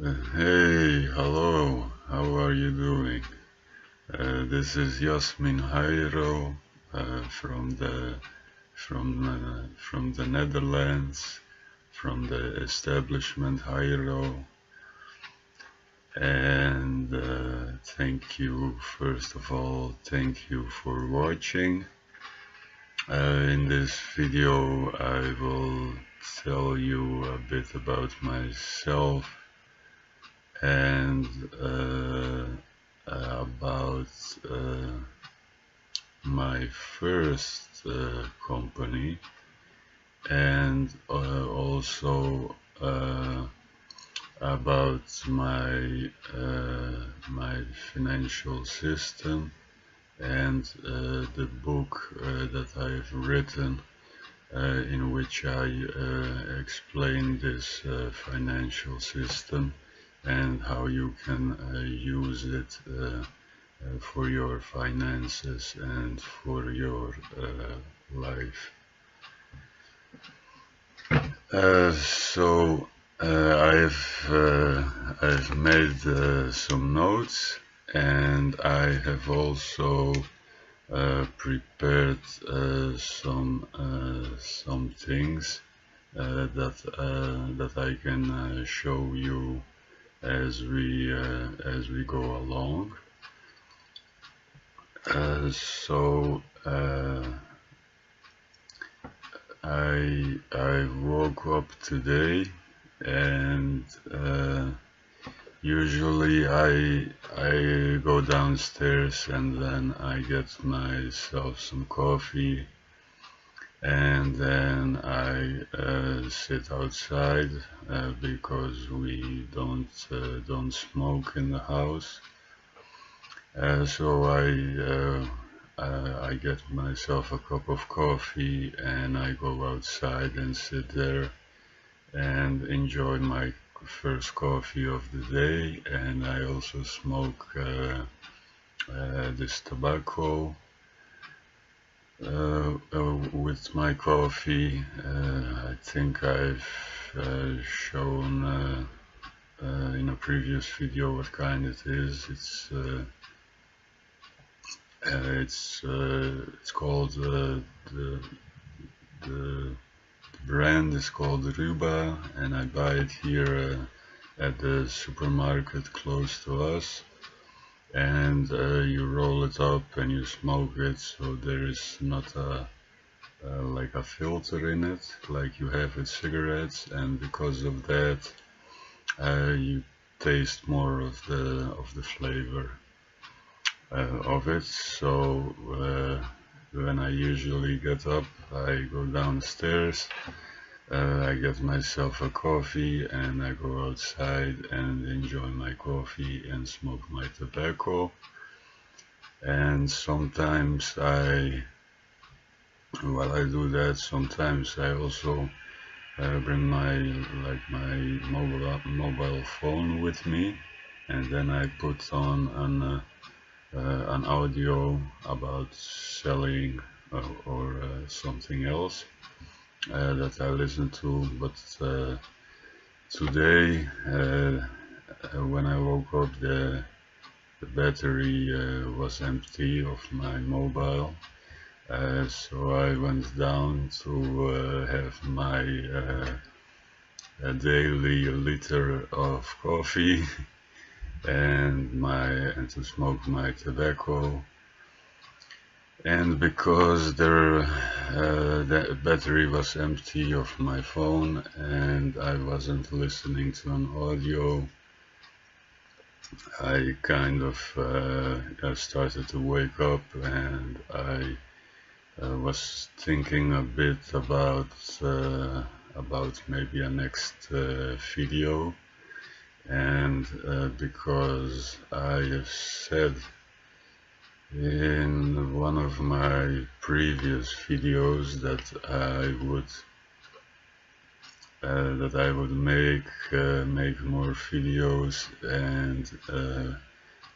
Hey, hello, how are you doing? This is Jasmin from the Netherlands, from the establishment Jairo, and thank you for watching. In this video I will tell you a bit about myself and about my first company, and also about my financial system and the book that I've written, in which I explain this financial system and how you can use it for your finances and for your life. I've made some notes, and I have also prepared some things that I can show you as we go along. I woke up today, and usually I go downstairs and then I get myself some coffee, and then I sit outside because we don't smoke in the house. So I get myself a cup of coffee and I go outside and sit there and enjoy my first coffee of the day. And I also smoke this tobacco with my coffee. I think I've shown in a previous video what kind it is. It's called the brand is called Ruba, and I buy it here at the supermarket close to us. And you roll it up and you smoke it, so there is not like a filter in it like you have with cigarettes, and because of that you taste more of the flavor of it. So when I usually get up, I go downstairs, I get myself a coffee, and I go outside and enjoy my coffee and smoke my tobacco. And sometimes while I do that, sometimes I also bring my mobile phone with me, and then I put on an audio about selling or something else that I listen to. But today, when I woke up, the battery was empty of my mobile, so I went down to have my daily liter of coffee and to smoke my tobacco. And because the battery was empty of my phone and I wasn't listening to an audio, I kind of started to wake up, and I was thinking a bit about maybe a next video. And because I have said in one of my previous videos that I would make more videos, and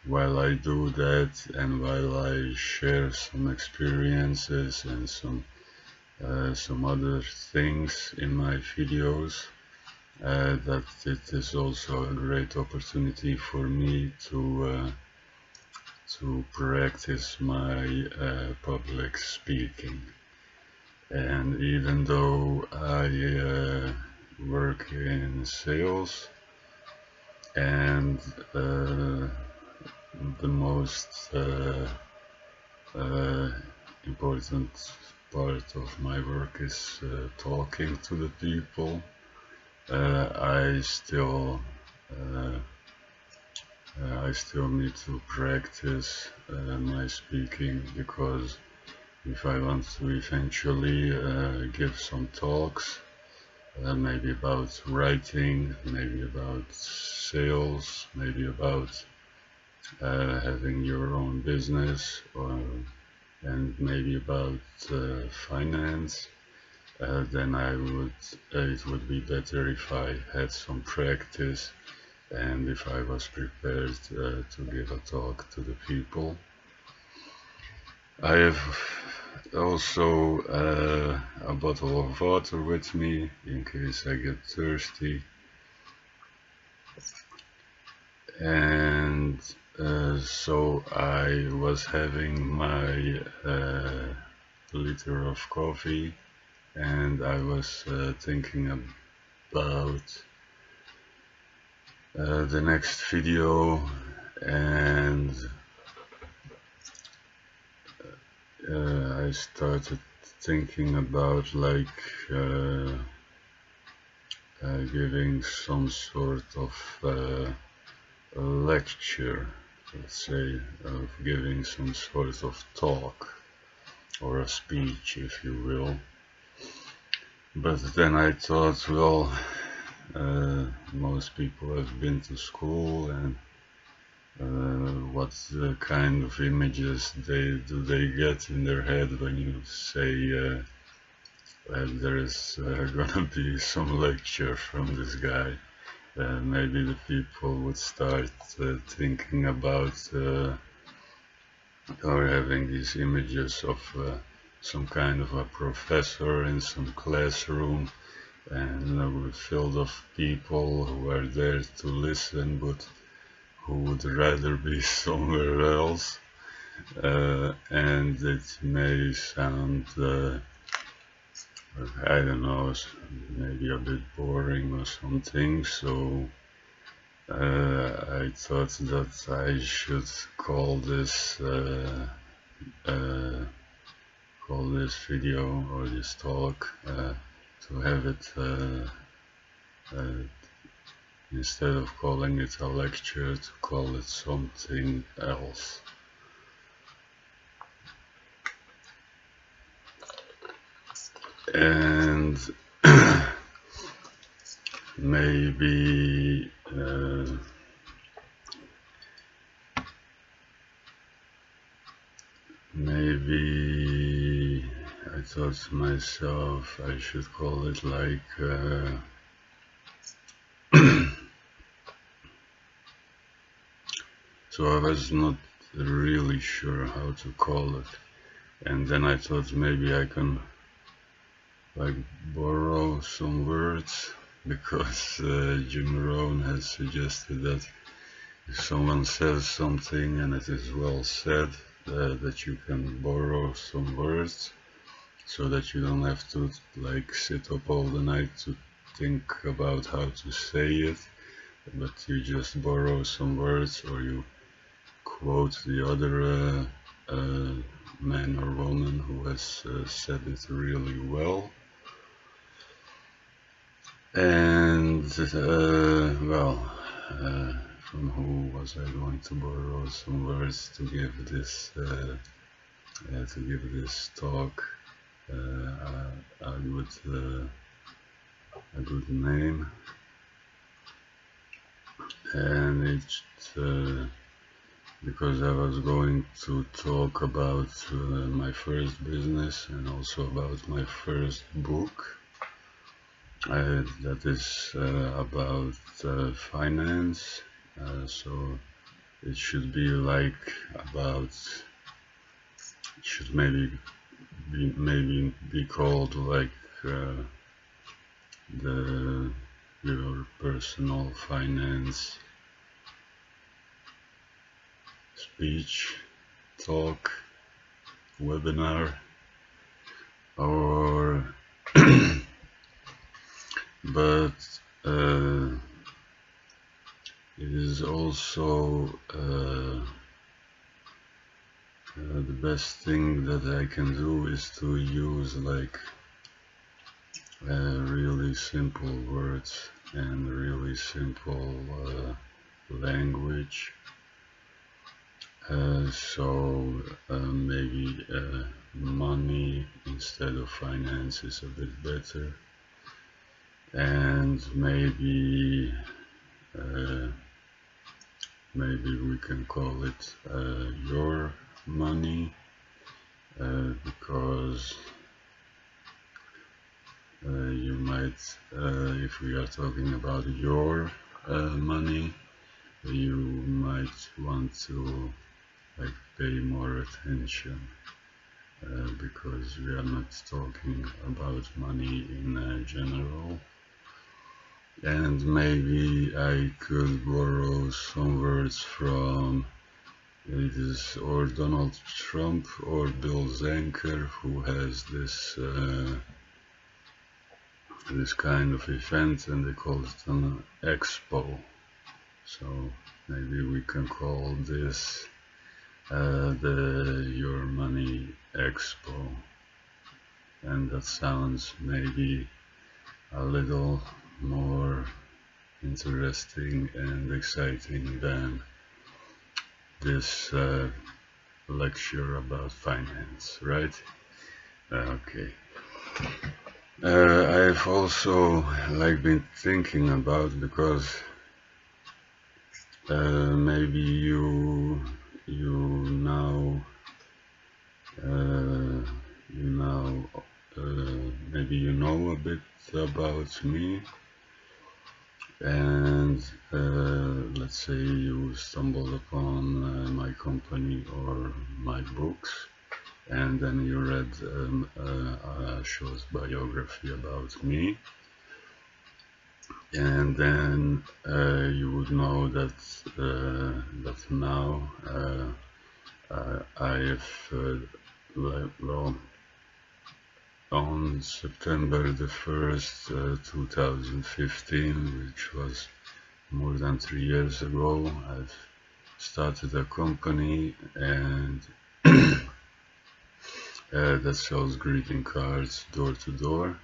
while I do that, and while I share some experiences and some other things in my videos, that it is also a great opportunity for me to practice my public speaking. And even though I work in sales, and the most important part of my work is talking to the people, I still need to practice my speaking, because if I want to eventually give some talks, maybe about writing, maybe about sales, maybe about having your own business, and maybe about finance, then it would be better if I had some practice and if I was prepared to give a talk to the people. I have also a bottle of water with me in case I get thirsty, and so I was having my liter of coffee, and I was thinking about the next video, and I started thinking about giving some sort of a lecture, let's say, of giving some sort of talk or a speech, if you will. But then I thought, well, most people have been to school, and what kind of images do they get in their head when you say there is gonna be some lecture from this guy? Maybe the people would start thinking about or having these images of some kind of a professor in some classroom, and filled of people who are there to listen, but who would rather be somewhere else. And it may sound, I don't know, maybe a bit boring or something, so I thought that I should call this video or this talk, to have it instead of calling it a lecture, to call it something else. And maybe I thought to myself I should call it like so I was not really sure how to call it, and then I thought maybe I can borrow some words, because Jim Rohn has suggested that if someone says something and it is well said, that you can borrow some words, so that you don't have to sit up all the night to think about how to say it, but you just borrow some words, or you quote the other man or woman who has said it really well. And from who was I going to borrow some words to give this talk a good name? And it's because I was going to talk about my first business, and also about my first book. That is about finance, so it should be it should maybe be called the your personal finance speech, talk, webinar, or but it is also the best thing that I can do is to use like really simple words and really simple language. So maybe money instead of finance is a bit better, and maybe we can call it your money, because you might, if we are talking about your money, you might want to like pay more attention, because we are not talking about money in general. And maybe I could borrow some words from it is or Donald Trump or Bill Zanker, who has this this kind of event, and they call it an Expo. So maybe we can call this the Your Money Expo, and that sounds maybe a little more interesting and exciting than this lecture about finance, right? Okay. I've also like been thinking about, because maybe you now maybe you know a bit about me, and let's say you stumbled upon my company or my books, and then you read a short biography about me, and then you would know that that now I have well, on September the 1st, 2015, which was more than 3 years ago, I've started a company, and that sells greeting cards door to door.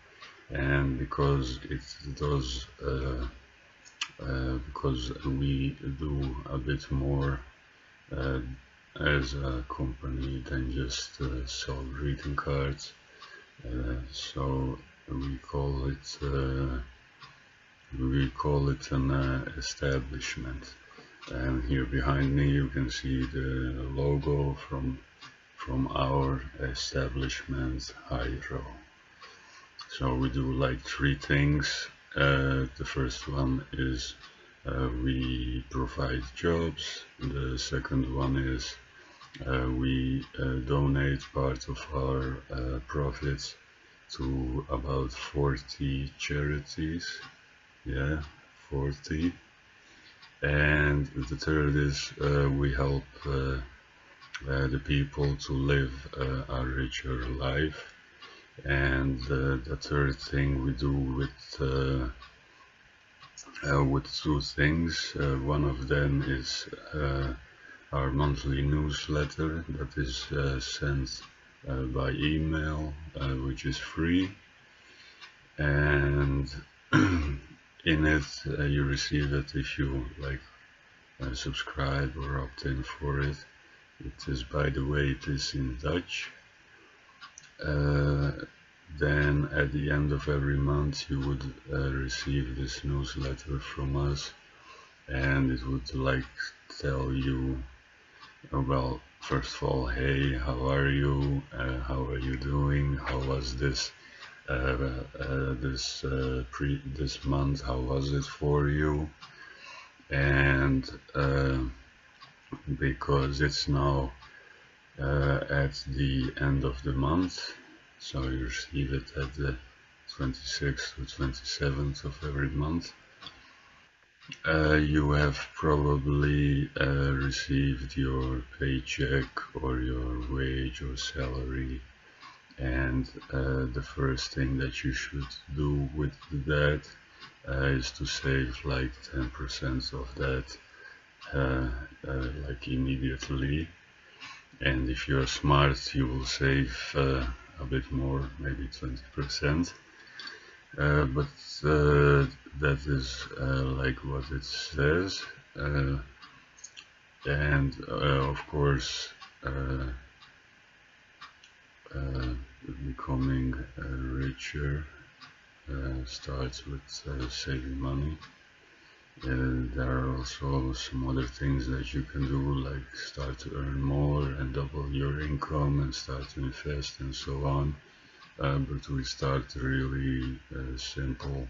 And because it does because we do a bit more as a company than just sell greeting cards, so we call it an establishment. And here behind me you can see the logo from our establishment, Hydro. So we do like 3 things. The first one is we provide jobs. The second one is we donate part of our profits to about 40 charities. Yeah, 40. And the third is we help the people to live a richer life. And the third thing we do with 2 things. One of them is our monthly newsletter that is sent by email, which is free, and in it you receive it if you like subscribe or opt in for it. It is, by the way, it is in Dutch. Then at the end of every month you would receive this newsletter from us, and it would like tell you, well, first of all, hey, how are you? How are you doing? How was this this month? How was it for you? And because it's now at the end of the month, so you receive it at the 26th or 27th of every month. You have probably received your paycheck or your wage or salary, and the first thing that you should do with that is to save like 10% of that like immediately. And if you're smart, you will save a bit more, maybe 20%. But that is like what it says, and of course becoming richer starts with saving money. There are also some other things that you can do, like start to earn more and double your income and start to invest and so on. But we start really simple,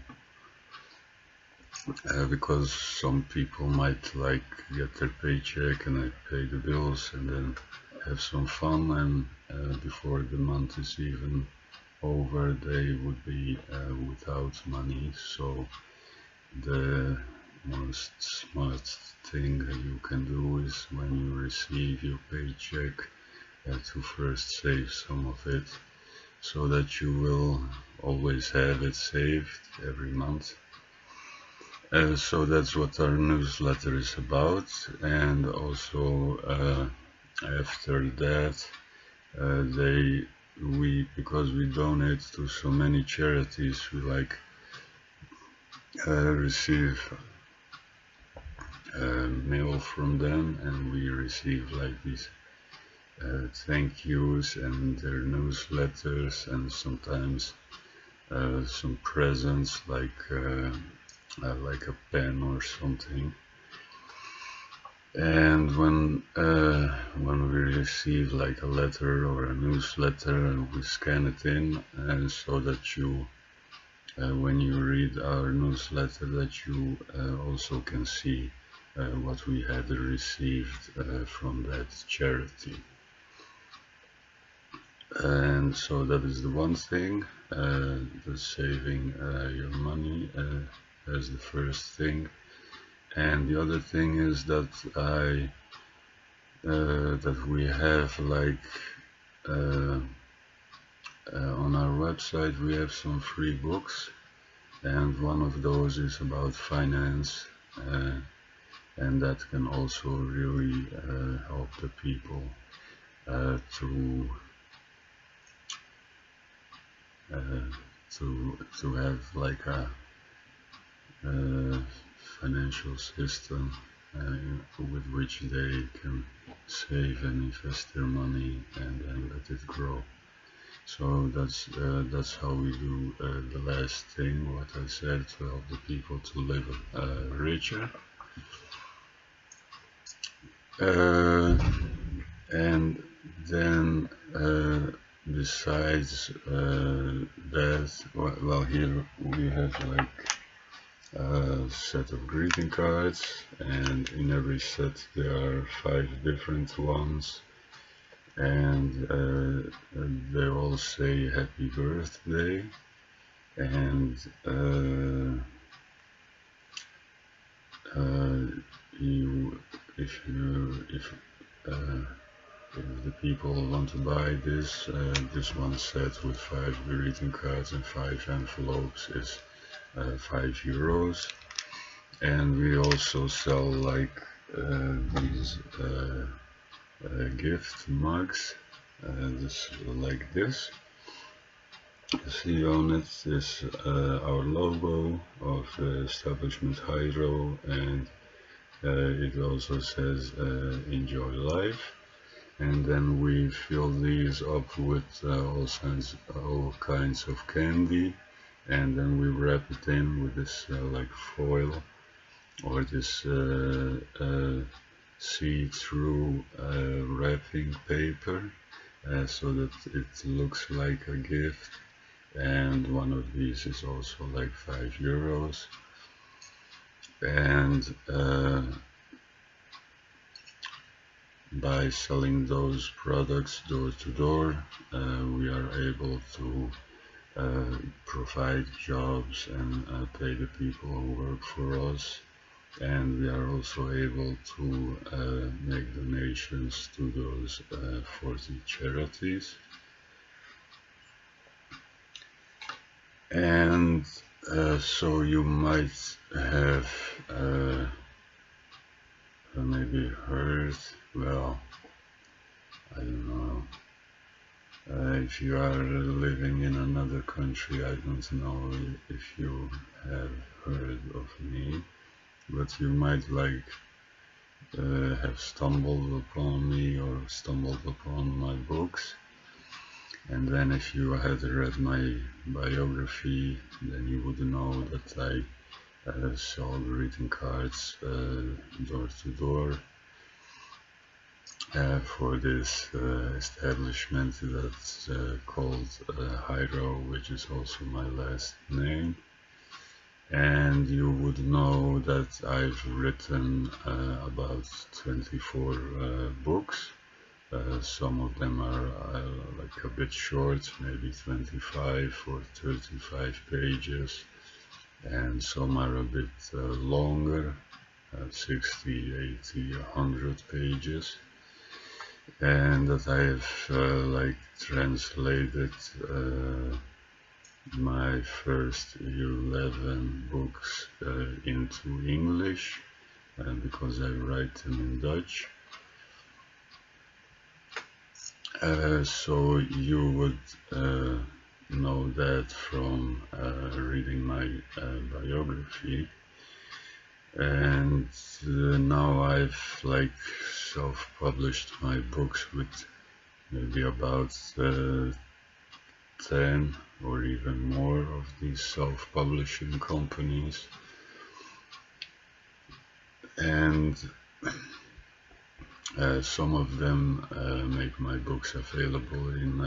because some people might like get their paycheck and like pay the bills and then have some fun, and before the month is even over they would be without money. So the most smart thing that you can do is when you receive your paycheck to first save some of it, so that you will always have it saved every month. So that's what our newsletter is about. And also after that because we donate to so many charities, we like receive mail from them, and we receive like these thank yous and their newsletters, and sometimes some presents like a pen or something. And when we receive like a letter or a newsletter, we scan it in, and so that you when you read our newsletter, that you also can see what we had received from that charity. And so that is the one thing, the saving your money as the first thing. And the other thing is that that we have like on our website we have some free books, and one of those is about finance, and that can also really help the people to have like a financial system with which they can save and invest their money and then let it grow. So that's how we do the last thing, what I said, to help the people to live richer. And then besides that, well, here we have like a set of greeting cards, and in every set there are 5 different ones, and they all say happy birthday. And if the people want to buy this, this one set with 5 greeting cards and 5 envelopes is €5. And we also sell like these gift mugs, like this. You see on it is our logo of the establishment Hydro, and it also says enjoy life. And then we fill these up with all kinds of candy, and then we wrap it in with this like foil, or this see-through wrapping paper, so that it looks like a gift. And one of these is also like €5. And by selling those products door to door, we are able to provide jobs and pay the people who work for us, and we are also able to make donations to those 40 charities. And so you might have maybe heard, well, I don't know, if you are living in another country, I don't know if you have heard of me, but you might like have stumbled upon me or stumbled upon my books. And then if you had read my biography, then you would know that I sell greeting cards door to door for this establishment that's called Hyro, which is also my last name. And you would know that I've written about 24 books. Some of them are like a bit short, maybe 25 or 35 pages, and some are a bit longer, 60, 80, 100 pages, and that I've like translated my first 11 books into English because I write them in Dutch. So you would know that from reading my biography, and now I've like self-published my books with maybe about 10 or even more of these self-publishing companies, and some of them make my books available in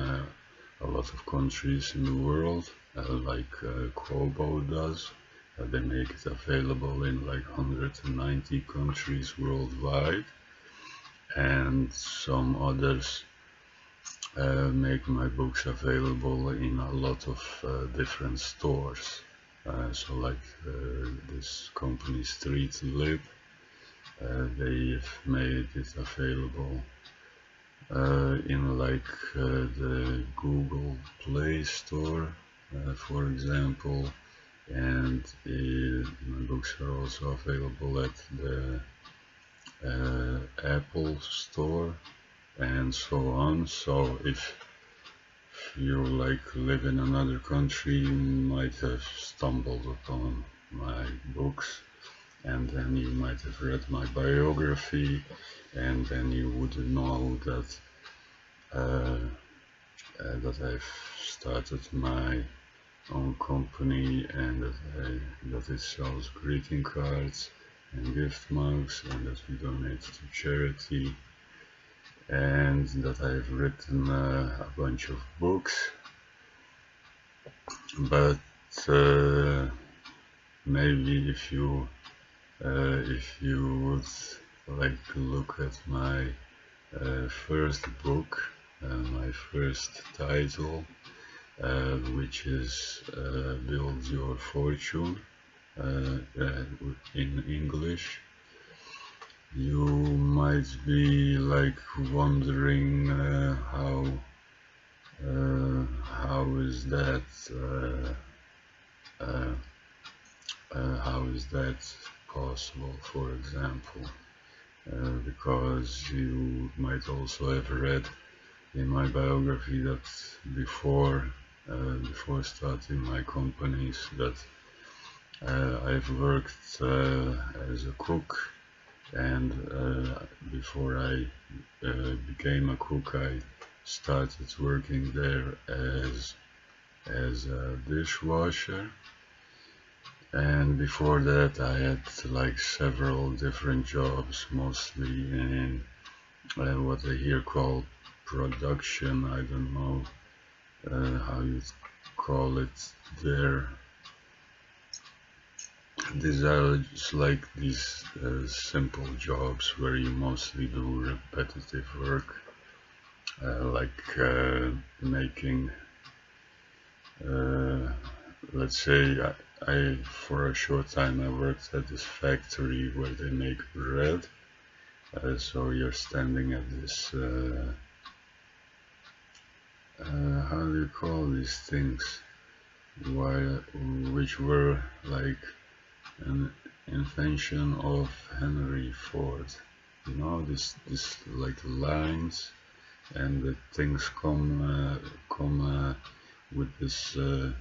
a lot of countries in the world, like Kobo does. They make it available in like 190 countries worldwide, and some others make my books available in a lot of different stores. So like this company Street Lib, they've made it available in like the Google Play Store, for example, and my books are also available at the Apple Store and so on. So if you like live in another country, you might have stumbled upon my books, and then you might have read my biography, and then you would know that that I've started my own company, and that it sells greeting cards and gift mugs, and that we donate to charity, and that I've written a bunch of books. But maybe if you would like to look at my first book, my first title, which is Build Your Fortune in English, you might be like wondering how is that how is that possible, for example, because you might also have read in my biography that before starting my companies, that I've worked as a cook, and before I became a cook, I started working there as a dishwasher, and before that I had like several different jobs, mostly in what they here call production. I don't know how you call it there. These are just like these simple jobs where you mostly do repetitive work, like making, let's say for a short time I worked at this factory where they make bread. So you're standing at this, how do you call these things? Which were like an invention of Henry Ford. You know, this like lines, and the things come with this how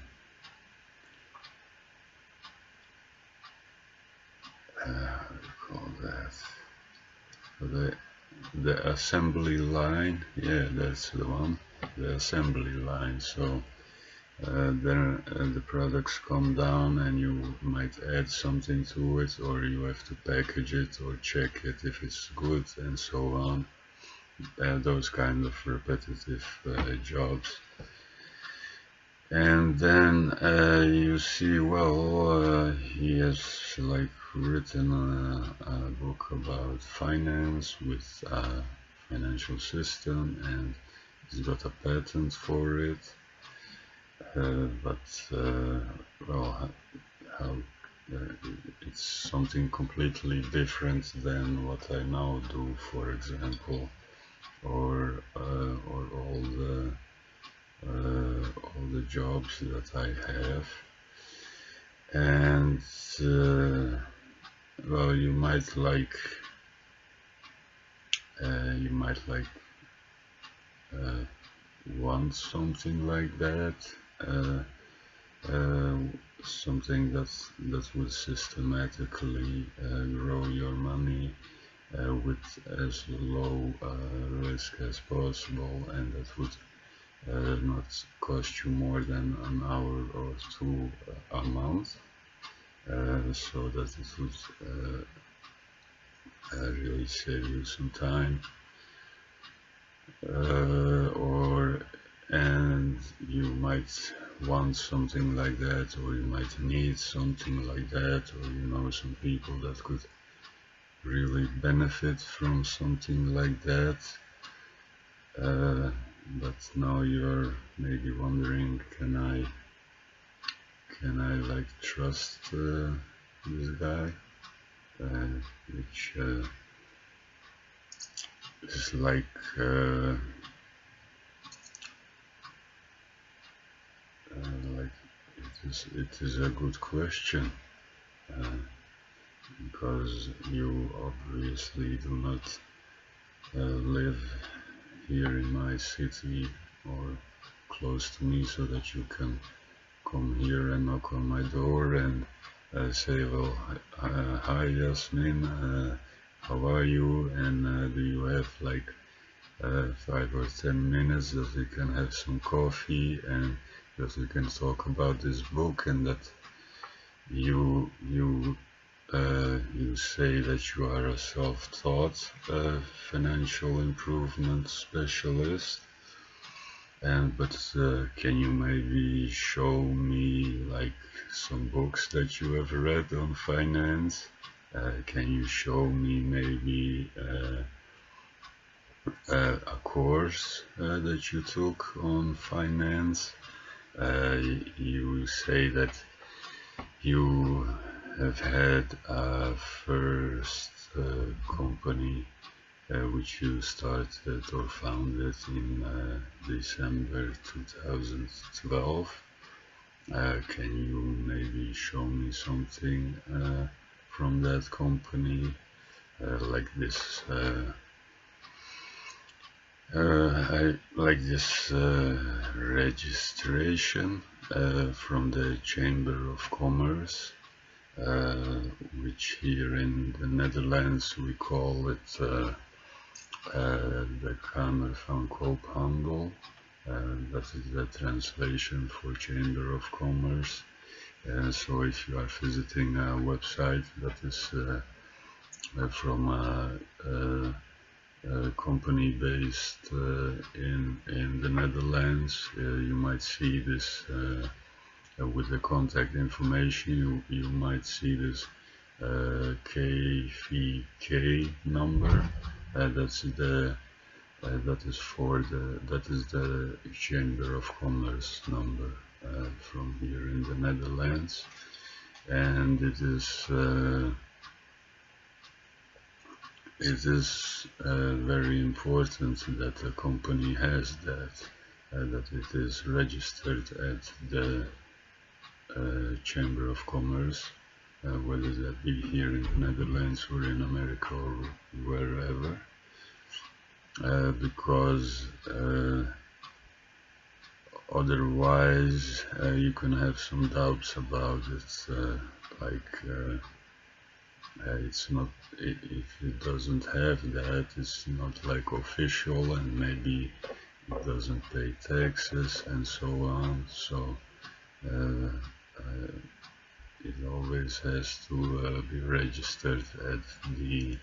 do you call that? The assembly line. Yeah, that's the one. The assembly line. So then the products come down and you might add something to it, or you have to package it or check it if it's good, and so on. Those kind of repetitive jobs. And then you see, well, he has like written a book about finance with a financial system, and he's got a patent for it. Well, how it's something completely different than what I now do, for example, or all the jobs that I have. And well, you might like want something like that, something that would systematically grow your money with as low risk as possible, and that would not cost you more than an hour or two a month, so that it would really save you some time. And you might want something like that, or you might need something like that, or you know some people that could really benefit from something like that. But now you're maybe wondering, can I like trust this guy, which is like it is a good question, because you obviously do not live here in my city or close to me, so that you can come here and knock on my door and say, well, hi Jasmin, how are you, and do you have like 5 or 10 minutes that we can have some coffee and that we can talk about this book, and that you say that you are a self-taught financial improvement specialist, but can you maybe show me like some books that you have read on finance? Can you show me maybe a course that you took on finance? You say that you have had a first company which you started or founded in December 2012. Can you maybe show me something from that company, like this? I like this registration from the Chamber of Commerce, which here in the Netherlands we call it the Kamer van Koophandel. That is the translation for Chamber of Commerce. So if you are visiting a website that is from a company based in the Netherlands, you might see this with the contact information. You might see this KVK number. That is the Chamber of Commerce number from here in the Netherlands. and it is very important that a company has that it is registered at the Chamber of Commerce, whether that be here in the Netherlands or in America or wherever, because otherwise you can have some doubts about it, it's not, if it doesn't have that, it's not like official, and maybe it doesn't pay taxes and so on. So it always has to be registered at the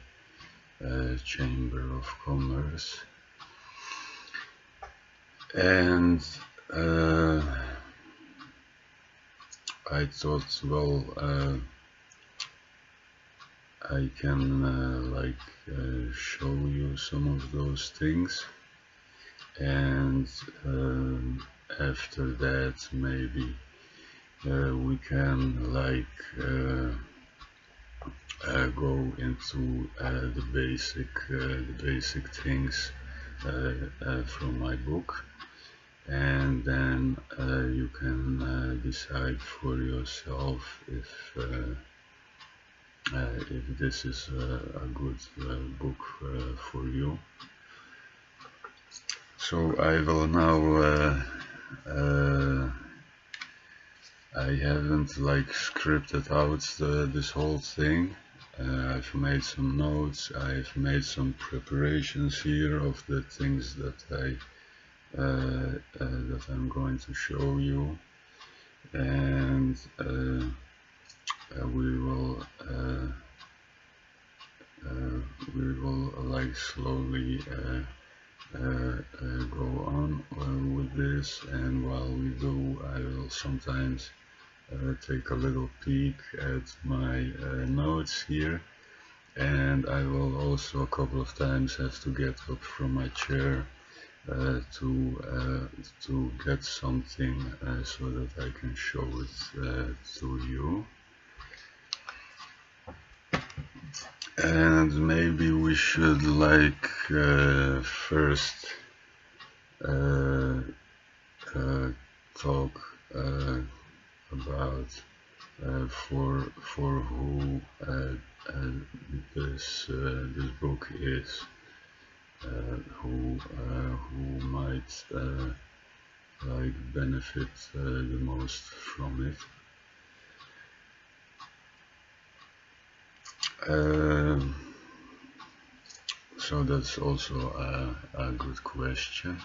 Chamber of Commerce. And I thought, well, I can show you some of those things, and after that maybe we can go into the basic things from my book, and then you can decide for yourself if this is a good book for you. So I will now I haven't scripted out this whole thing. I've made some notes, I've made some preparations here of the things that I'm going to show you, and we will slowly go on with this, and while we do, I will sometimes take a little peek at my notes here, and I will also a couple of times have to get up from my chair to get something so that I can show it to you. And maybe we should first talk about for who this book is, who might benefit the most from it. So that's also a good question,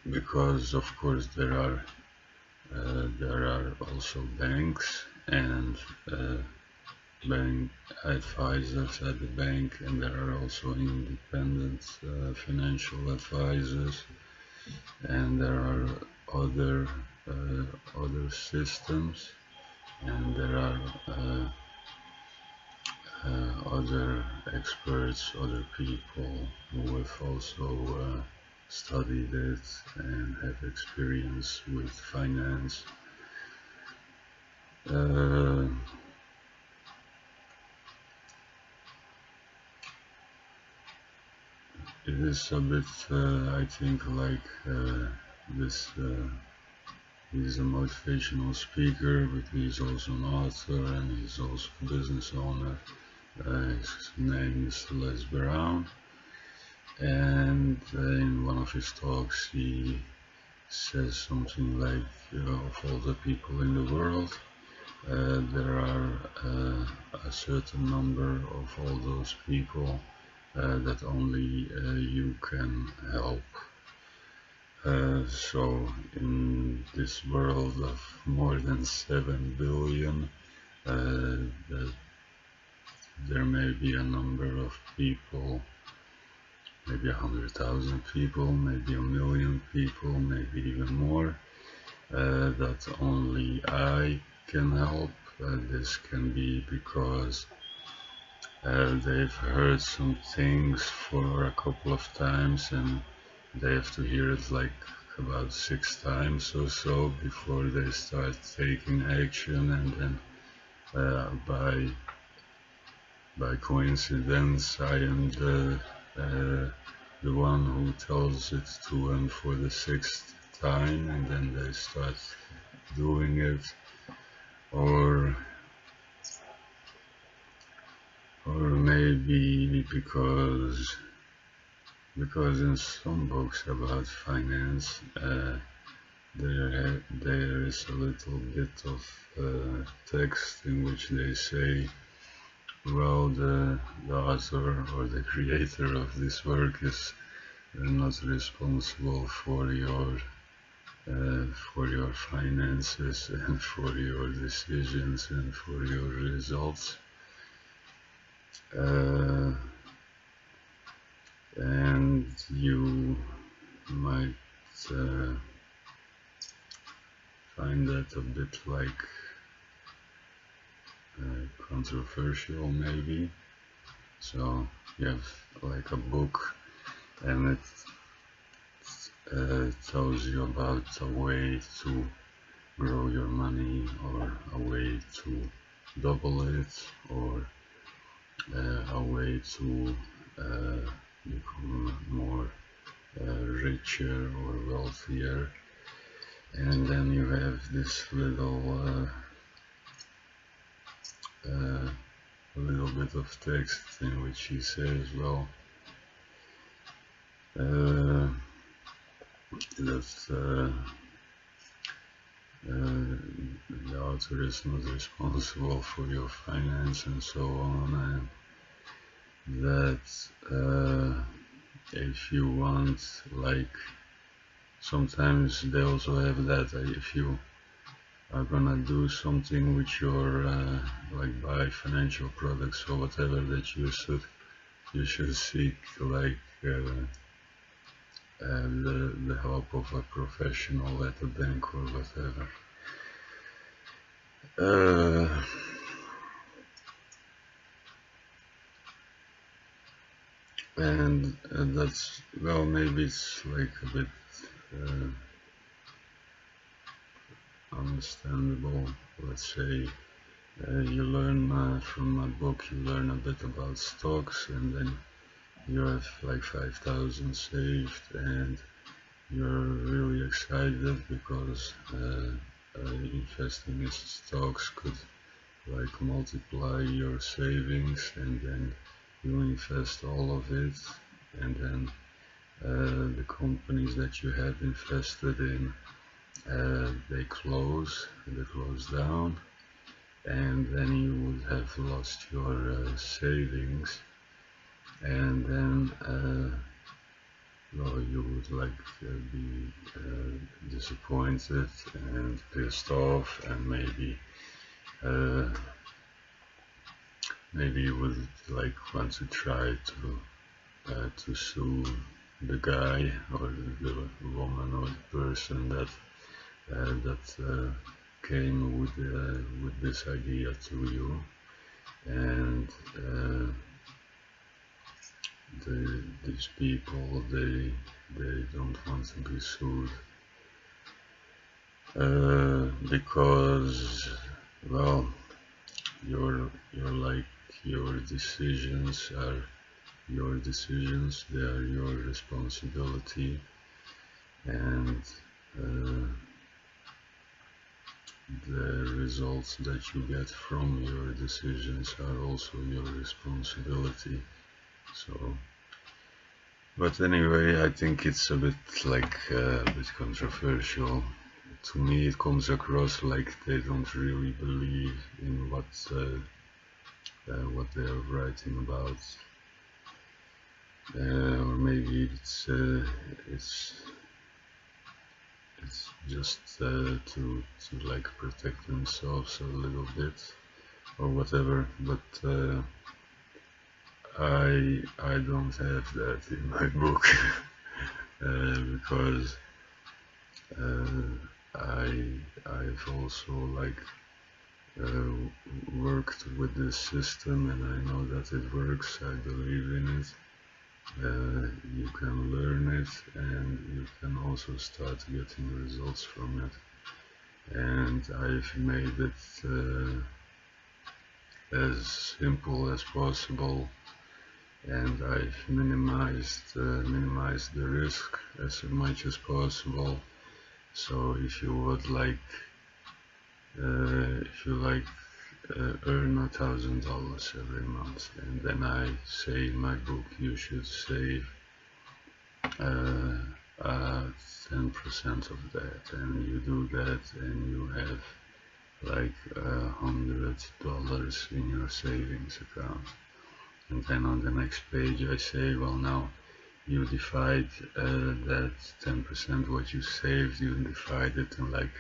because of course there are also banks and bank advisors at the bank, and there are also independent financial advisors, and there are other systems, and there are other experts, other people who have also studied it and have experience with finance. It is a bit, I think, this. He's a motivational speaker, but he's also an author, and he's also a business owner. His name is Les Brown, and in one of his talks he says something like, of all the people in the world, there are a certain number of all those people that only you can help. So in this world of more than 7 billion, there may be a number of people, maybe 100,000 people, maybe 1,000,000 people, maybe even more, that only I can help. This can be because they've heard some things for a couple of times, and they have to hear it about 6 times or so before they start taking action, and then by coincidence I am the one who tells it to them for the 6th time, and then they start doing it, or maybe because in some books about finance there is a little bit of text in which they say, well, the author or the creator of this work is not responsible for your finances and for your decisions and for your results. And you might find that a bit like controversial, maybe. So you have like a book, and it tells you about a way to grow your money, or a way to double it, or a way to become more richer or wealthier. And then you have this little bit of text in which he says, well, that the author is not responsible for your finance and so on, and that if you want, like, sometimes they also have that if you are gonna do something with your like buy financial products or whatever, that you should seek like the help of a professional at a bank or whatever. And that's, well, maybe it's like a bit understandable. Let's say you learn from my book, you learn a bit about stocks, and then you have like 5,000 saved, and you're really excited because investing in stocks could like multiply your savings, and then you invest all of it, and then the companies that you had invested in, they close down, and then you would have lost your savings, and then well, you would like be disappointed and pissed off, and maybe you would like want to try to sue the guy or the woman or the person that came with this idea to you, and these people, they don't want to be sued because, well, your decisions are your decisions, they are your responsibility, and the results that you get from your decisions are also your responsibility. So, but anyway, I think it's a bit like a bit controversial. To me, it comes across like they don't really believe in what they are writing about, or maybe it's just to like protect themselves a little bit or whatever. But I don't have that in my book because I've also like worked with this system, and I know that it works. I believe in it, You can learn it, and you can also start getting results from it. And I've made it as simple as possible, and I've minimized the risk as much as possible. So if you would like, earn $1,000 every month, and then I say in my book you should save 10% of that, and you do that, and you have like $100 in your savings account. And then on the next page I say, well, now you divide that 10% what you saved, you divide it in like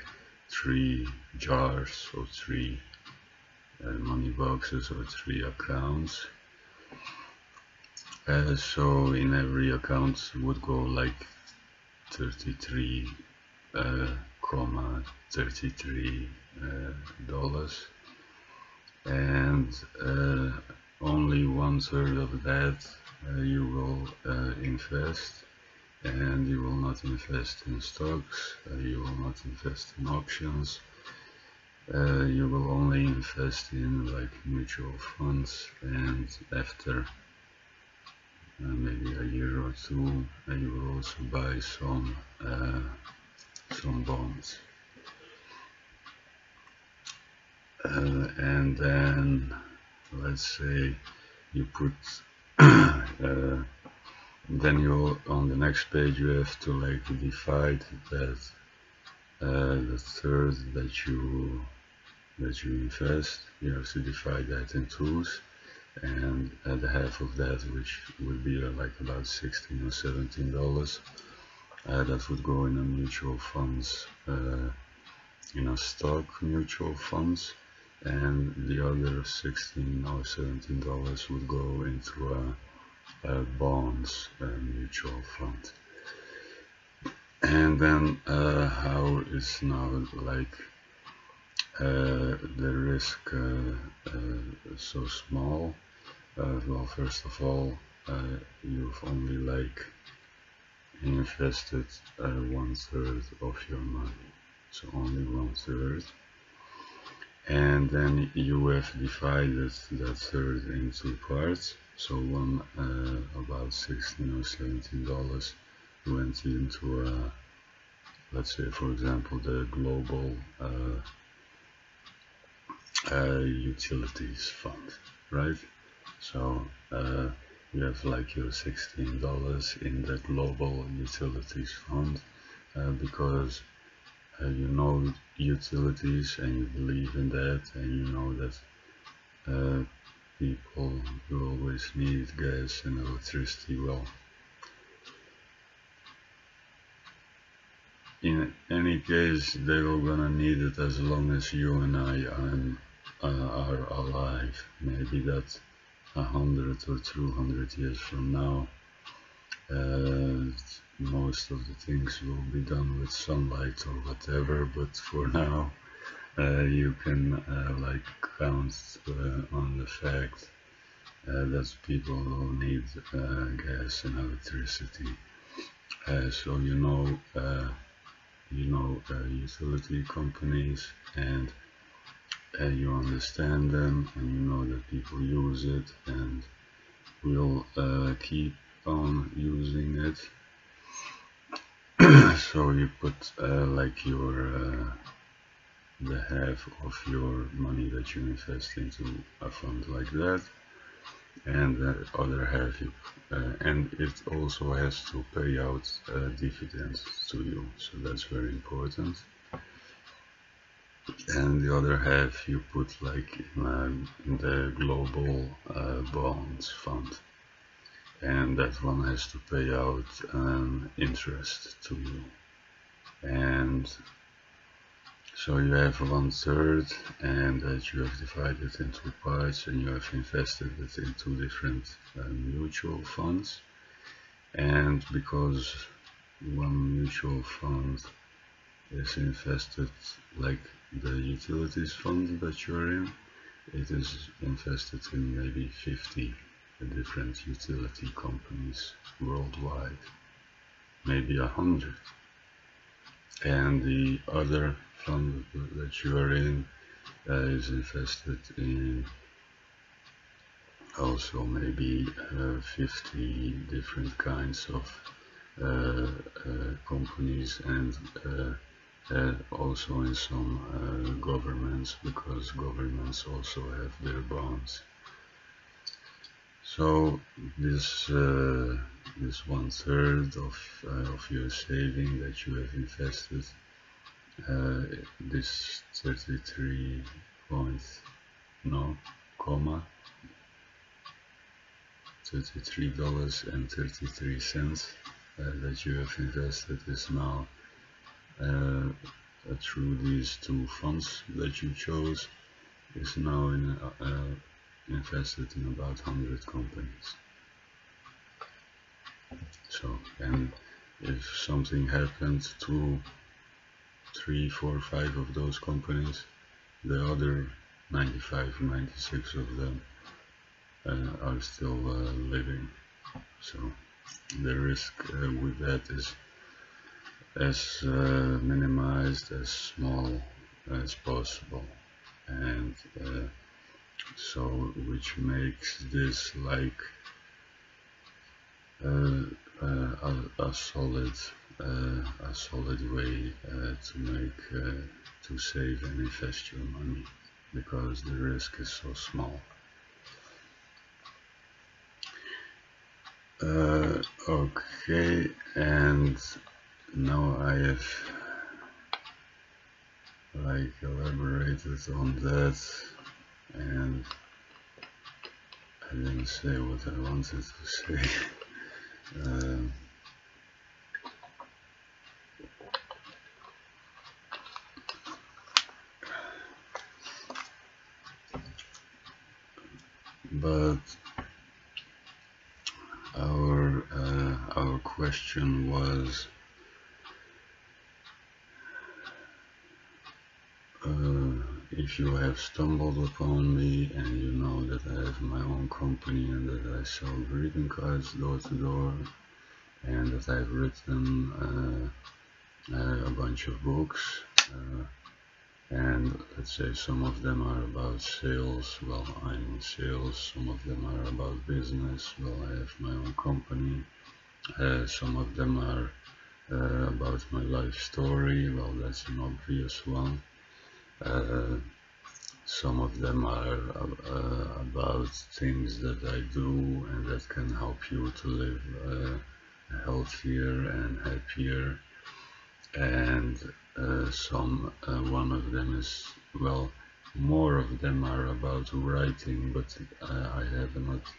3 jars or 3 money boxes or 3 accounts. So in every account would go like 33,33 dollars, and only 1/3 of that you will invest, and you will not invest in stocks, you will not invest in options, you will only invest in like mutual funds, and after maybe a year or two you will also buy some bonds. And then let's say you put then you, on the next page, you have to like divide that the third that you invest, you have to divide that in twos, and the half of that, which would be like about $16 or $17, that would go in a mutual funds, stock mutual funds, and the other $16 or $17 would go into a bonds mutual fund. And then how is now like the risk so small? Well, first of all, you've only like invested 1/3 of your money, so only 1/3, and then you have divided that third in 2 parts. So one about $16 or $17 went into let's say, for example, the global utilities fund, right? So you have like your $16 in the global utilities fund because you know utilities and you believe in that, and you know that people will always need gas and electricity. Well, in any case, they're all gonna need it as long as you and I are alive. Maybe that's 100 or 200 years from now. Most of the things will be done with sunlight or whatever, but for now you can like count on the fact that people will need gas and electricity. So you know utility companies, and you understand them, and you know that people use it and will keep on using it. So you put like your the half of your money that you invest into a fund like that, and the other half you and it also has to pay out dividends to you, so that's very important. And the other half you put like in the global bonds fund, and that one has to pay out interest to you. And so you have 1/3, and that you have divided into parts, and you have invested it in 2 different mutual funds. And because one mutual fund is invested like the utilities fund that you're in, it is invested in maybe 50 different utility companies worldwide, maybe 100. And the other fund that you are in is invested in also maybe 50 different kinds of companies, and also in some governments, because governments also have their bonds. So this this 1/3 of your saving that you have invested, this 33 point, no, comma, $33.33 that you have invested is now through these two funds that you chose, is now invested in about 100 companies. So, and if something happened to 3, 4, 5 of those companies, the other 95, 96 of them are still living. So the risk with that is as minimized, as small as possible, and so which makes this like a solid way to save and invest your money, because the risk is so small. Okay, and now I have like elaborated on that, and I didn't say what I wanted to say. But our question was if you have stumbled upon me and you know that I have my own company and that I sell greeting cards door to door, and that I've written a bunch of books, and let's say some of them are about sales, well, I'm in sales, some of them are about business, well, I have my own company, some of them are about my life story, well, that's an obvious one. Some of them are about things that I do and that can help you to live healthier and happier. And one of them is, well, more of them are about writing, but I have not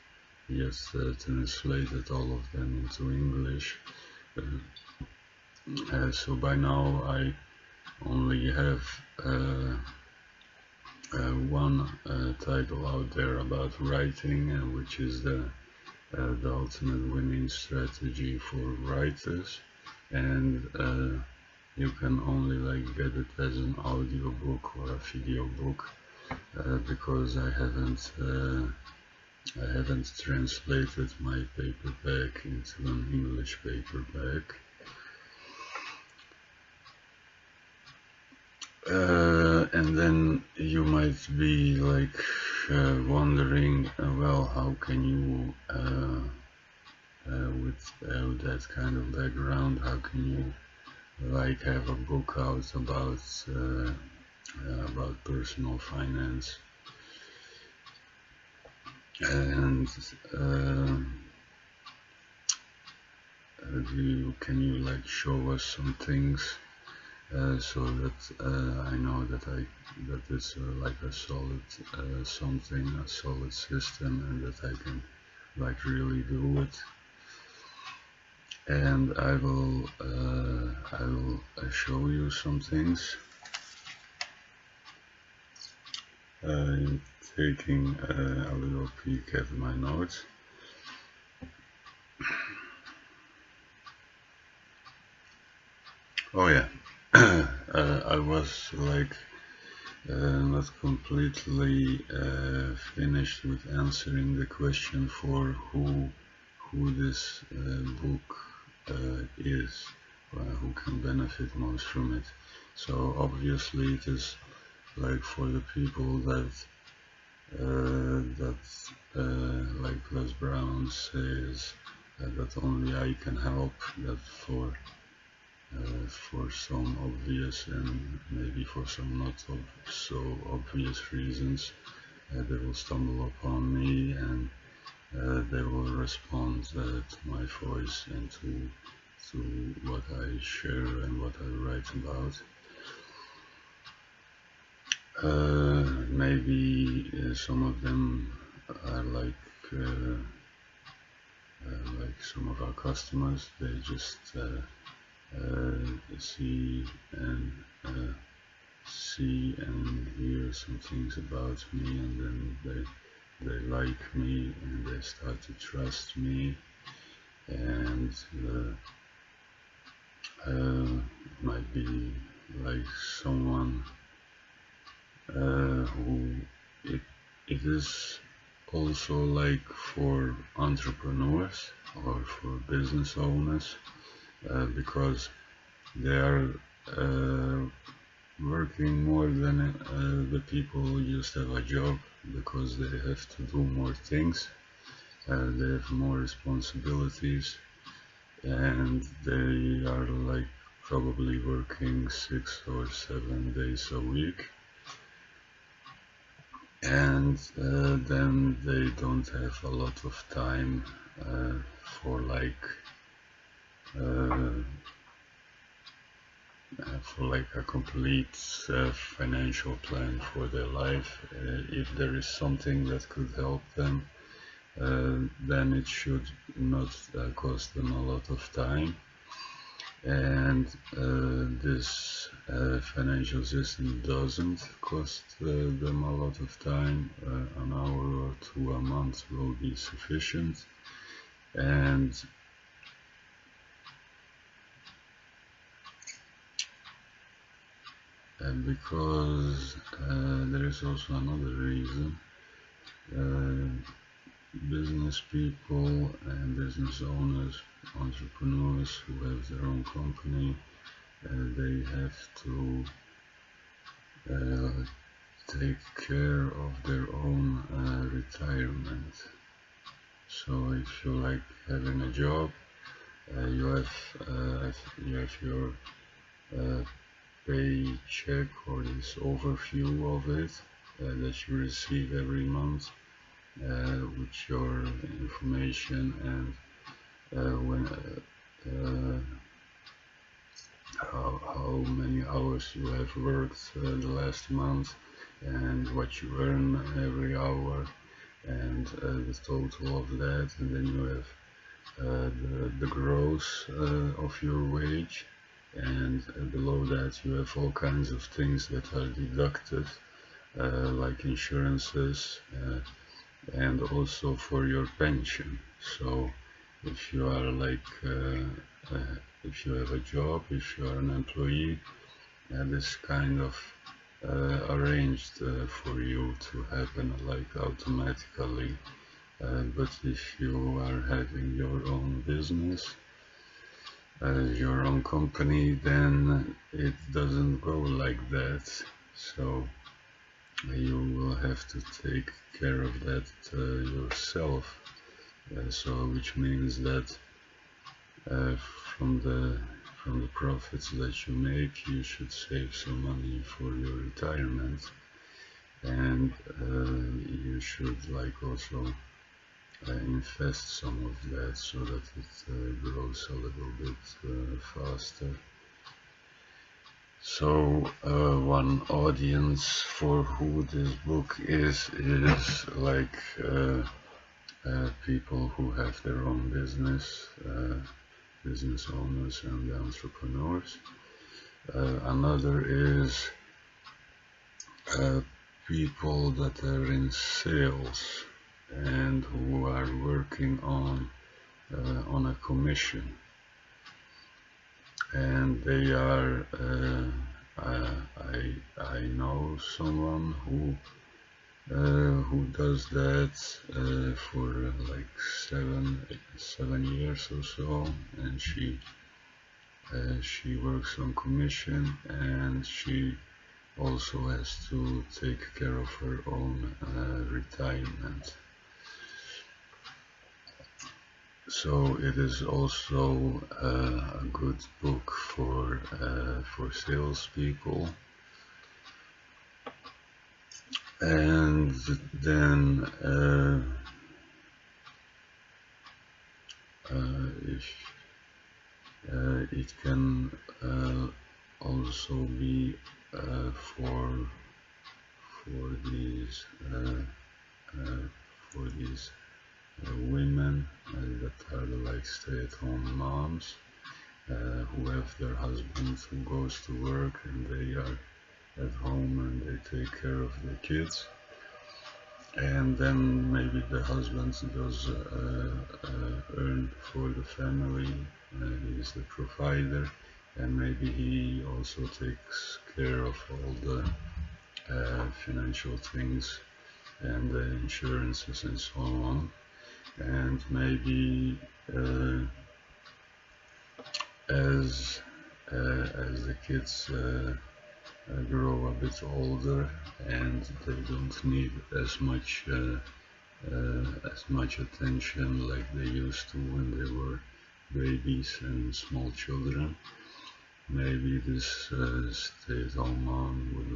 yet translated all of them into English. So by now I only have one title out there about writing, which is the ultimate winning strategy for writers, and you can only like get it as an audiobook or a video book, because I haven't translated my paperback into an English paperback. And then you might be like wondering, well, how can you, with that kind of background, how can you like have a book out about personal finance? And can you like show us some things? So that I know that it's like a solid something, a solid system, and that I can like really do it. And I will show you some things. I'm taking a little peek at my notes. Oh yeah. I was like not completely finished with answering the question for who this book is, who can benefit most from it. So obviously it is like for the people that like Les Brown says that only I can help, that for some obvious and maybe for some not so obvious reasons they will stumble upon me and they will respond to my voice and to what I share and what I write about. Maybe some of them are like some of our customers. They just see and hear some things about me, and then they like me and they start to trust me, and might be like someone who it is also like for entrepreneurs or for business owners, because they are working more than the people who just have a job, because they have to do more things, they have more responsibilities, and they are like probably working 6 or 7 days a week, and then they don't have a lot of time for a complete financial plan for their life. If there is something that could help them, then it should not cost them a lot of time. And this financial system doesn't cost them a lot of time. An hour or two a month will be sufficient. And because there is also another reason, business people and business owners, entrepreneurs who have their own company, they have to take care of their own retirement. So if you like having a job, you have your paycheck, or this overview of it that you receive every month, with your information and how many hours you have worked the last month, and what you earn every hour, and the total of that, and then you have the gross of your wage, and below that you have all kinds of things that are deducted, like insurances, and also for your pension. So if you are if you have a job, if you are an employee, this kind of arranged for you to happen like automatically. But if you are having your own business, your own company, then it doesn't go like that. So you will have to take care of that yourself. So which means that from the profits that you make, you should save some money for your retirement, and you should also invest some of that so that it grows a little bit faster. So one audience for who this book is like people who have their own business, business owners and entrepreneurs. Another is people that are in sales and who are working on a commission, and they are I know someone who does that for like 7 years or so, and she works on commission, and she also has to take care of her own retirement. So it is also a good book for salespeople. And then if it can also be for these women that are like stay-at-home moms who have their husband who goes to work, and they are at home and they take care of the kids, and then maybe the husband does earn for the family, he is the provider, and maybe he also takes care of all the financial things and the insurances and so on. And maybe as the kids grow a bit older and they don't need as much attention like they used to when they were babies and small children, maybe this stay-at-home mom would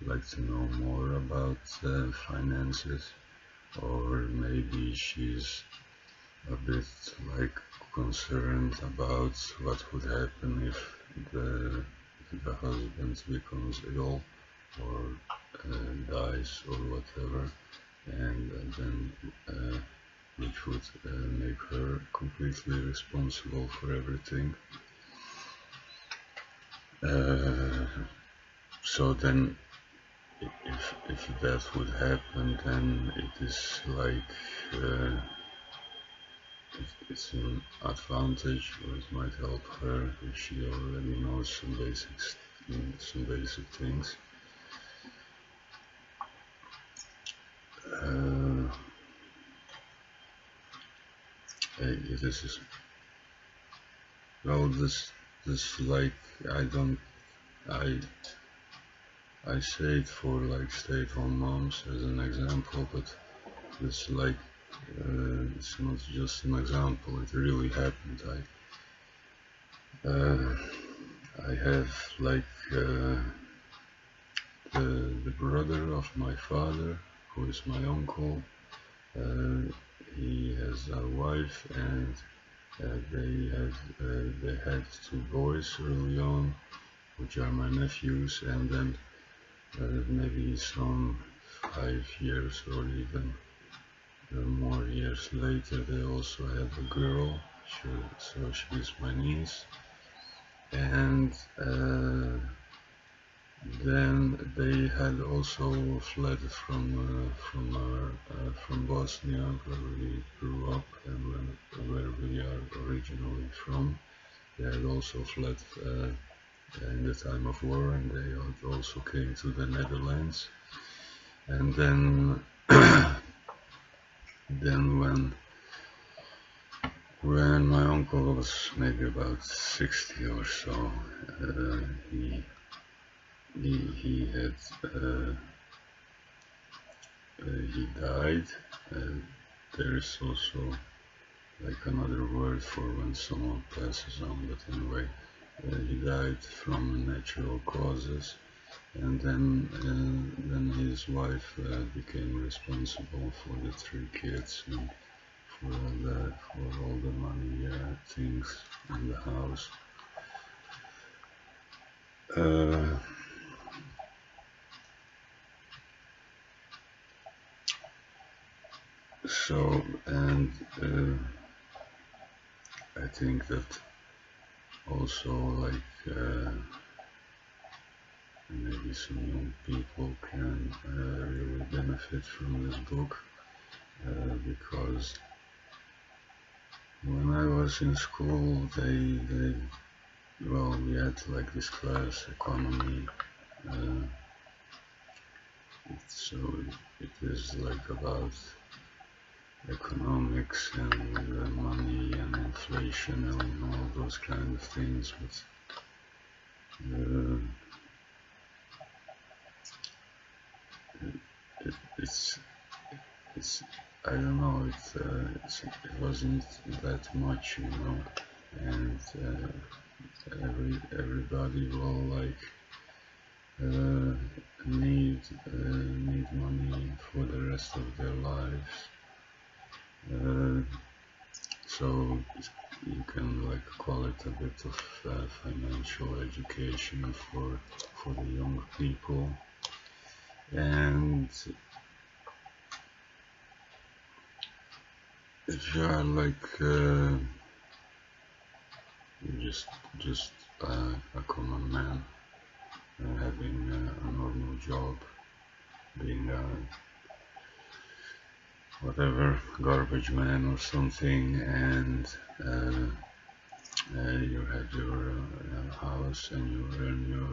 like to know more about finances, or maybe she's a bit like concerned about what would happen if the husband becomes ill or dies or whatever, and then which would make her completely responsible for everything. So then if that would happen, then it is like it's an advantage, or it might help her if she already knows some basic things. This is, well, this like I say it for like stay-at-home moms as an example, but it's like it's not just an example, it really happened. I have like the brother of my father, who is my uncle. He has a wife, and they had 2 boys early on, which are my nephews, and then maybe some 5 years or even more years later, they also had a girl, so she's my niece. And then they had also fled from Bosnia, where we grew up and where we are originally from. They had also fled in the time of war, and they also came to the Netherlands. And then when my uncle was maybe about 60 or so, he died. There is also like another word for when someone passes on, but anyway, he died from natural causes, and then his wife became responsible for the 3 kids and for all the money things in the house. So, and I think that also like maybe some young people can really benefit from this book, because when I was in school, they well, we had like this class, economy, so it is like about economics and money and inflation and all those kind of things, but it's I don't know, it wasn't that much, you know, and everybody will like need money for the rest of their lives, so you can like call it a bit of financial education for the young people. And if you are like just a common man, having a normal job, being a whatever garbage man or something, and you have your house and you earn your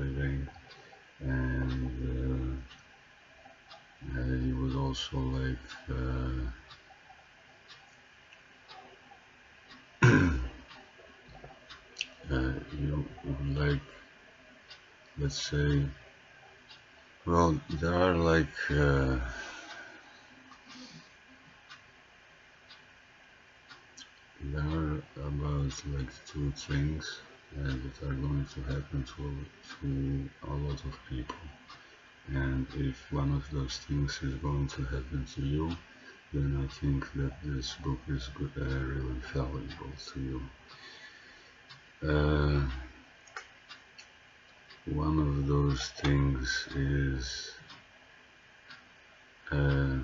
living, and you would also like you would like, let's say, well, there are like there are about like two things that are going to happen to a lot of people, and if one of those things is going to happen to you, then I think that this book is really valuable to you. One of those things is if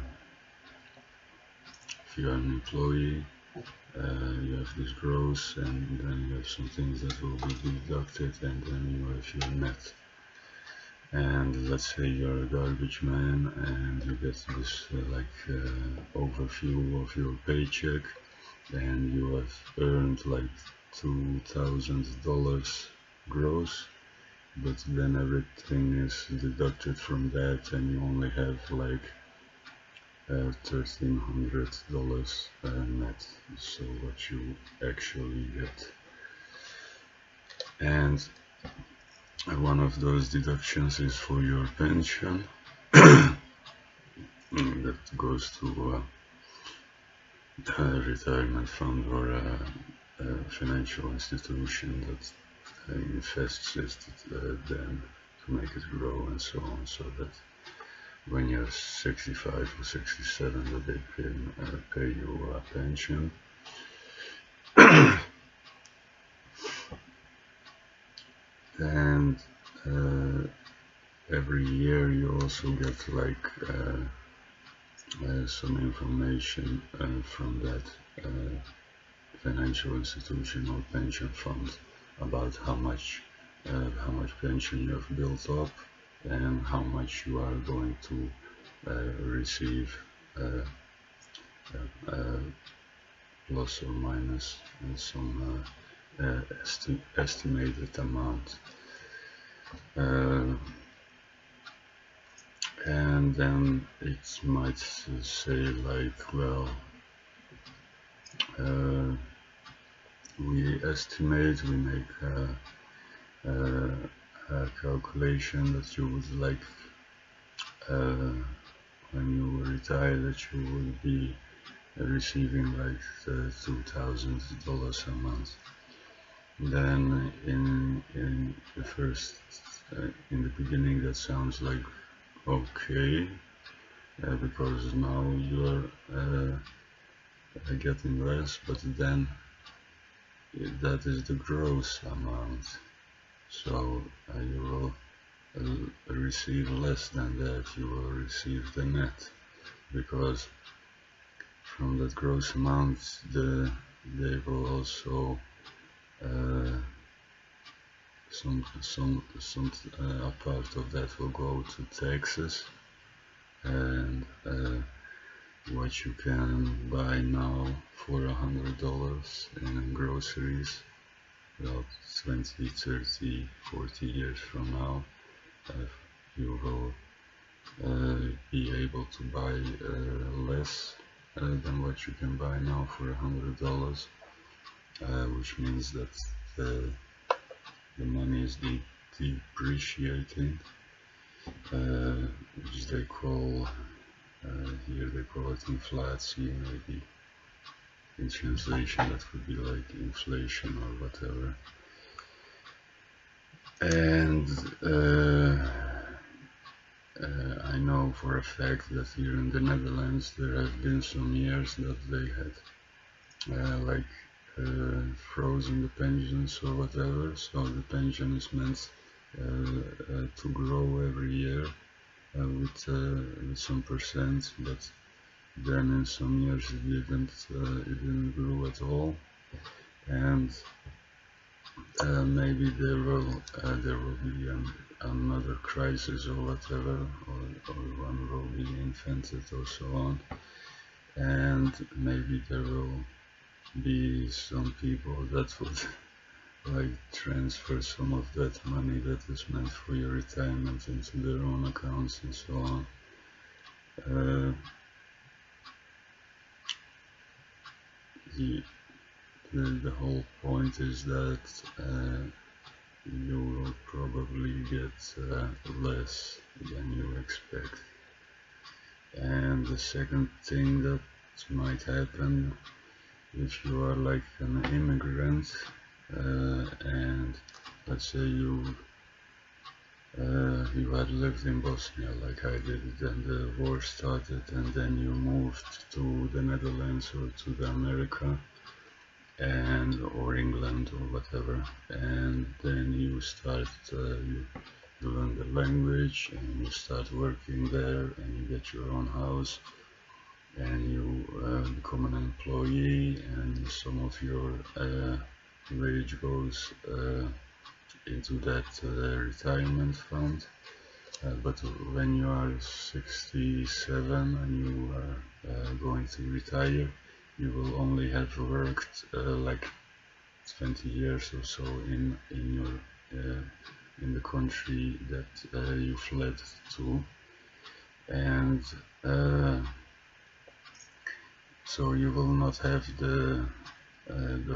you are an employee, you have this gross, and then you have some things that will be deducted, and then you have your net. And let's say you're a garbage man and you get this overview of your paycheck, and you have earned like $2,000 gross, but then everything is deducted from that and you only have like $1,300 net, so what you actually get. And one of those deductions is for your pension that goes to a retirement fund or a financial institution that invests it then to make it grow and so on, so that when you're 65 or 67 that they can pay you a pension. And every year you also get like some information from that financial institution or pension fund about how much pension you have built up and how much you are going to receive, plus or minus some estimated amount. And then it might say like, well, we estimate, we make a calculation that you would like when you retire, that you would be receiving like $2,000 a month. Then in the first in the beginning that sounds like okay, because now you're getting less, but then that is the gross amount, so you will receive less than that. You will receive the net, because from that gross amount they will also a part of that will go to taxes, and what you can buy now for $100 in groceries well, 20, 30, 40 years from now, you will be able to buy less than what you can buy now for $100, which means that the money is depreciating, which they call here they call it inflation. Maybe in translation that could be like inflation or whatever. And I know for a fact that here in the Netherlands there have been some years that they had frozen the pensions or whatever, so the pension is meant to grow every year with some percent, but then in some years it didn't grow at all, and maybe there will be another crisis or whatever, or one will be invented or so on, and maybe there will be some people that would like transfer some of that money that is meant for your retirement into their own accounts and so on. The whole point is that you will probably get less than you expect. And the second thing that might happen, if you are like an immigrant and let's say you had lived in Bosnia like I did, then the war started, and then you moved to the Netherlands or to the America or England or whatever, and then you start you learn the language and you start working there and you get your own house and you become an employee, and some of your wage goes into that retirement fund. But when you are 67 and you are going to retire, you will only have worked like 20 years or so in the country that you fled to, and so you will not have the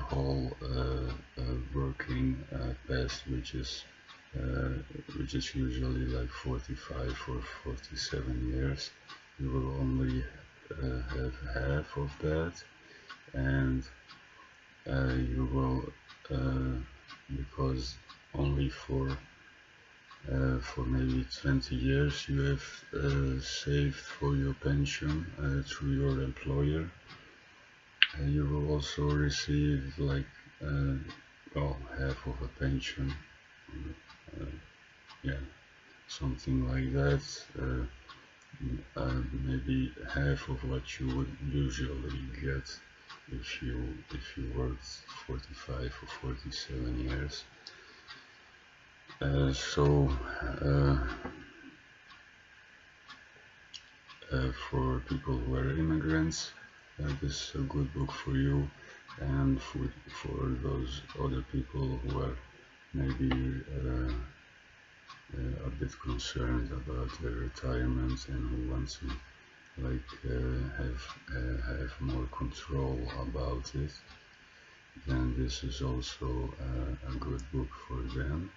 whole working past, which is usually like 45 or 47 years. You will only have half of that, and you will because only for maybe 20 years you have saved for your pension through your employer. You will also receive like well, half of a pension, yeah, something like that, maybe half of what you would usually get if you worked 45 or 47 years. For people who are immigrants, this is a good book for you, and for those other people who are maybe a bit concerned about their retirement and who want to like have more control about it, then this is also a good book for them.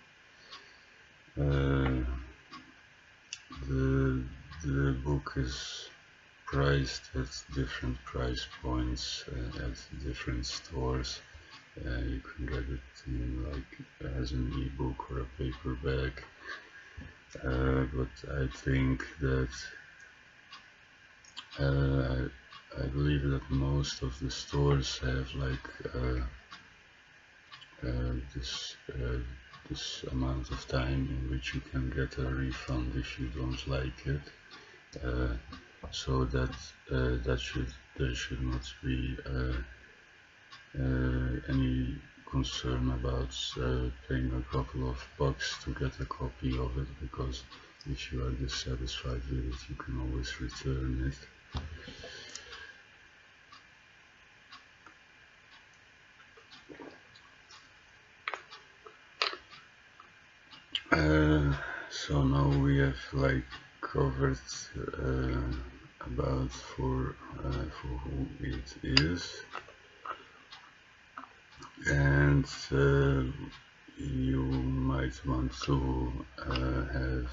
The book is priced at different price points at different stores. You can get it in like as an ebook or a paperback, but I think that I believe that most of the stores have like this amount of time in which you can get a refund if you don't like it, so that there should not be any concern about paying a couple of bucks to get a copy of it, because if you are dissatisfied with it, you can always return it. now we have like covered about for who it is, and you might want to have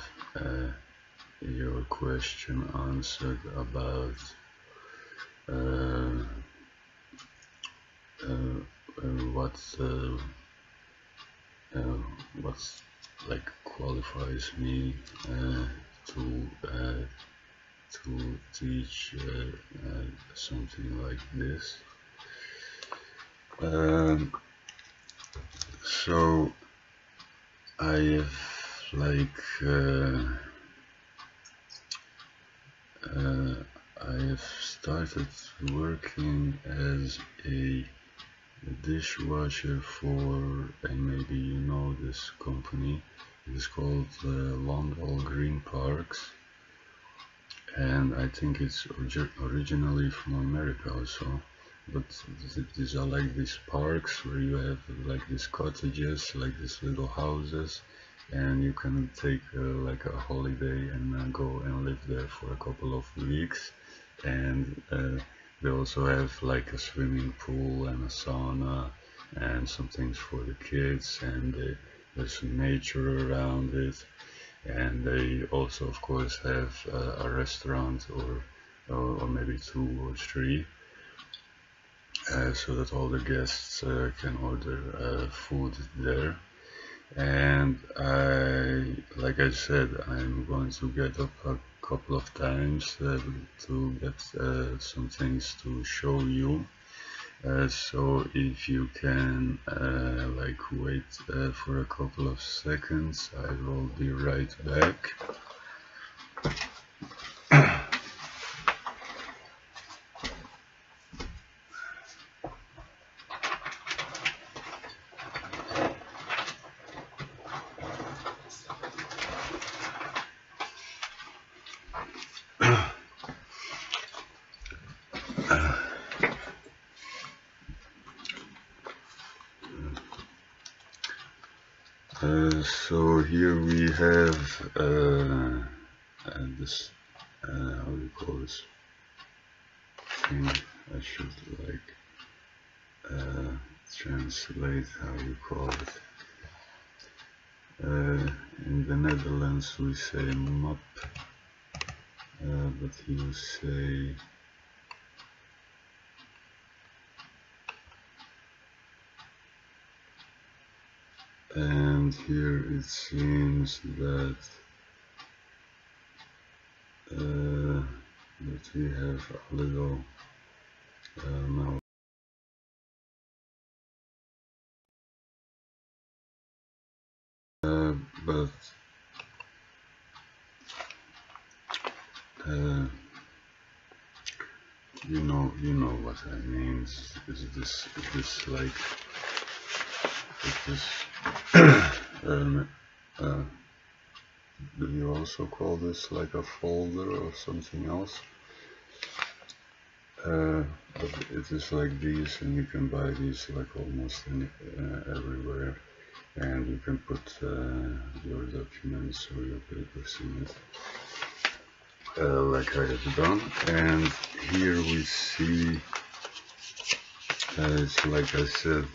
your question answered about what's like qualifies me to teach something like this. So I have like I have started working as a dishwasher for, and maybe you know this company, it is called London Green Parks, and I think it's originally from America also, but these are like these parks where you have like these cottages, like these little houses, and you can take like a holiday and go and live there for a couple of weeks, and they also have like a swimming pool and a sauna and some things for the kids, and there's some nature around it, and they also of course have a restaurant or maybe 2 or 3, so that all the guests can order food there. And like I said, I'm going to get up a couple of times to get some things to show you. So if you can like wait for a couple of seconds, I will be right back. So here we have this, how do you call this thing? I should like translate how you call it. In the Netherlands we say map, but you say and here it seems that we have a little now. But you know what I mean. Is this like is this do you also call this like a folder or something else? But it is like these, and you can buy these like almost everywhere, and you can put your documents or your papers in it, like I have done. And here we see it's like I said,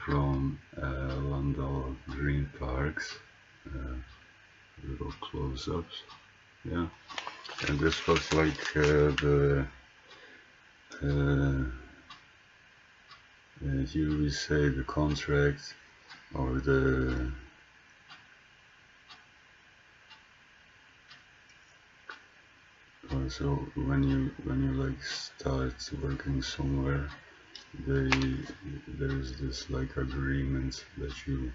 from London Green Parks, little close-ups, yeah. And this was like here we say the contract or the so when you like start working somewhere, there is this like agreement that you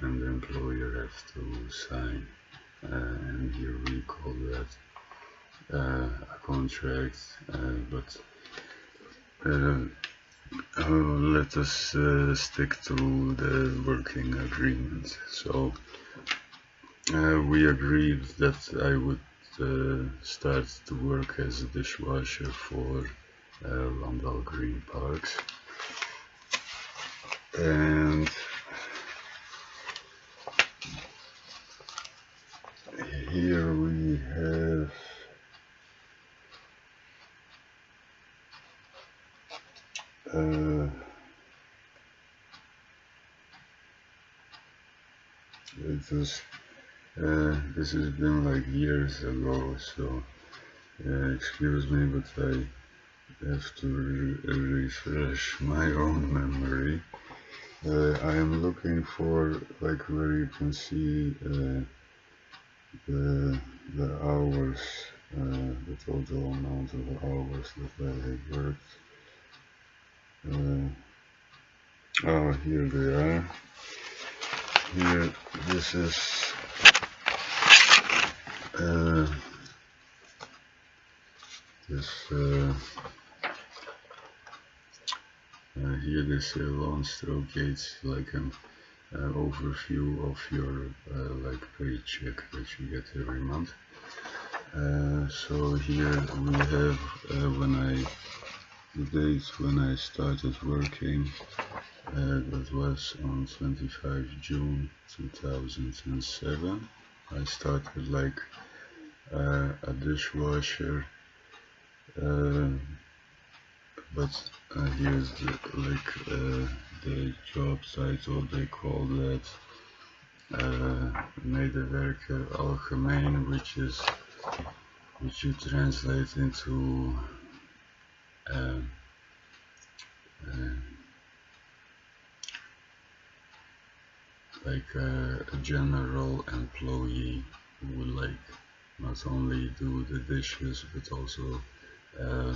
and the employer have to sign, and here we call that a contract, but let us stick to the working agreement. So we agreed that I would start to work as a dishwasher for London Green Parks, and here we have it was this has been like years ago, so excuse me, but I have to refresh my own memory. I am looking for, like, where you can see the hours, the total amount of hours that I have worked. Oh, here they are. Here, this is here they say long stroke gates, like an overview of your like paycheck that you get every month. So here we have the date when I started working. That was on 25 June 2007. I started like a dishwasher, but here's the job title. They call that medewerker algemeen, which you translate into like a general employee who would like not only do the dishes but also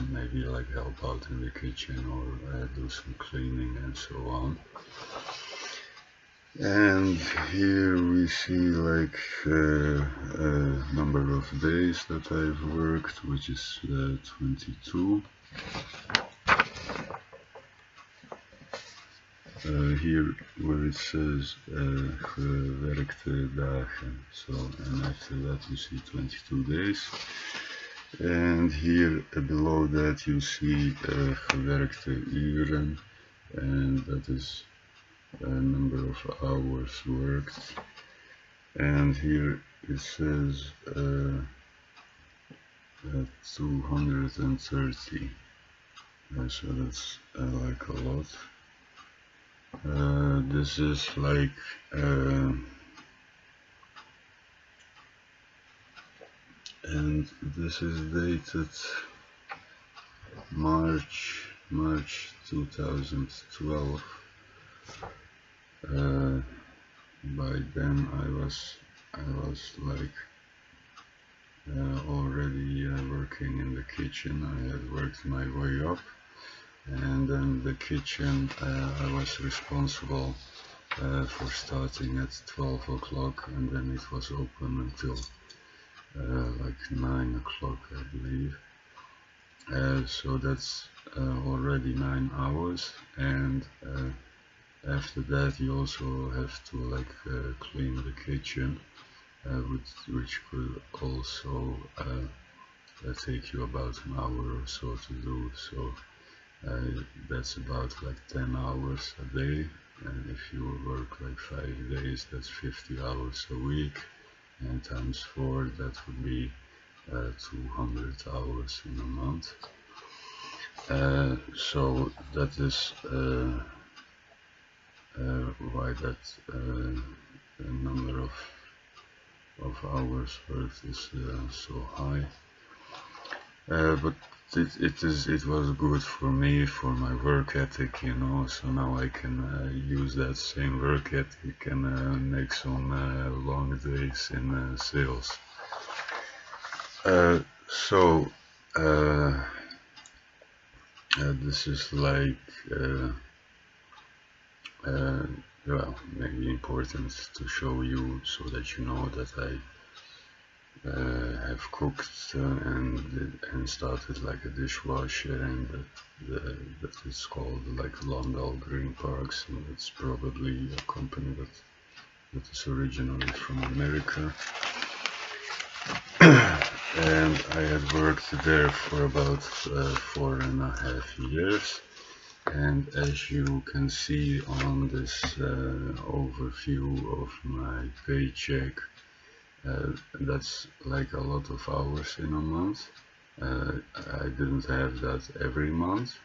maybe like help out in the kitchen or do some cleaning and so on. And here we see like number of days that I've worked, which is 22. Here where it says gewerkte dagen, so, and after that you see 22 days, and here below that you see gewerkte uren, and that is number of hours worked, and here it says 230, so that's like a lot. This is like and this is dated March 2012. By then I was like already working in the kitchen. I had worked my way up, and then the kitchen I was responsible for starting at 12 o'clock, and then it was open until like 9 o'clock, I believe. So that's already 9 hours, and after that you also have to like clean the kitchen, which could also take you about an hour or so to do. So that's about like 10 hours a day, and if you work like 5 days, that's 50 hours a week, and times 4, that would be 200 hours in a month. So that is why that number of hours worked is so high. But it was good for me, for my work ethic, you know, so now I can use that same work ethic and make some long days in sales. So this is like well, maybe important to show you so that you know that I have cooked and started like a dishwasher, and that is called like Londell Green Parks, and it's probably a company that is originally from America. And I had worked there for about 4.5 years, and as you can see on this overview of my paycheck, That's like a lot of hours in a month. I didn't have that every month,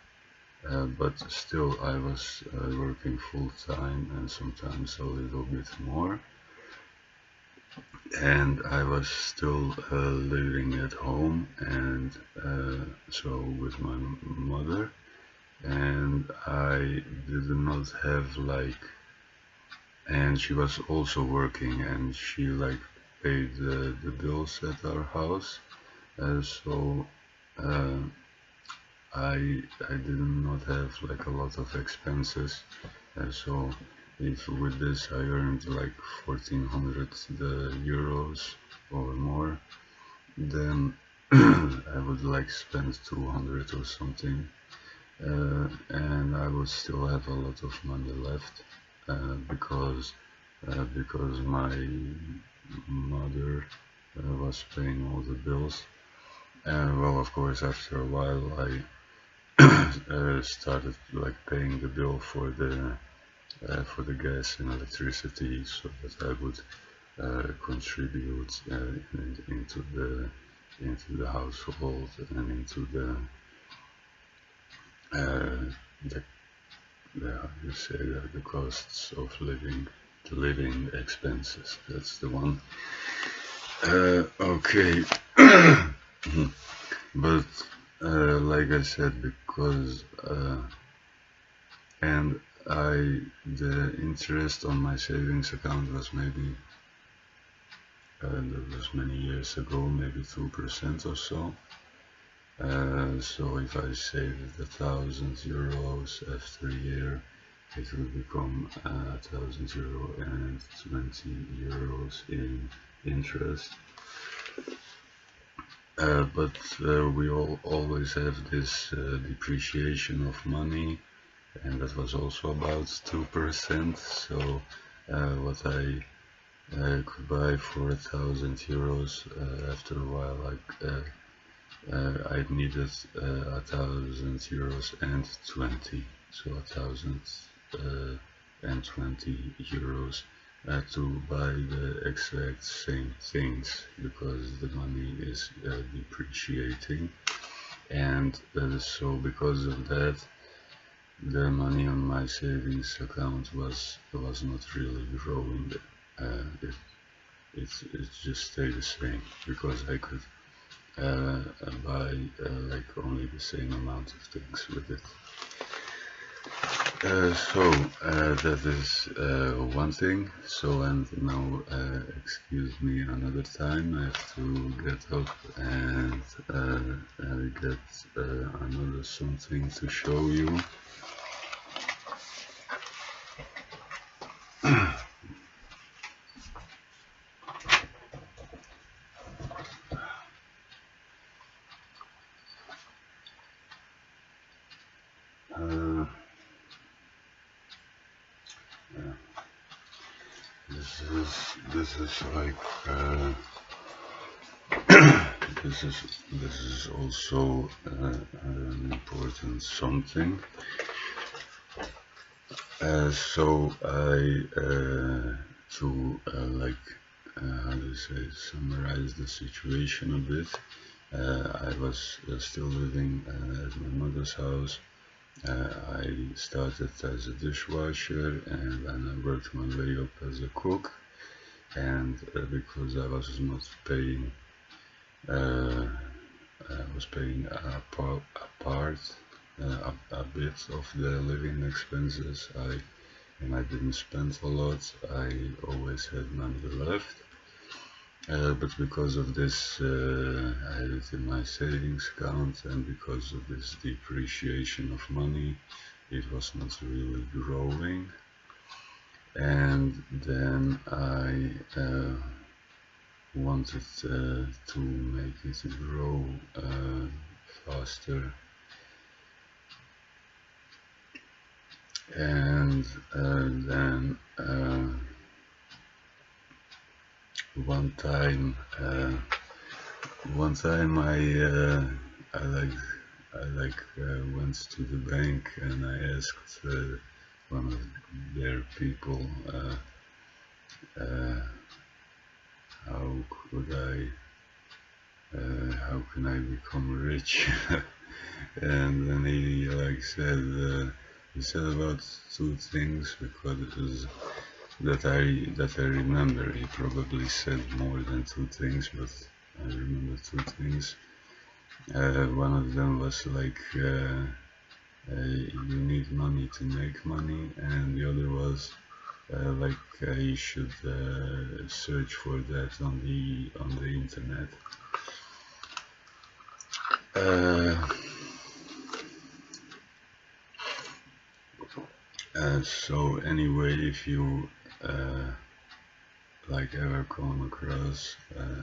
but still I was working full time and sometimes a little bit more. And I was still living at home, and so with my mother, and I did not have like, and she was also working, and she like paid the bills at our house, so uh, I did not have like a lot of expenses, so if with this I earned like 1400 euros or more, then I would like spend 200 or something, and I would still have a lot of money left, because my mother was paying all the bills. Well, of course, after a while, I started like paying the bill for the gas and electricity, so that I would contribute into the household and into the how do you say that, the costs of living, the living expenses. That's the one. Okay. But like I said, because and the interest on my savings account was maybe that was many years ago, maybe 2% or so. So if I saved 1,000 euros after a year, it would become 1,000 euro and 20 euros in interest. But we always have this depreciation of money, and that was also about 2%. So what I could buy for 1,000 euros, after a while I needed 1,000 euros and 20, so 1,020 euros to buy the exact same things, because the money is depreciating, and so because of that, the money on my savings account was not really growing. It just stayed the same, because I could buy like only the same amount of things with it. So that is one thing. So, and now excuse me another time, I have to get up and get another something to show you. This is like this is also an important something. So I to like how do you say, summarize the situation a bit. I was still living at my mother's house. I started as a dishwasher, and then I worked my way up as a cook. And because I was not paying, I was paying a bit of the living expenses. And I didn't spend a lot. I always had money left. But because of this, I had it in my savings account, and because of this depreciation of money, it was not really growing. And then I wanted to make it grow faster, and then one time I went to the bank, and I asked one of their people how could how can I become rich? And then he like said, he said about two things, because it was that I remember. He probably said more than two things, but I remember two things. One of them was like, you need money to make money, and the other was you should search for that on the internet. So anyway, if you like ever come across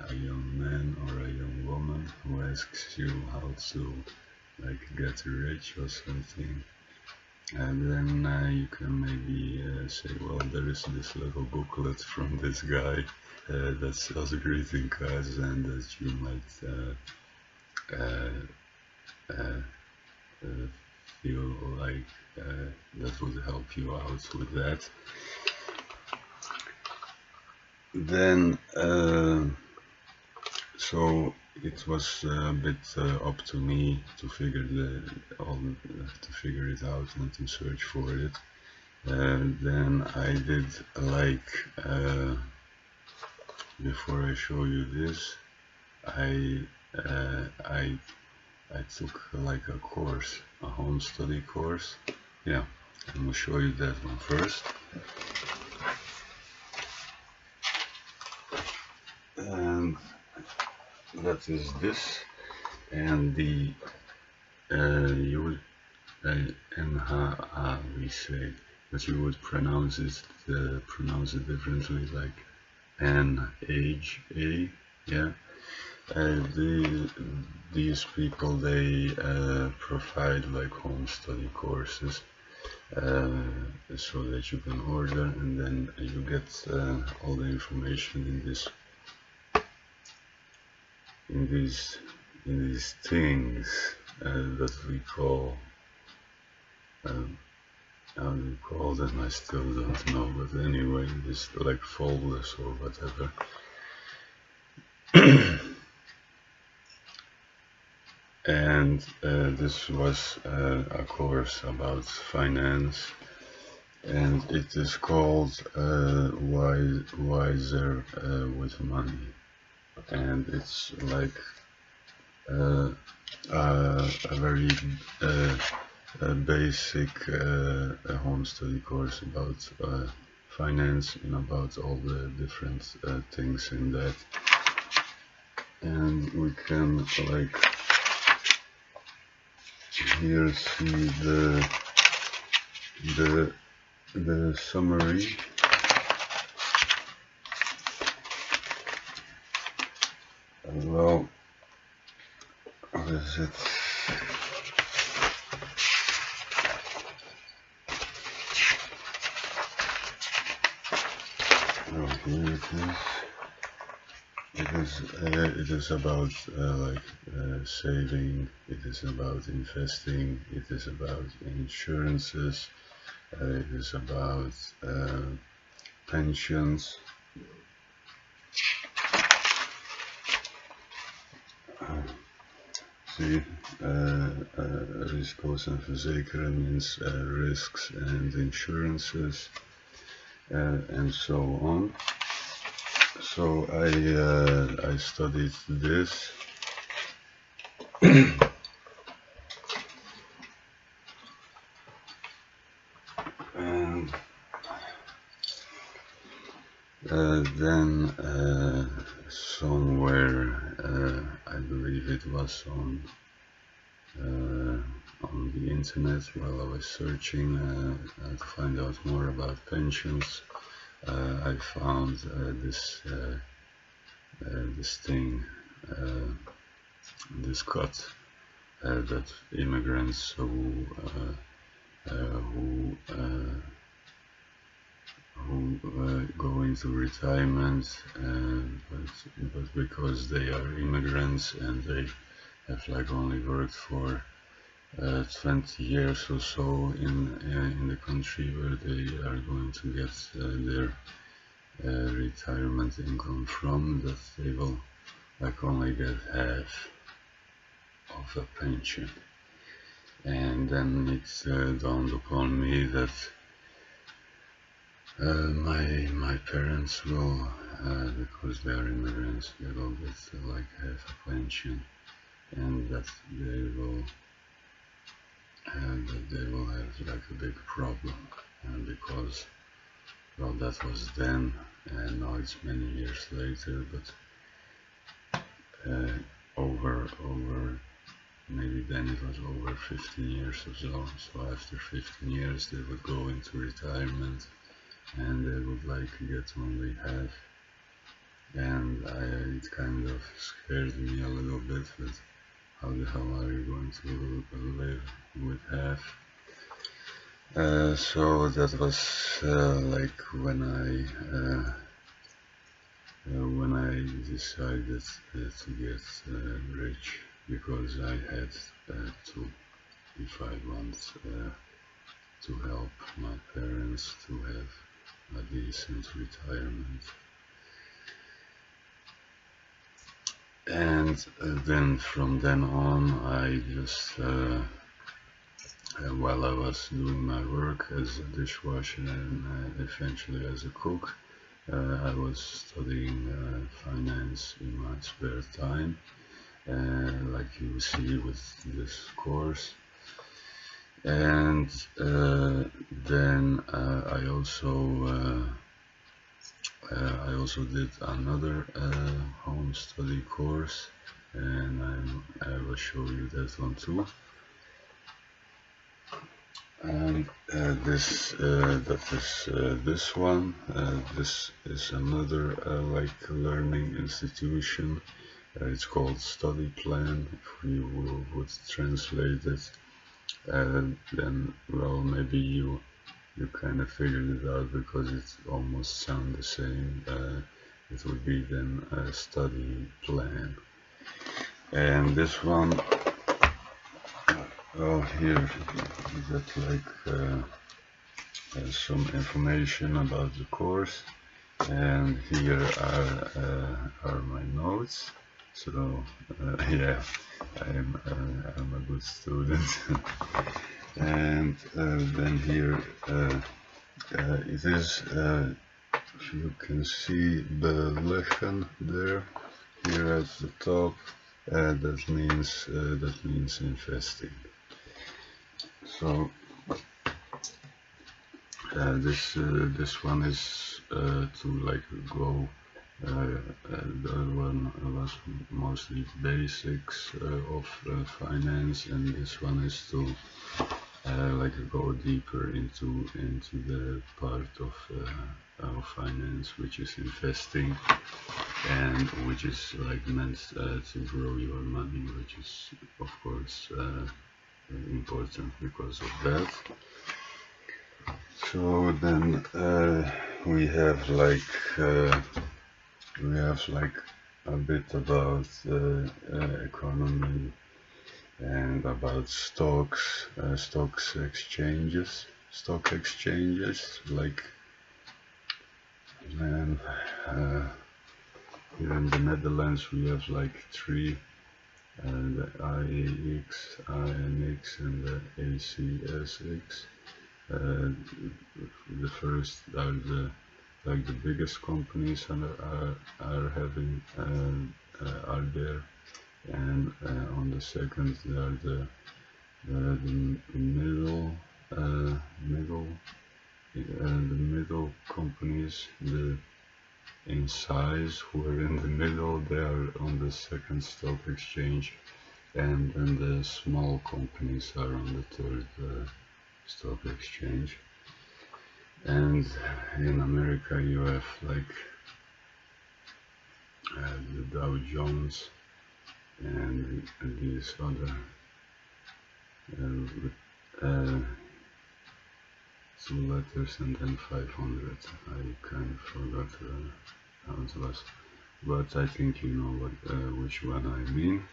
a young man or a young woman who asks you how to like get rich or something, and then you can maybe say, well, there is this little booklet from this guy that sells greeting cards, and that you might feel like that would help you out with that. Then so it was a bit up to me to figure it out and to search for it. Then I did like before I show you this, I took like a course, a home study course. Yeah, I'm gonna show you that one first. And that is this, and the you would NHA we say, but you would pronounce it differently, like NHA. Yeah. These people, they provide like home study courses so that you can order, and then you get all the information in these things that we call how do you call them? I still don't know, but anyway, this like folders or whatever. And this was a course about finance, and it is called Wiser with Money, and it's like a very basic home study course about finance and about all the different things in that. And we can like here see the summary. Well, what is it? Oh, here it is. It is about saving. It is about investing. It is about insurances. It is about pensions. See, risico's en verzekeren means risks and insurances, and so on. So I studied this. And then somewhere, I believe it was on the internet, while I was searching to find out more about pensions, I found this thing, this cut that immigrants who go into retirement, but because they are immigrants and they have like only worked for 20 years or so in the country where they are going to get their retirement income from, that they will like only get half of a pension. And then it dawned upon me that my parents will, because they are immigrants, they will get like half a pension, and that they will have like a big problem, because, well, that was then, and now it's many years later, but over maybe then it was over 15 years or so. So after 15 years they would go into retirement, and they would like get only half. And it kind of scared me a little bit with how the hell are you going to live with half. So that was like when I decided to get rich, because I had to, if I want to help my parents to have a decent retirement. And then from then on, I just, while I was doing my work as a dishwasher and eventually as a cook, I was studying finance in my spare time, like you see with this course. And then I also did another home study course, and I will show you that one too. And this one. This is another like learning institution. It's called Study Plan. If we would translate it, then, well, maybe you kind of figured it out, because it almost sounds the same. It would be then a study plan. And this one, well, here you got like some information about the course, and here are my notes. So yeah, I'm a good student. And then here it is, if you can see the leggen there, here at the top, that means investing. So this one is to like go. The other one was mostly basics of finance, and this one is to like go deeper into the part of finance, which is investing, and which is like meant to grow your money, which is of course important because of that. So then we have like a bit about economy and about stock exchanges, like, and here in the Netherlands we have like three, the IEX, INX, and the ACSX. The first are the biggest companies are having are there, and on the second there are the middle companies, in size, who are in the middle. They are on the second stock exchange, and then the small companies are on the third stock exchange. And in America you have like the Dow Jones and these other two letters, and then 500. I kind of forgot how it was, but I think you know which one I mean.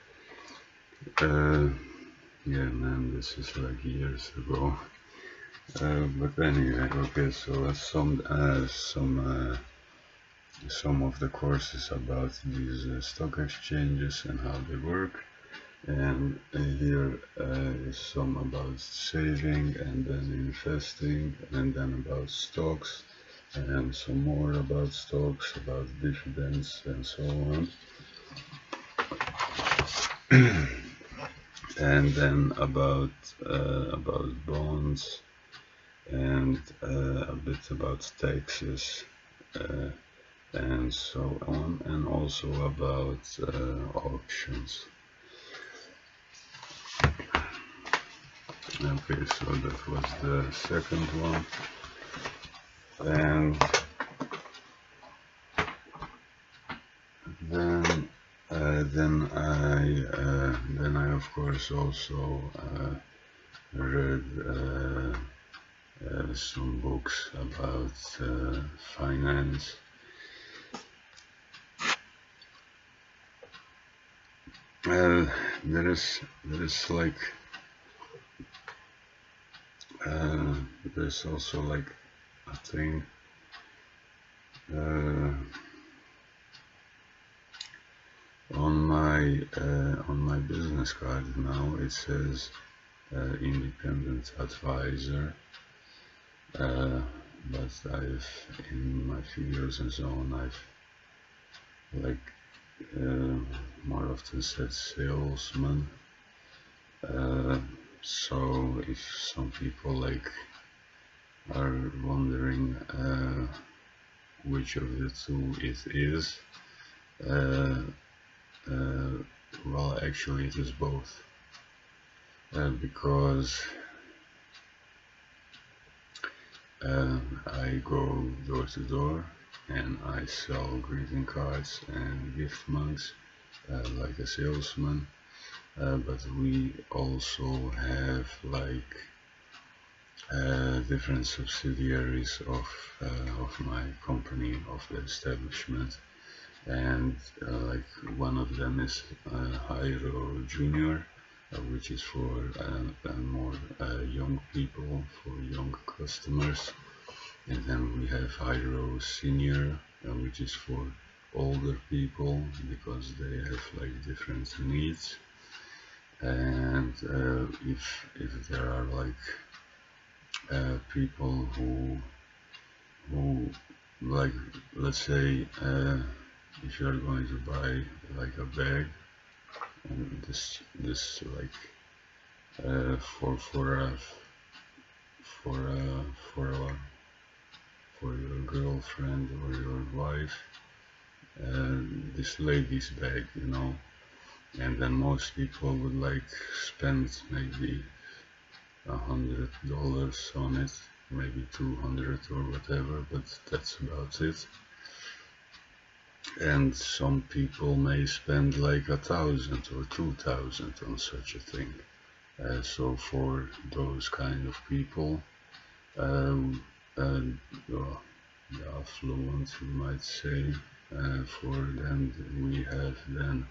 Yeah, man, this is like years ago. But anyway, okay, so some some of the courses about these stock exchanges and how they work. And here is some about saving and then investing, and then about stocks, and some more about stocks, about dividends and so on. And then about bonds, and a bit about taxes, and so on, and also about auctions. Okay, so that was the second one, and then I of course also read some books about finance. There is like there's also like a thing on my business card now. It says independent advisor, but I've, in my videos and so on, I've like more often said salesman. So if some people like are wondering which of the two it is, well, actually it is both, because I go door to door and I sell greeting cards and gift mugs like a salesman, but we also have like different subsidiaries of my company, of the establishment, and like one of them is Hyro Junior, which is for more young people, for young customers, and then we have Hyro Senior, which is for older people because they have like different needs. And if there are like people who like, let's say if you are going to buy like a bag, and this like for your girlfriend or your wife, this lady's bag, you know, and then most people would like spend maybe $100 on it, maybe 200 or whatever, but that's about it. And some people may spend like 1,000 or 2,000 on such a thing. So for those kind of people, well, the affluent, you might say, for them we have then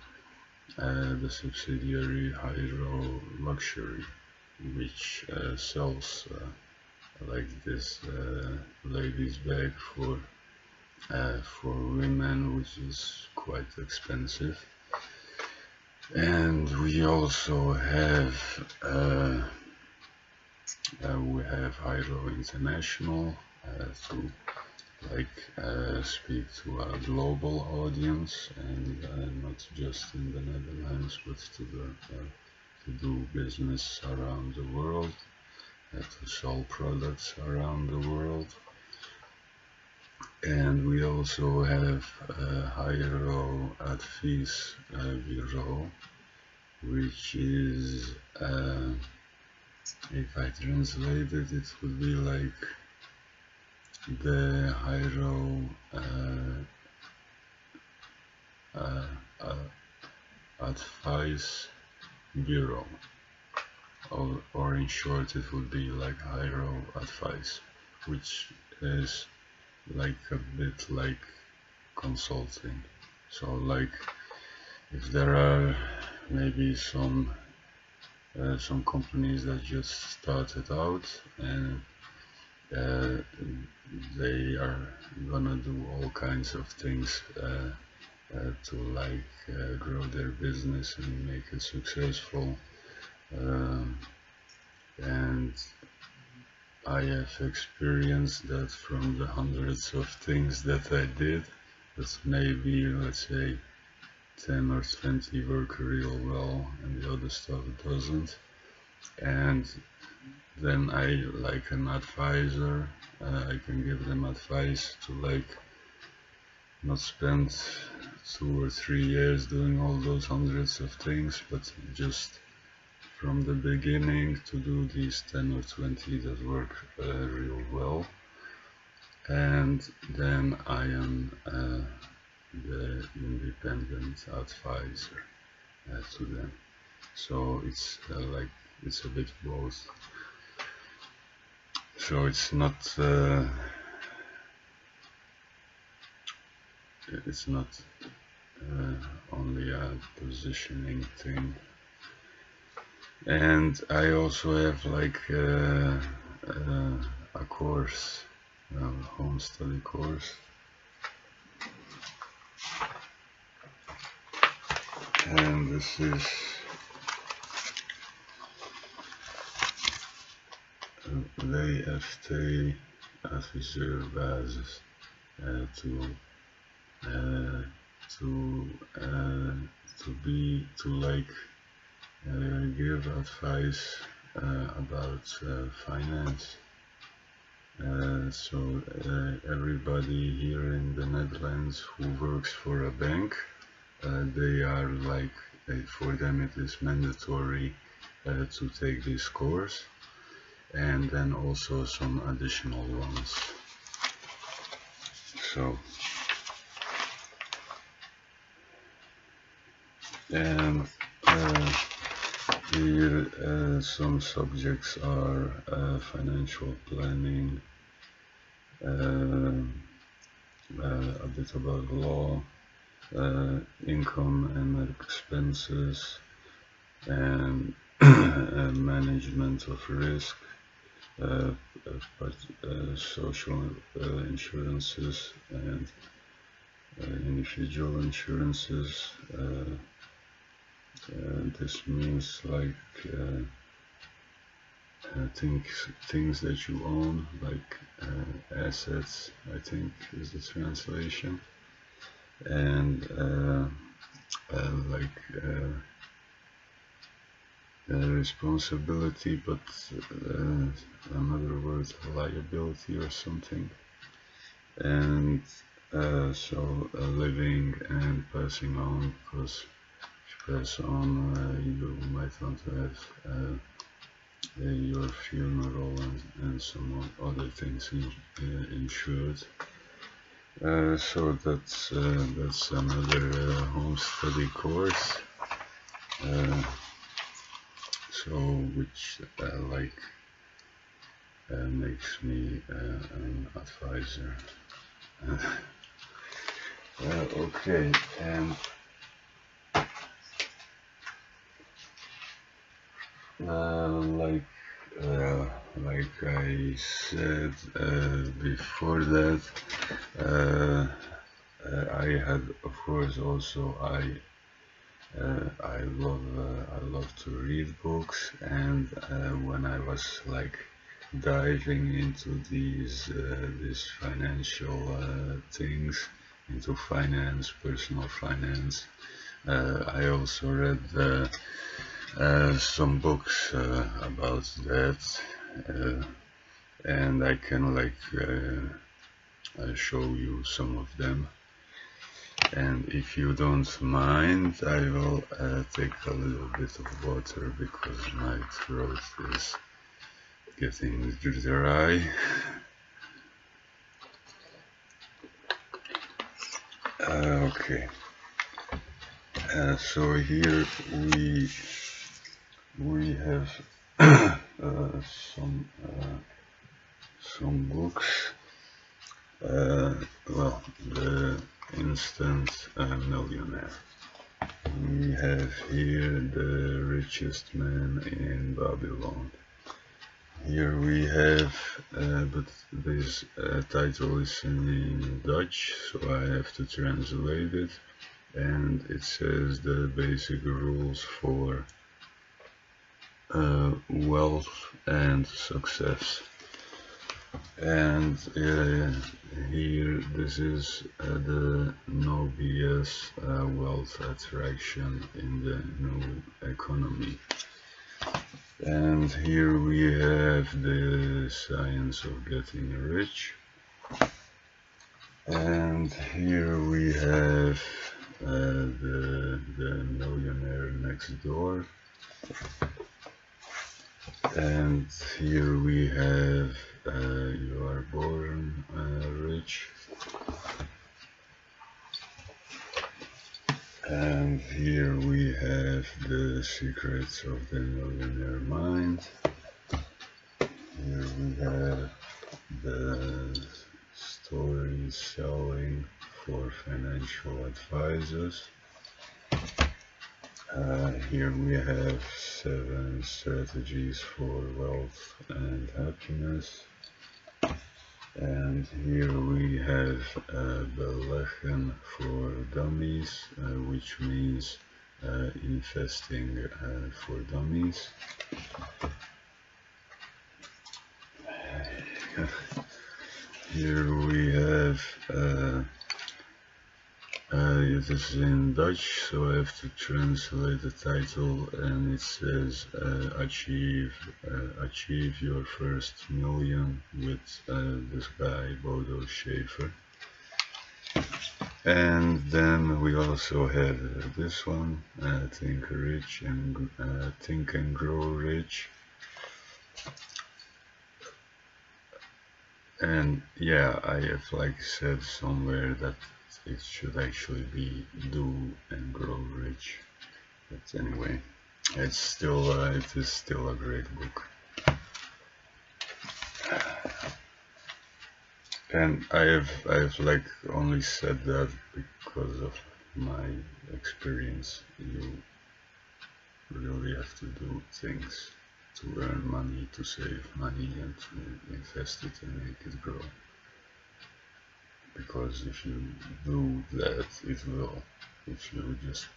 the subsidiary Hyro Luxury, which sells like this ladies bag for women, which is quite expensive. And we also have Hyro International to like speak to a global audience, and not just in the Netherlands, but to do business around the world, to sell products around the world. And we also have Hyro Advies Bureau, which is, if I translate it, it would be like the Hyro Advice Bureau, or in short it would be like Hyro Advice, which is like a bit like consulting. So like if there are maybe some companies that just started out, and uh, they are gonna do all kinds of things to grow their business and make it successful. And I have experienced that from the hundreds of things that I did, that maybe, let's say, 10 or 20 work real well and the other stuff doesn't. And then I, like an advisor, I can give them advice to not spend 2 or 3 years doing all those hundreds of things, but just from the beginning to do these 10 or 20 that work real well. And then I am the independent advisor to them. So it's it's a bit both. So it's not only a positioning thing. And I also have a course, a home study course, and this is WFT adviserbasis to give advice about finance. So everybody here in the Netherlands who works for a bank, they are for them it is mandatory to take this course, and then also some additional ones. So, and here some subjects are financial planning, a bit about law, income and expenses, and management of risk, social insurances and individual insurances. This means things that you own, assets, I think is the translation, and responsibility, but another word, liability or something, and so living and passing on, because if you pass on, you might want to have your funeral and some other things insured. So that's another home study course. So which makes me an advisor. Okay, and like I said before that, I had, of course, also I love to read books, and when I was diving into these financial things, into finance, personal finance, I also read some books about that, and I can show you some of them. And if you don't mind, I will take a little bit of water because my throat is getting dry. Okay. So here we have some books. Well, the Instant Millionaire. We have here The Richest Man in Babylon. Here we have, but this title is in Dutch, so I have to translate it, and it says the basic rules for wealth and success. And here, this is the no BS wealth attraction in the new economy. And here we have the science of getting rich. And here we have the millionaire next door. And here we have you are born rich. And here we have the secrets of the millionaire mind. Here we have the story selling for financial advisors. Here we have 7 strategies for wealth and happiness. And here we have beleggen for dummies, which means investing for dummies. Here we have, it is in Dutch, so I have to translate the title, and it says achieve your first million with this guy, Bodo Schaefer. And then we also have this one, Think Rich and Think and Grow Rich. And yeah, I have like said somewhere that it should actually be Do and Grow Rich. But anyway, it is still a great book. And I have like only said that because of my experience. You really have to do things to earn money, to save money, and to invest it and make it grow. Because if you do that, it will. If you just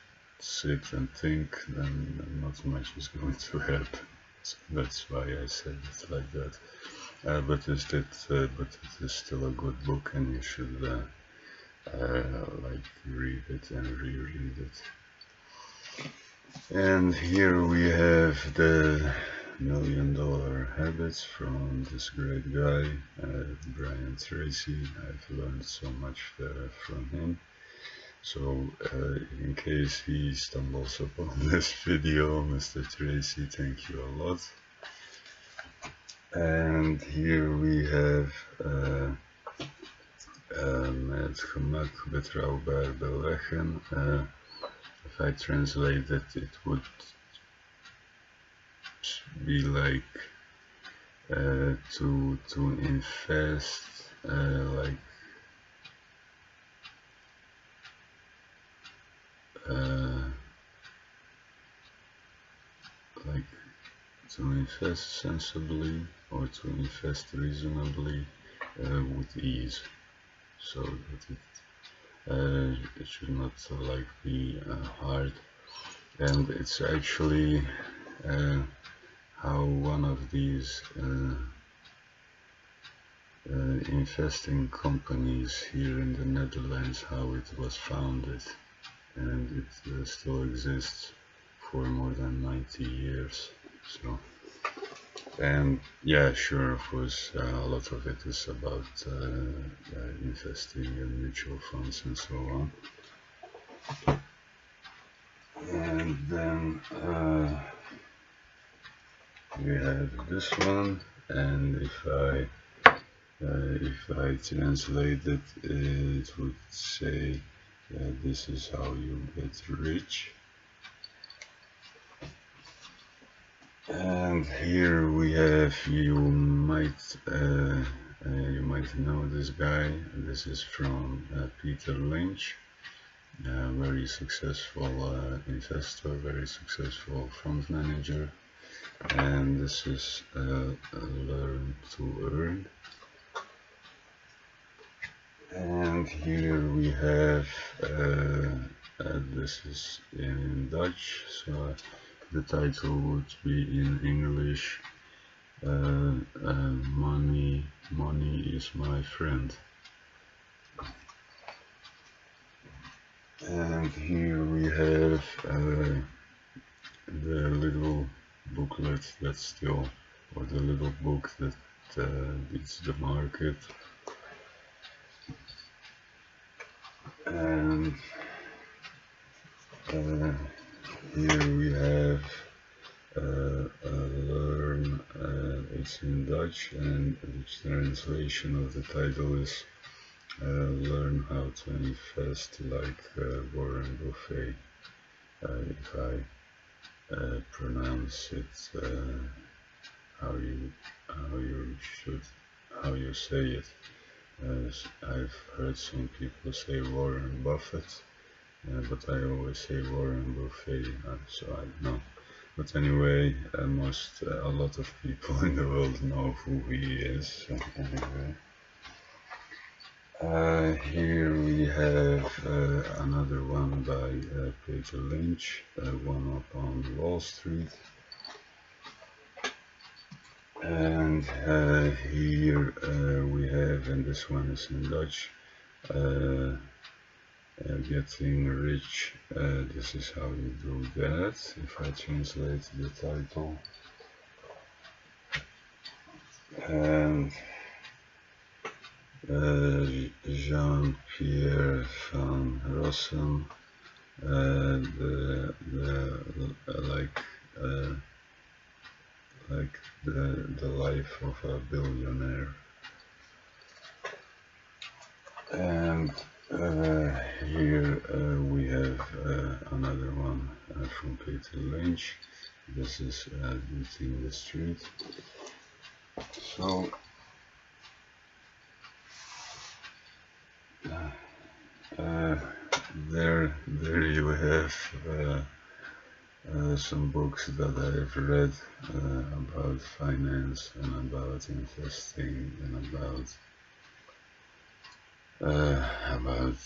sit and think, then not much is going to happen. So that's why I said it like that. But it is still a good book, and you should like read it and reread it. And here we have the $1 Million Habits from this great guy, Brian Tracy. I've learned so much from him. So in case he stumbles upon this video, Mr. Tracy, thank you a lot. And here we have met gemak betrouwbaar beleggen. If I translate it, it would be like to invest like to invest sensibly or to invest reasonably with ease, so that it should not like be hard. And it's actually how one of these investing companies here in the Netherlands, how it was founded, and it still exists for more than 90 years. So, and yeah, sure, of course, a lot of it is about investing in mutual funds and so on. And then we have this one, and if I translate it, it would say this is how you get rich. And here we have, you might know this guy. This is from Peter Lynch, very successful investor, very successful fund manager. and this is learn to earn. And here we have this is in Dutch, so the title would be in English, money is my friend. And here we have the little booklet that's still, or the little book that beats the market. And here we have learn, it's in Dutch, and the translation of the title is learn how to invest like Warren Buffett, if I pronounce it how you say it. I've heard some people say Warren Buffett, but I always say Warren Buffett, so I don't know. But anyway, a lot of people in the world know who he is. So anyway, here we have another one by Peter Lynch, One Up on Wall Street. And here we have, and this one is in Dutch, Getting Rich, this is how you do that, if I translate the title. And Jean-Pierre van Rossum, like the life of a billionaire. And here we have another one from Peter Lynch. This is Beating the Street. So there you have some books that I've read about finance and about investing and about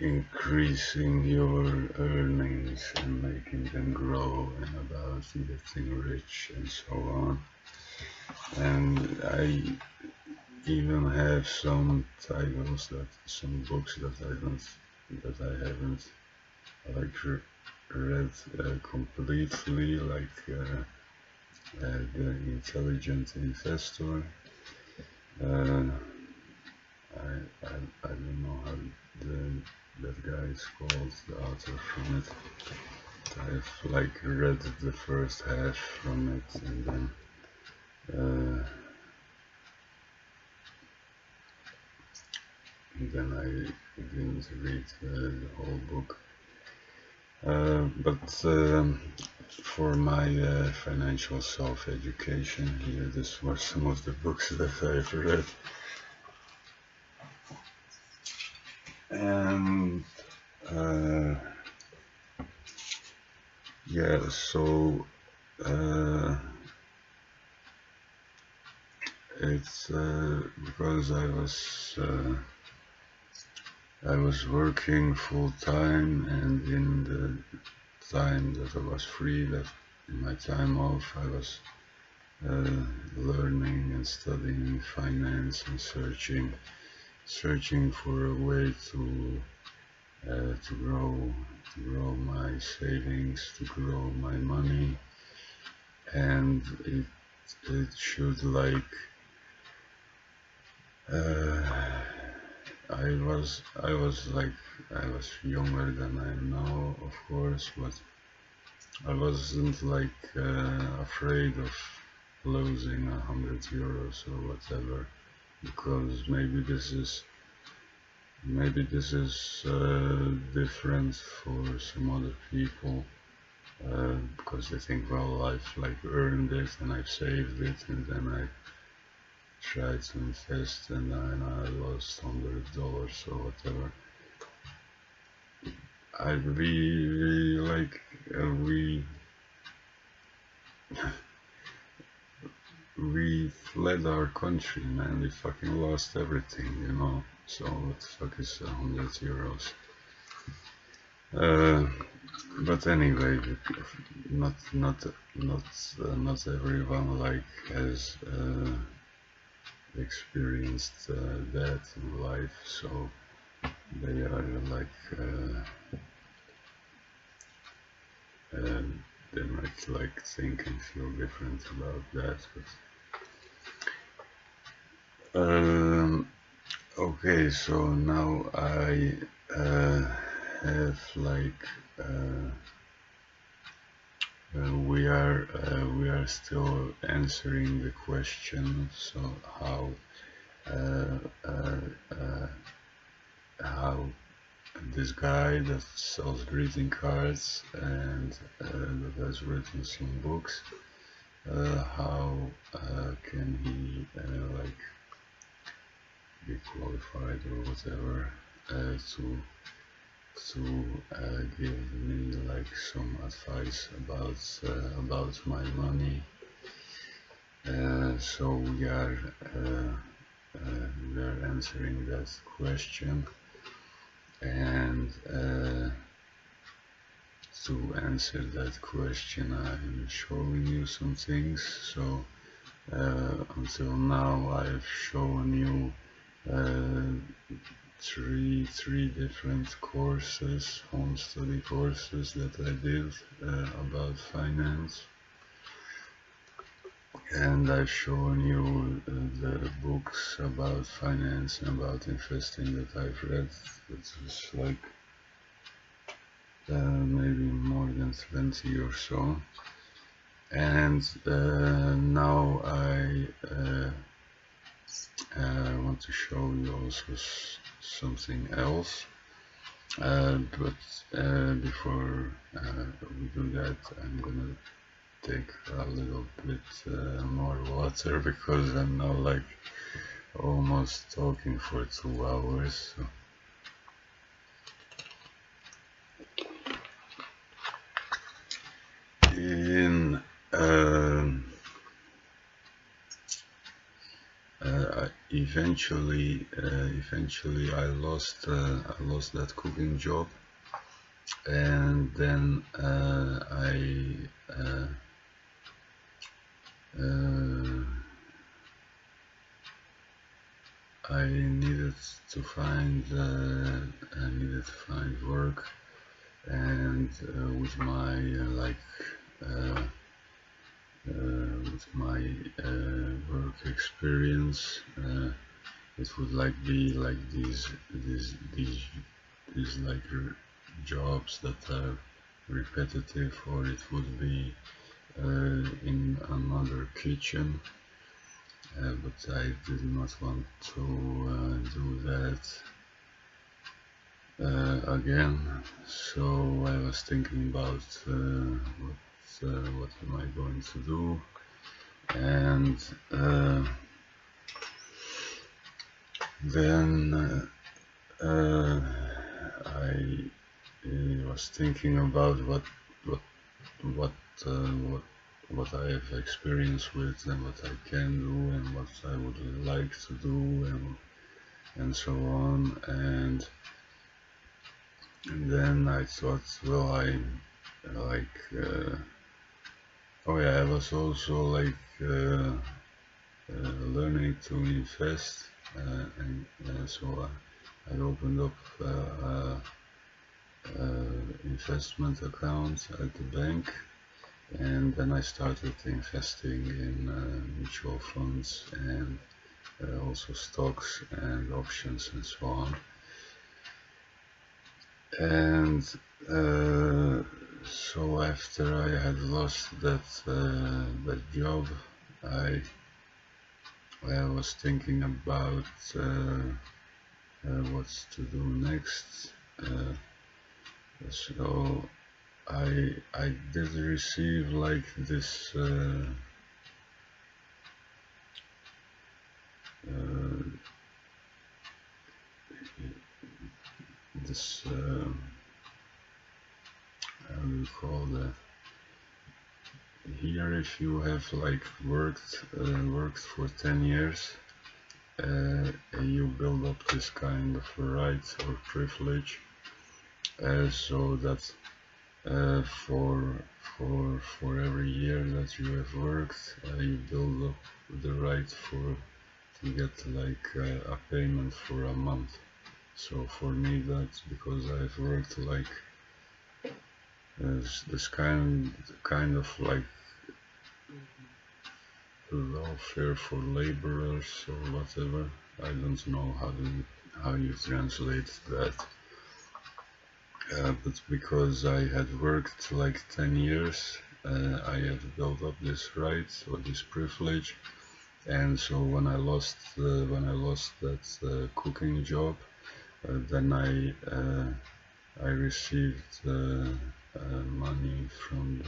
increasing your earnings and making them grow, and about getting rich and so on. And I even have some titles some books that I haven't read completely, like The Intelligent Investor. I don't know how that guy is called, the author from it. I've read the first half from it, and then I didn't read the whole book. But for my financial self-education here, these were some of the books that I've read. And yeah, so it's because I was working full time, and in the time that I was free, that in my time off, I was learning and studying finance and searching for a way to grow my savings, to grow my money, and it should I was younger than I am now, of course, but I wasn't afraid of losing €100 or whatever, because maybe this is different for some other people, because they think, well, I've earned it and I've saved it, and then I tried to invest and I lost $100 or whatever. I really we fled our country, man. We fucking lost everything, you know. So what the fuck is 100 euros? But anyway, not everyone like has experienced that in life, so they are like they might like think and feel different about that. But okay, so now I have like we are still answering the question. So how this guy that sells greeting cards and that has written some books, how can he like be qualified or whatever to give me like some advice about my money. So we are answering that question, and to answer that question I'm showing you some things. So until now I've shown you three different courses, home study courses that I did about finance, and I've shown you the books about finance and about investing that I've read. It was like maybe more than 20 or so. And now I want to show you also something else. But before we do that, I'm gonna take a little bit more water, because I'm now like almost talking for 2 hours. So. Eventually I lost that cooking job, and then I needed to find work, and with my with my work experience, it would like be like these like jobs that are repetitive, or it would be in another kitchen, but I did not want to do that again. So I was thinking about what am I going to do, and then I was thinking about what I have experience with, and what I can do, and what I would like to do, and so on. And then I thought, well, I like oh yeah, I was also like learning to invest, and so I opened up investment account at the bank, and then I started investing in mutual funds, and also stocks and options and so on. And so after I had lost that job, I was thinking about what to do next. So I did receive like this this how do you call that? here if you have like worked for 10 years, you build up this kind of right or privilege, so that for every year that you have worked, you build up the right to get like a payment for a month. So for me, that's because I've worked like this kind of like welfare for laborers or whatever. I don't know how you translate that. But because I had worked like 10 years, I had built up this right or this privilege, and so when I lost that cooking job, then I received money from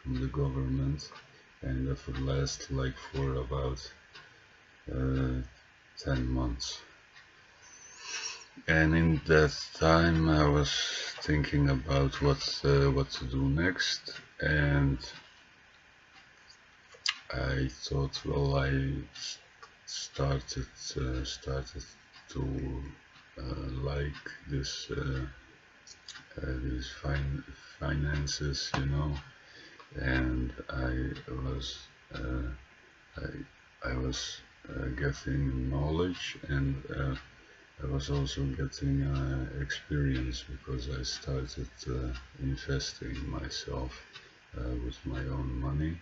the government, and that would last like for about 10 months. And in that time I was thinking about what to do next, and I thought, well, I started to like these finances, you know, and I was getting knowledge, and I was also getting experience because I started investing myself with my own money,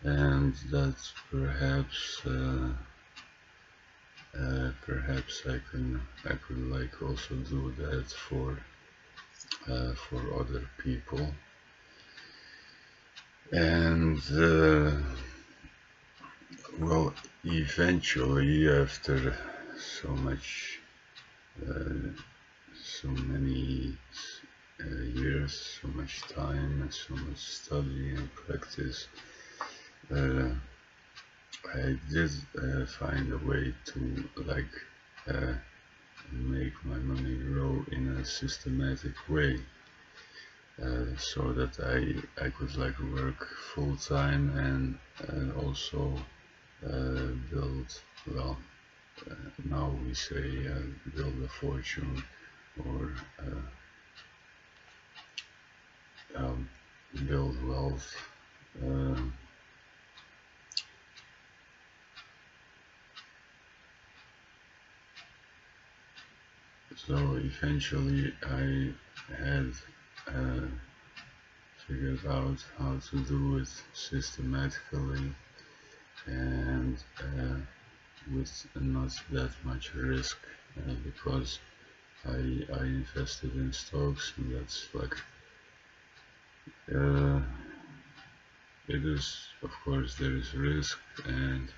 and that perhaps I could like also do that for other people. And well, eventually, after so much so many years, so much time, and so much study and practice, I did find a way to like make my money grow in a systematic way, so that I could like work full time and also build, well, now we say build a fortune, or build wealth. So eventually I had figured out how to do it systematically and with not that much risk, because I invested in stocks, and that's like it is, of course there is risk, and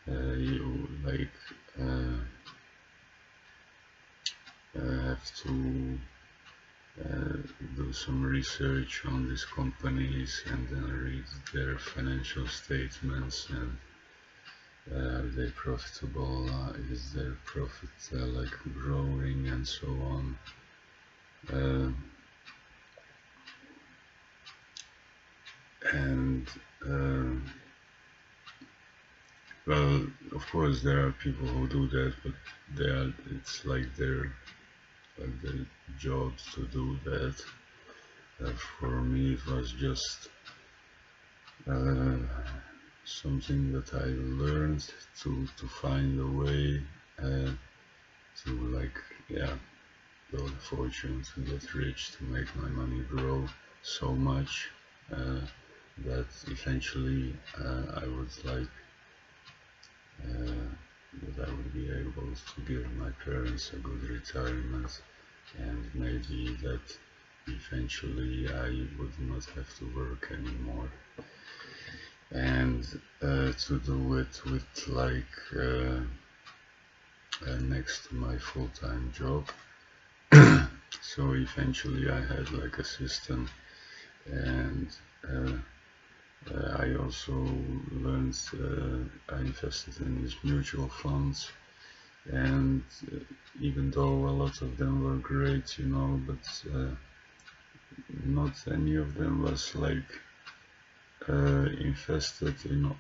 you like have to do some research on these companies and then read their financial statements, and are they profitable, is their profit like growing, and so on. And well, of course there are people who do that, but it's like their job to do that. For me it was just something that I learned to find a way to like, yeah, build a fortune, to get rich, to make my money grow so much that eventually I would like that I would be able to give my parents a good retirement, and maybe that eventually I would not have to work anymore, and to do it with like next to my full-time job. So eventually I had like a system, and I also learned, I invested in these mutual funds, and even though a lot of them were great, you know, but not any of them was like invested in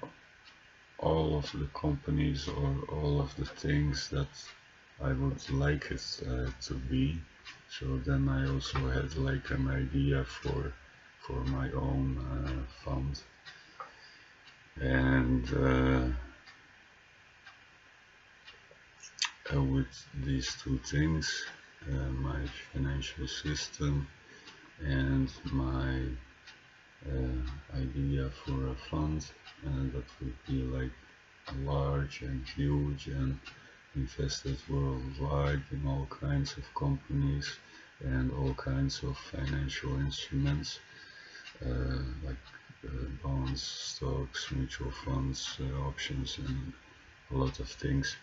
all of the companies or all of the things that I would like it to be. So then I also had like an idea for my own fund, and with these two things, my financial system and my idea for a fund that would be like large and huge and invested worldwide in all kinds of companies and all kinds of financial instruments, like bonds, stocks, mutual funds, options, and a lot of things.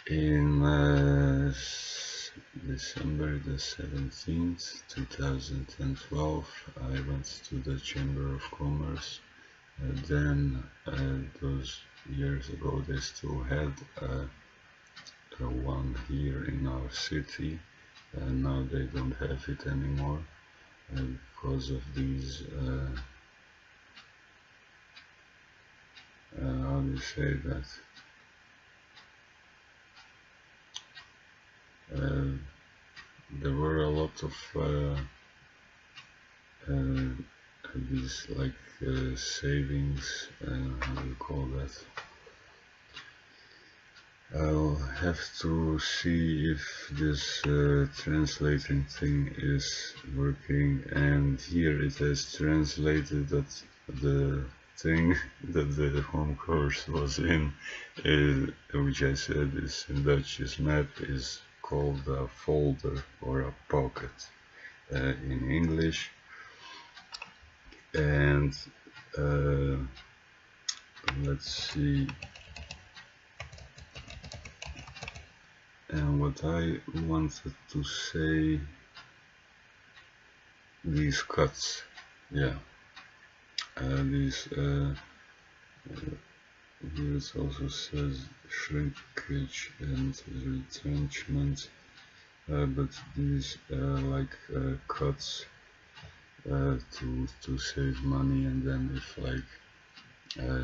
In December the 17th, 2012, I went to the Chamber of Commerce. Then, those years ago, they still had one here in our city, and now they don't have it anymore because of these, how do you say that? There were a lot of these like savings, how do you call that? I'll have to see if this translating thing is working, and here it has translated that the thing that the home course was in, which I said is in Dutch, is map, is called a folder or a pocket in English. And let's see. And what I wanted to say, these cuts, yeah, these, here it also says shrinkage and retrenchment, but these like cuts to save money, and then if like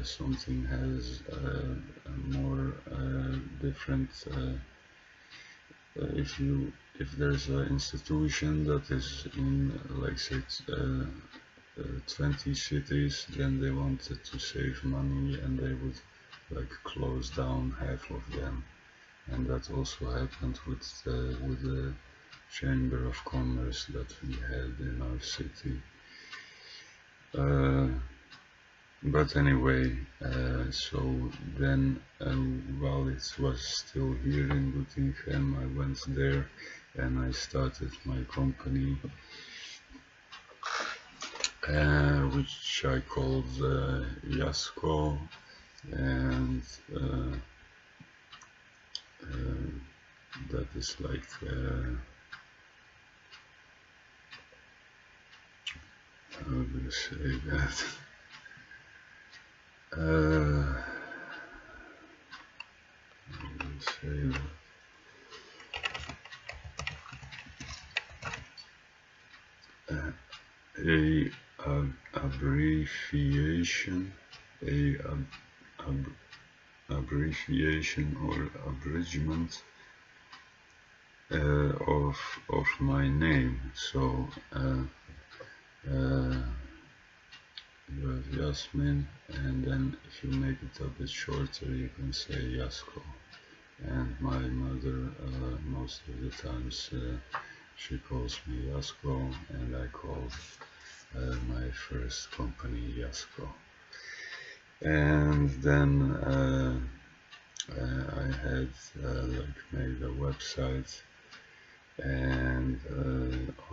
something has a more different, if there's an institution that is in like say 20 cities, then they wanted to save money and they would like close down half of them, and that also happened with the Chamber of Commerce that we had in our city. But anyway, so then while it was still here in Nottingham, I went there and I started my company, which I called Jasco, and that is like how do you say that? How do you say that? Abbreviation, abbreviation or abridgment of my name. So you have Jasmin, and then if you make it a bit shorter, you can say Jasko. And my mother, most of the times, she calls me Jasko, and I call my first company Jasko. And then I had like made a website, and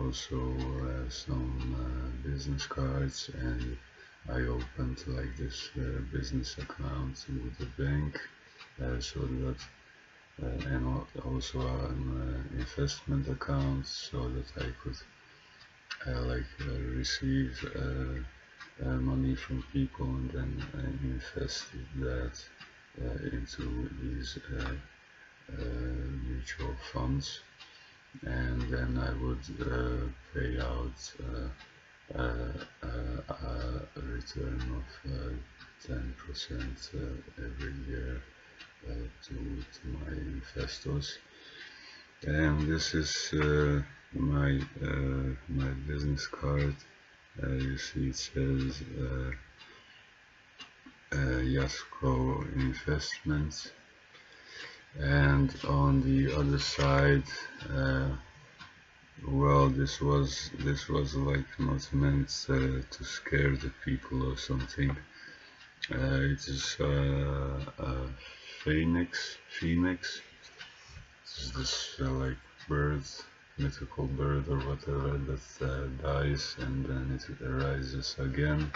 also some business cards, and I opened like this business account with the bank, so that and also an investment account, so that I could receive money from people, and then invest that into these mutual funds, and then I would pay out return of 10% every year to my investors. And this is my my business card. You see it says Jasco Investments, and on the other side, well, this was like not meant to scare the people or something. It is a phoenix. It's this like bird, mythical bird or whatever, that dies and then it arises again.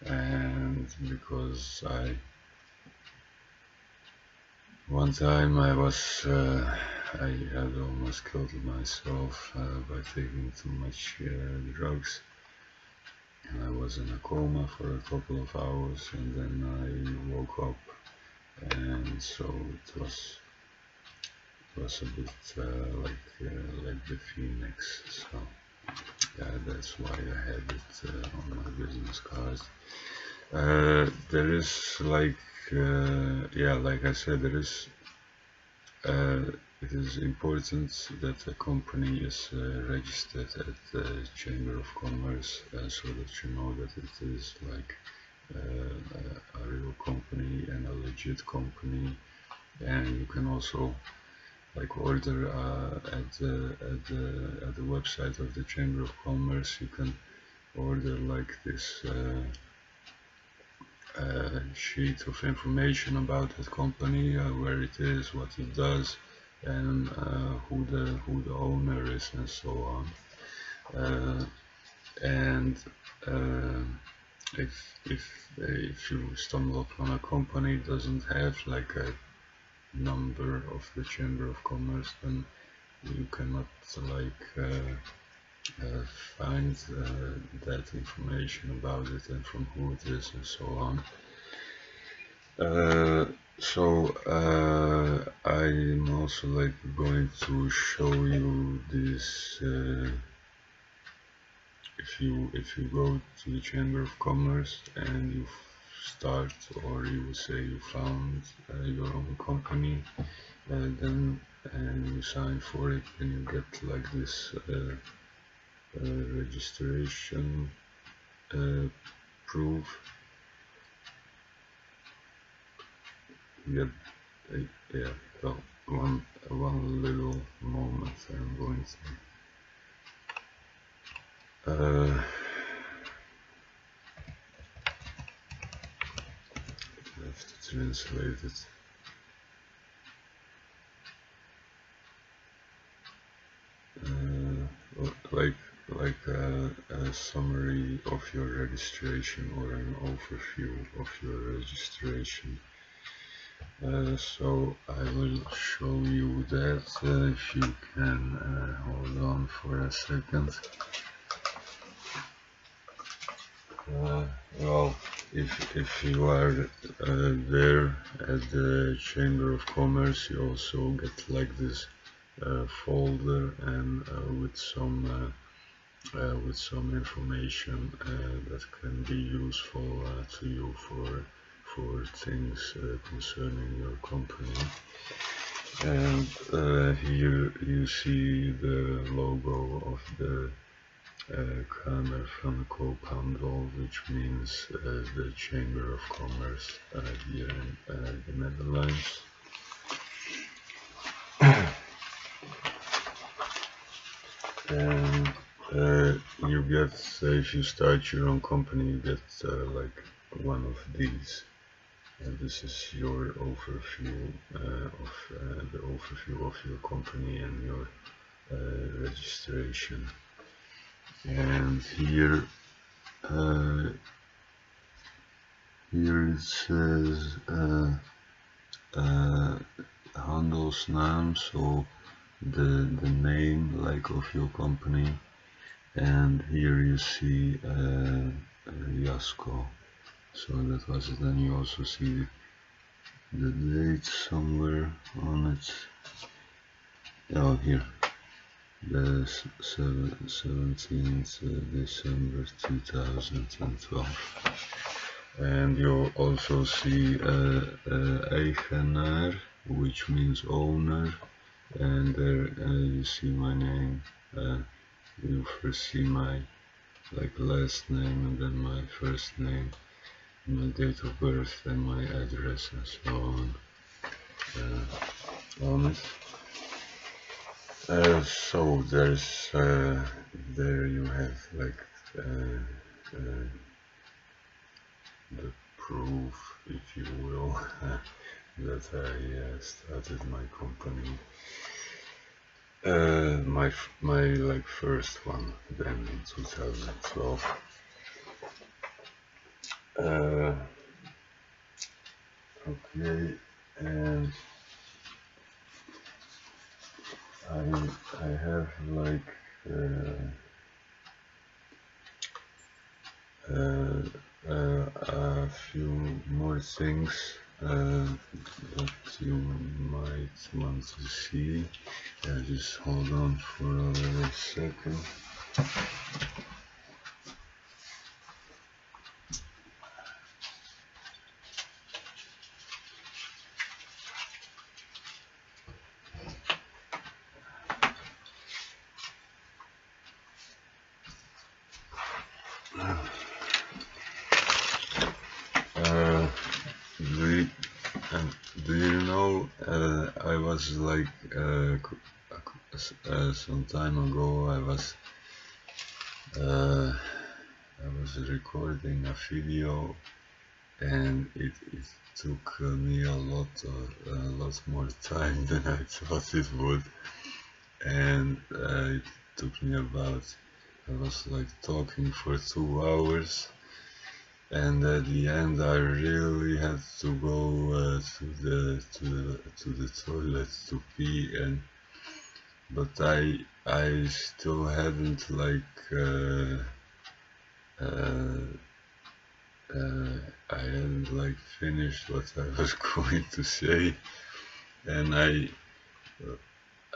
And because one time I had almost killed myself by taking too much drugs. I was in a coma for a couple of hours, and then I woke up, and so it was a bit like the phoenix. So yeah, that's why I had it on my business card. There is like like I said, it is important that a company is registered at the Chamber of Commerce, so that you know that it is like a real company and a legit company. And you can also like order at the website of the Chamber of Commerce. You can order like this sheet of information about that company, where it is, what it does, and who the owner is, and so on. And if you stumble upon a company that doesn't have like a number of the Chamber of Commerce, then you cannot like find that information about it and from who it is and so on. I'm also like going to show you this. If you go to the Chamber of Commerce and you start, or you say you found your own company, then and you sign for it, then you get like this registration proof. You get yeah, well, one little moment. I'm going to have to translate it. Like a summary of your registration, or an overview of your registration. So I will show you that, if you can hold on for a second. Well, if you are there at the Chamber of Commerce, you also get like this folder, and with some information that can be useful to you for things concerning your company. And here you see the logo of the Kamer van Koophandel, which means the Chamber of Commerce here in the Netherlands. And you get, if you start your own company, you get like one of these. And this is your overview of the overview of your company and your registration. And here it says handelsnaam, so the name like of your company. And here you see Jasco, so that was it. Then you also see the date somewhere on it. Oh, here. the 17th December 2012. And you'll also see eigenaar, which means owner, and there you see my name. You first see my last name and then my first name, my date of birth and my address and so on it. So there's there you have the proof, if you will, that I started my company. My first one then in 2012. Okay, and I have a few more things that you might want to see. Just hold on for a little second. Do you know, I was some time ago I was recording a video, and it took me a lot more time than I thought it would, and it took me about, I was talking for 2 hours, and at the end I really had to go to the toilet to pee, but I still hadn't I hadn't finished what I was going to say, and I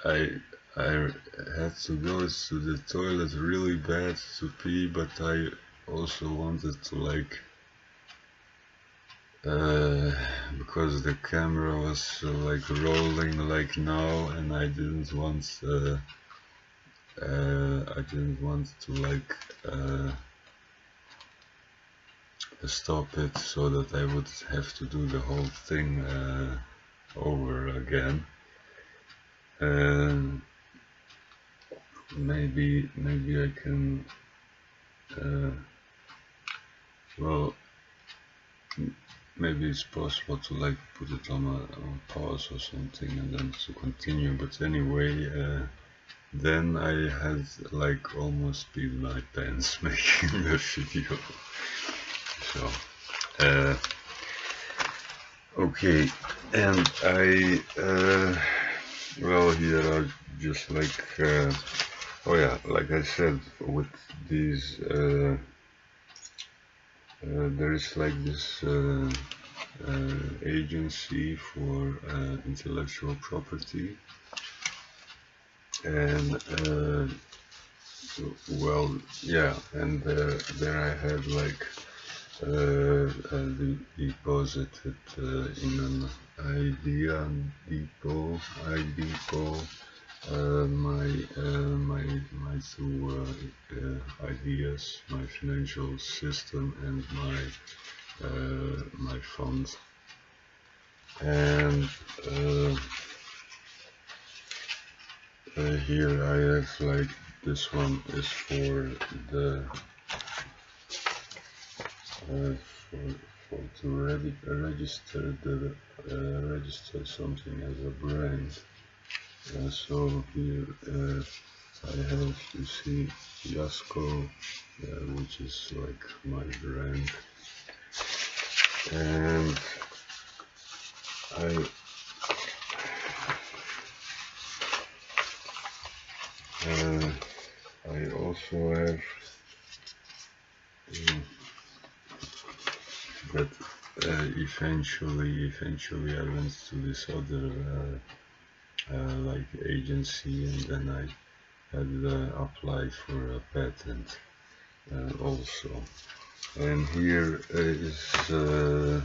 had to go to the toilet really bad to pee, but I also wanted to because the camera was rolling now, and I didn't want to stop it, so that I would have to do the whole thing over again. And maybe I can well, maybe it's possible to put it on pause or something and then to continue, but anyway, then I had almost peed my pants making the video. So okay, and I well, here are just oh yeah, like I said, with these there is this agency for intellectual property, and well, yeah, and there I had deposited in an idea depot, my two ideas, my financial system and my fund. And here I have this one is for the to register something as a brand. So here I have, you see, Jasco, which is my brand, and I also have that eventually I went to this other agency, and then had applied for a patent also. And here is the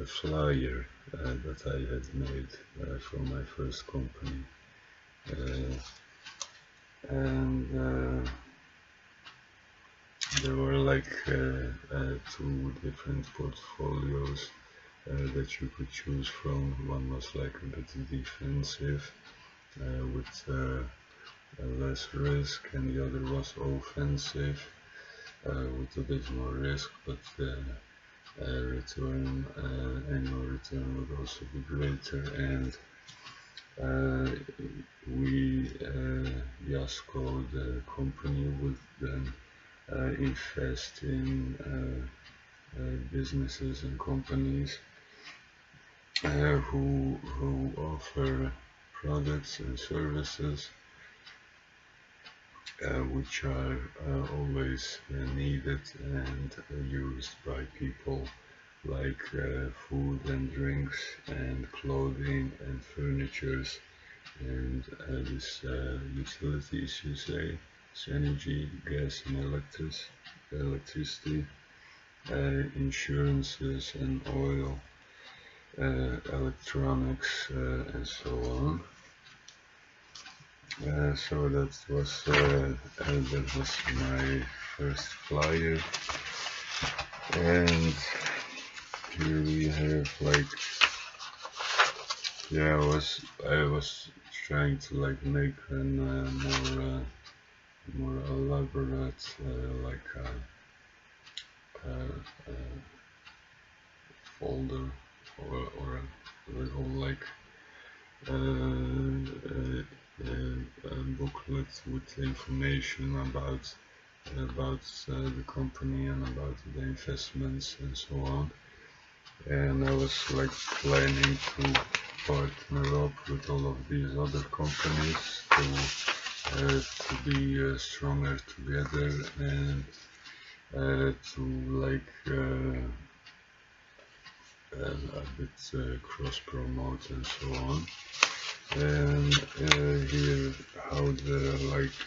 flyer that I had made for my first company, and there were like two different portfolios that you could choose from. One was like a bit defensive with less risk, and the other was offensive with a bit more risk, but return, annual return would also be greater. And we, Yasko, the company, would then invest in businesses and companies who offer products and services which are always needed and used by people, like food and drinks and clothing and furnitures and this utilities, you say, it's energy, gas and electricity, insurances and oil, electronics and so on. So that was my first flyer, and here we have like, yeah, I was trying to like make an more elaborate like a folder or a little like a booklet with information about the company and about the investments and so on. And I was like planning to partner up with all of these other companies to be stronger together and to like a bit cross promote and so on. And here how the like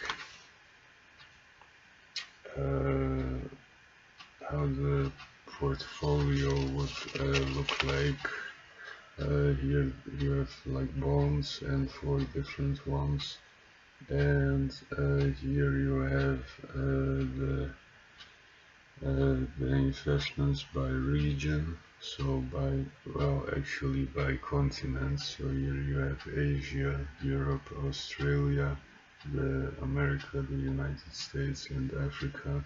how the portfolio would look like. Here you have like bonds and 4 different ones, and here you have the investments by region, so by, well, actually by continent. So here you have Asia, Europe, Australia, the America, the United States and Africa.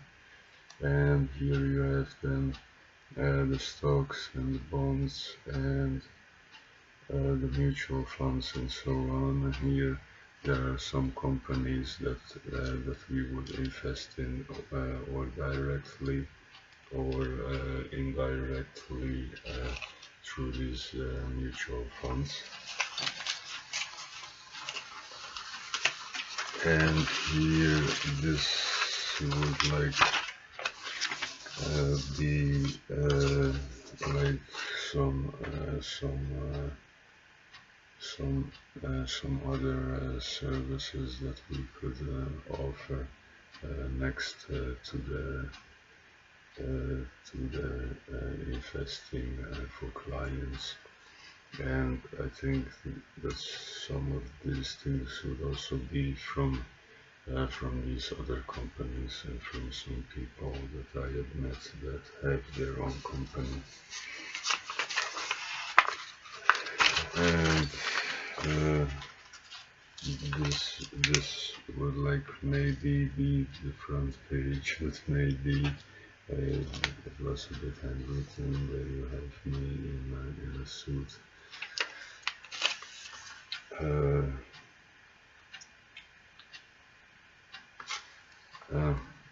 And here you have then the stocks and the bonds and the mutual funds and so on. And here there are some companies that we would invest in or directly or indirectly through these mutual funds. And here this would like be like some other services that we could offer next to the investing for clients. And I think that some of these things should also be from these other companies and from some people that I have met that have their own company. And this would like maybe be the front page, but maybe it was a bit handwritten. There you have me in a suit.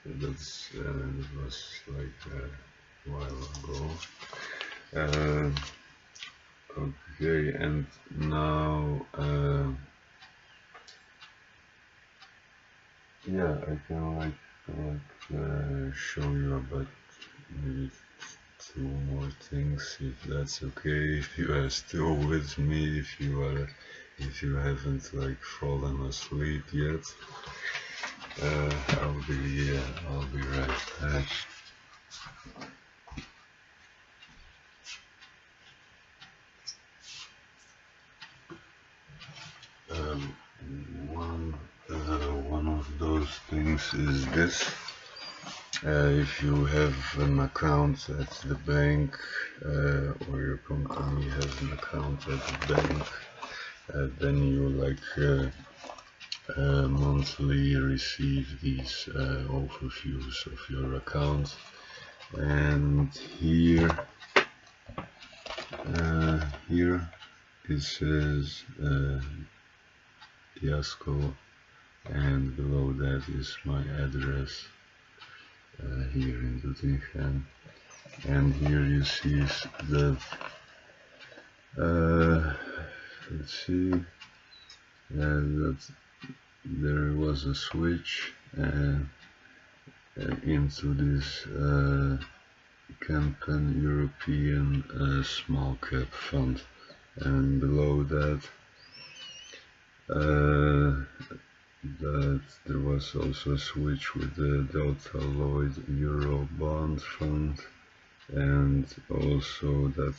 That was like a while ago. Okay, and now yeah, I can like show you about maybe 2 more things, if that's okay, if you are still with me, if you are if you haven't like fallen asleep yet, I'll be right back. Um, one of those things is this. If you have an account at the bank, or your company has an account at the bank, then you monthly receive these overviews of your account. And here it says Jasco, and below that is my address here in Doetinchem. And here you see that let's see, that there was a switch into this campaign European small cap fund, and below that that there was also a switch with the Delta Lloyd Euro Bond Fund, and also that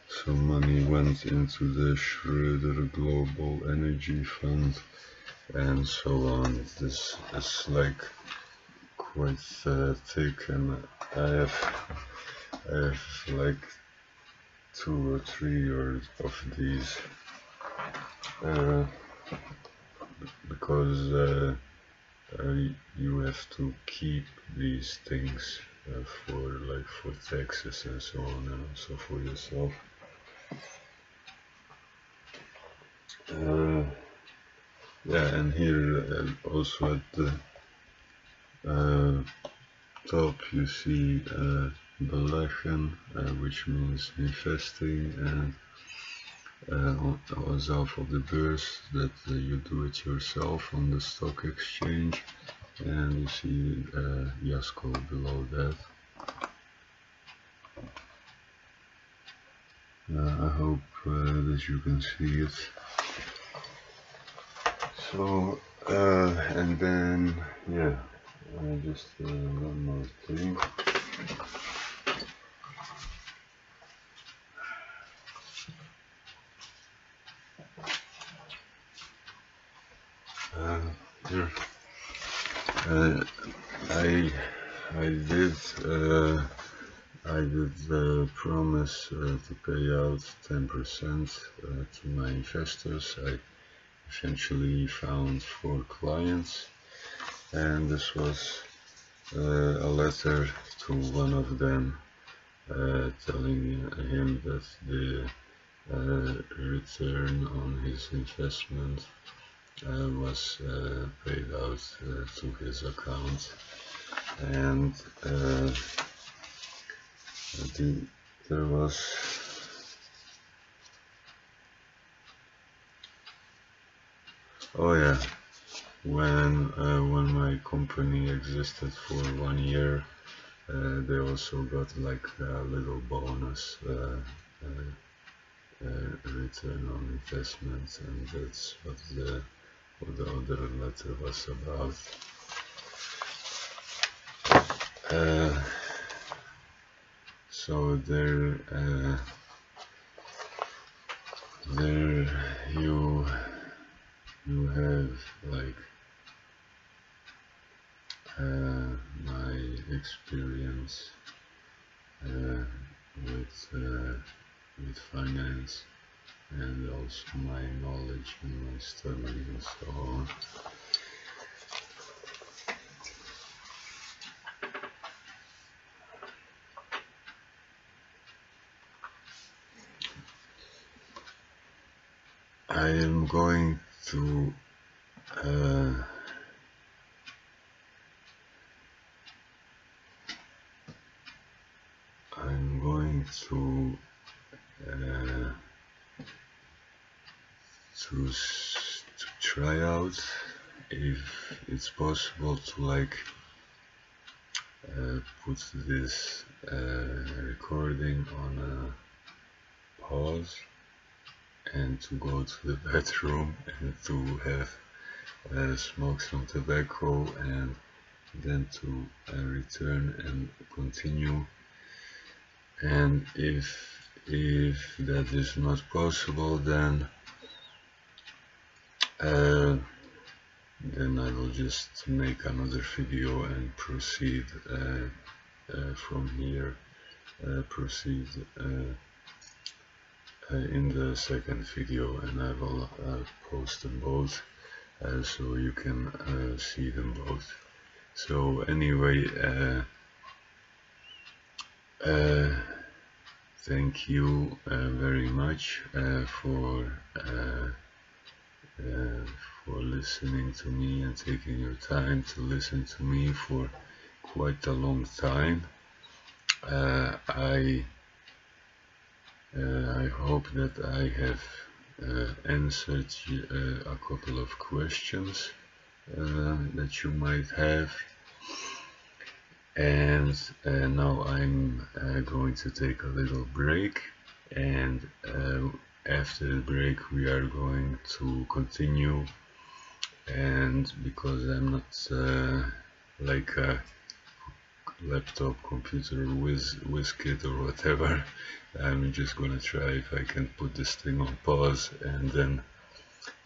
some money went into the Schroeder Global Energy Fund, and so on. This is like quite thick, and I have like 2 or 3 of these because you have to keep these things for taxes and so on, and also for yourself. Yeah, and here also at the top you see beleggen, which means investing, and zelf op de beurs, that you do it yourself on the stock exchange, and you see Jasco below that. I hope that you can see it. So and then yeah, just one more thing. Here I did promise to pay out 10% to my investors. I eventually found 4 clients, and this was a letter to one of them telling him that the return on his investment was paid out to his account, and there was when my company existed for 1 year, they also got like a little bonus return on investment, and that's what the other letter was about. So there you have like my experience with finance, and also my knowledge and my study and so on. I am going to to try out if it's possible to like put this recording on a pause, and to go to the bathroom and to have smoke some tobacco and then to return and continue. And if that is not possible, then I will just make another video and proceed from here. Proceed in the second video, and I will post them both so you can see them both. So anyway, thank you very much for listening to me and taking your time to listen to me for quite a long time. I hope that I have answered a couple of questions that you might have, and now I'm going to take a little break, and after the break we are going to continue. And because I'm not like a laptop computer whiz kid or whatever, I'm just gonna try if I can put this thing on pause and then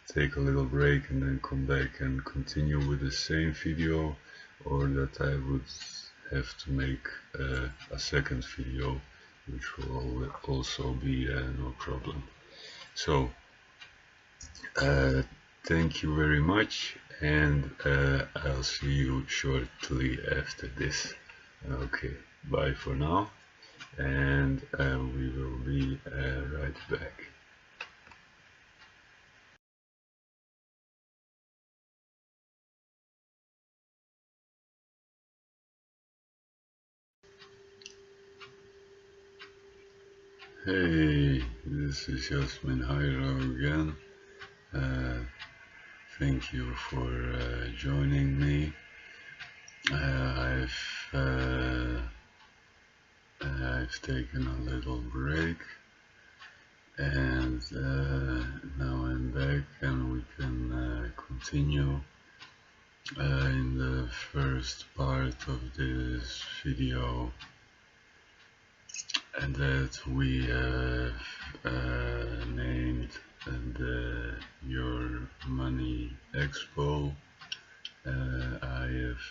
take a little break and then come back and continue with the same video, or that I would have to make a second video, which will also be no problem. So thank you very much, and I'll see you shortly after this. Okay, bye for now, and we will be right back. Hey, this is Jasmin again. Thank you for joining me. I've taken a little break, and now I'm back, and we can continue in the first part of this video, and that we have named the Your Money Expo. I have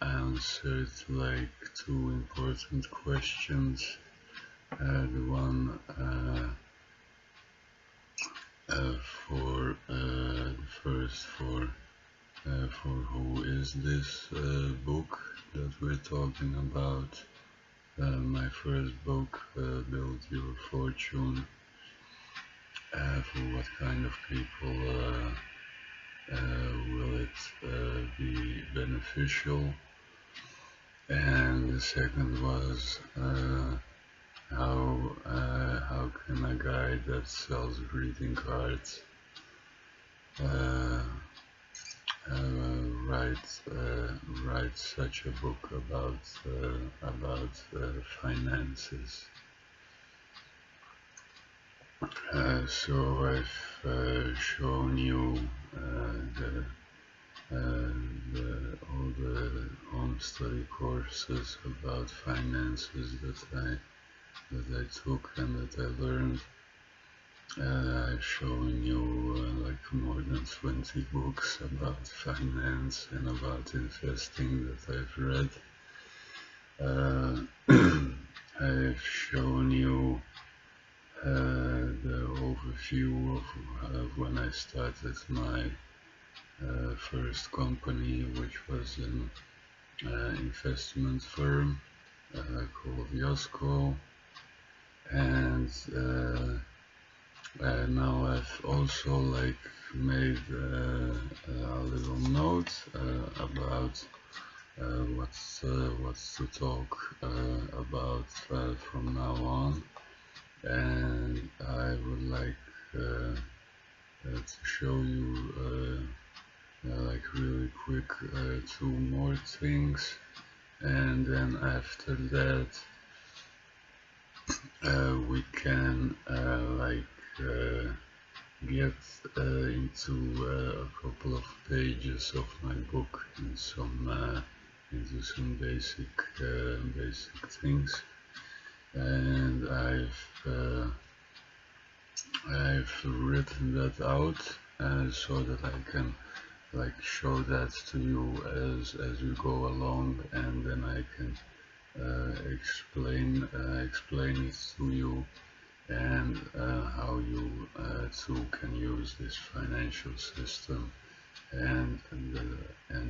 answered like two important questions. The one for the first for who is this book that we're talking about. My first book, Build Your Fortune. For what kind of people will it be beneficial? And the second was how can a guy that sells greeting cards write such a book about finances? So I've shown you all the home study courses about finances that I took and that I learned. I've shown you like more than 20 books about finance and about investing that I've read. I've shown you the overview of when I started my first company, which was an investment firm called Jasco, and now I've also like made a little note about what's to talk about from now on, and I would like to show you like really quick two more things, and then after that we can get into a couple of pages of my book and into some basic things, and I've written that out so that I can show that to you as we go along, and then I can explain it to you, and how you too can use this financial system, and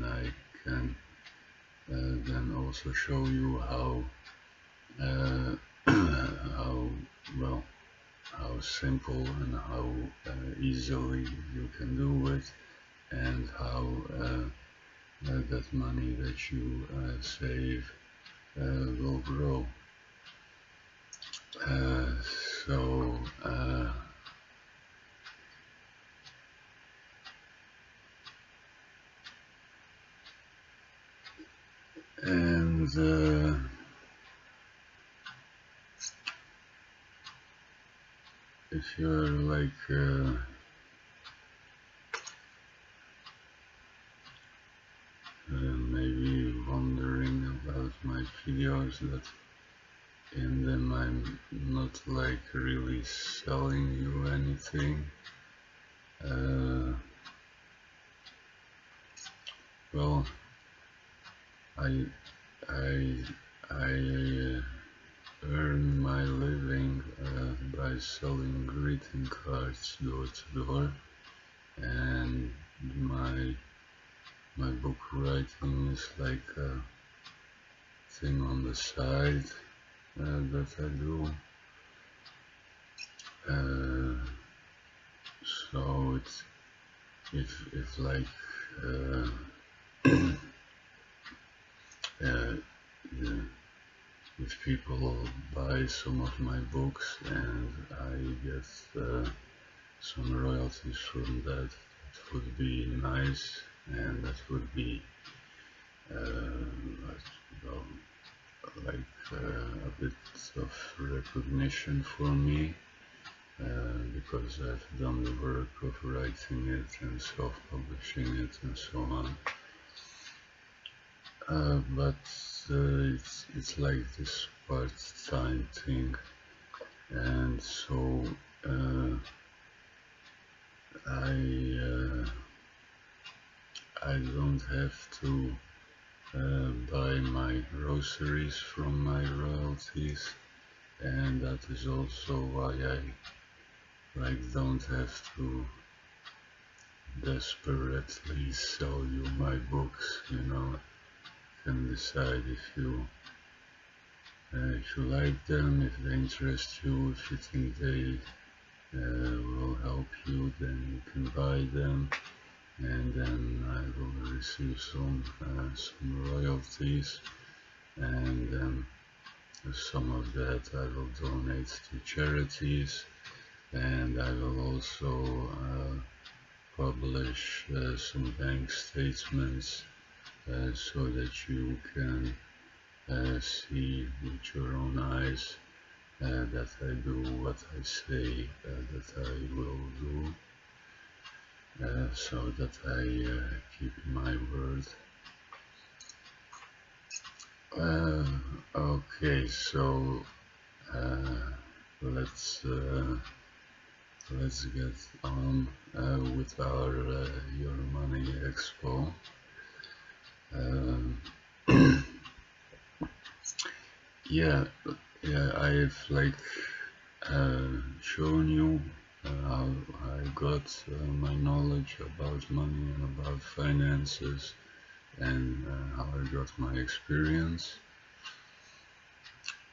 I can then also show you how how simple and how easily you can do it, and how that money that you save will grow. So and if you're maybe wondering about my videos, that in them I'm not really selling you anything, well, I earn my living by selling greeting cards door to door, and my book writing is like a thing on the side that I do. So it's like if people buy some of my books and I get some royalties from that, that would be nice, and that would be a bit of recognition for me, because I've done the work of writing it and self-publishing it and so on. But it's like this part-time thing, and so I don't have to buy my groceries from my royalties, and that is also why I don't have to desperately sell you my books. You can decide if you like them, if they interest you, if you think they will help you, then you can buy them, and then I will receive some royalties, and then some of that I will donate to charities, and I will also publish some bank statements so that you can see with your own eyes that I do what I say that I will do, so that I keep my word. Okay, so let's get on with our Your Money Expo. Yeah, I've shown you how I got my knowledge about money and about finances, and how I got my experience,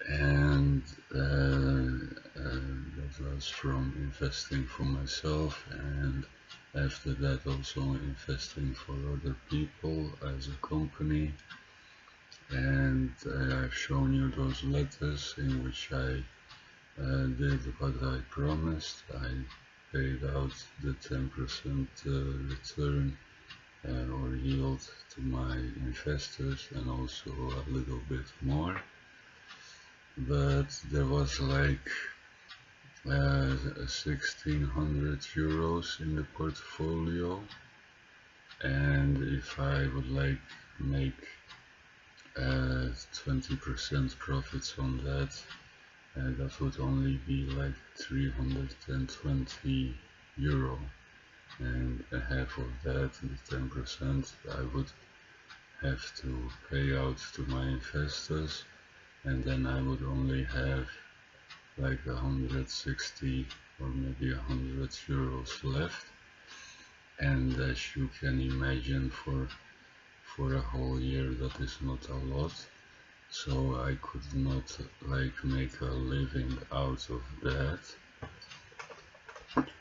and that was from investing for myself, and after that also investing for other people as a company. And I've shown you those letters in which I did what I promised. I paid out the 10% return or yield to my investors, and also a little bit more. but there was like 1600 euros in the portfolio, and if I would like make 20% profits on that, that would only be like 320 euro, and half of that, the 10%, I would have to pay out to my investors, and then I would only have like 160 or maybe 100 euros left. And as you can imagine, for a whole year that is not a lot, so I could not like make a living out of that.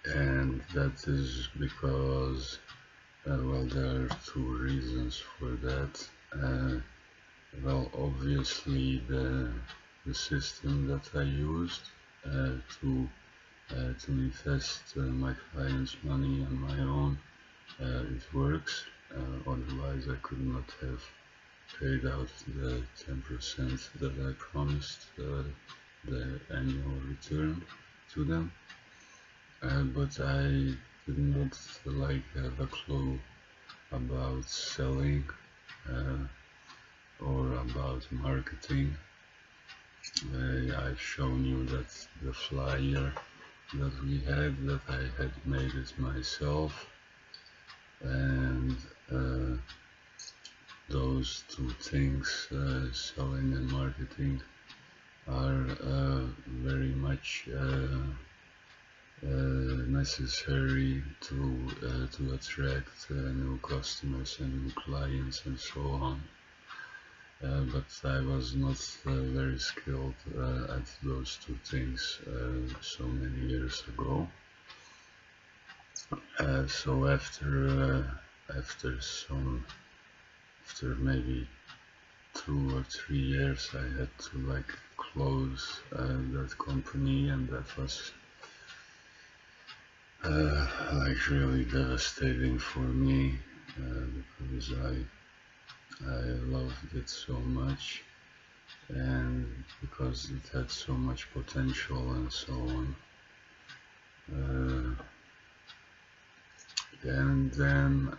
And that is because well, there are two reasons for that. Well, obviously the system that I used to invest my clients' money on my own, it works. Otherwise I could not have paid out the 10% that I promised, the annual return to them. But I did not like have a clue about selling or about marketing. I've shown you that the flyer that we had, that I had made it myself, and those two things, selling and marketing, are very much necessary to attract new customers and new clients and so on. But I was not very skilled at those two things so many years ago. So after maybe 2 or 3 years, I had to like close that company, and that was like really devastating for me, because I loved it so much, and because it had so much potential and so on. And then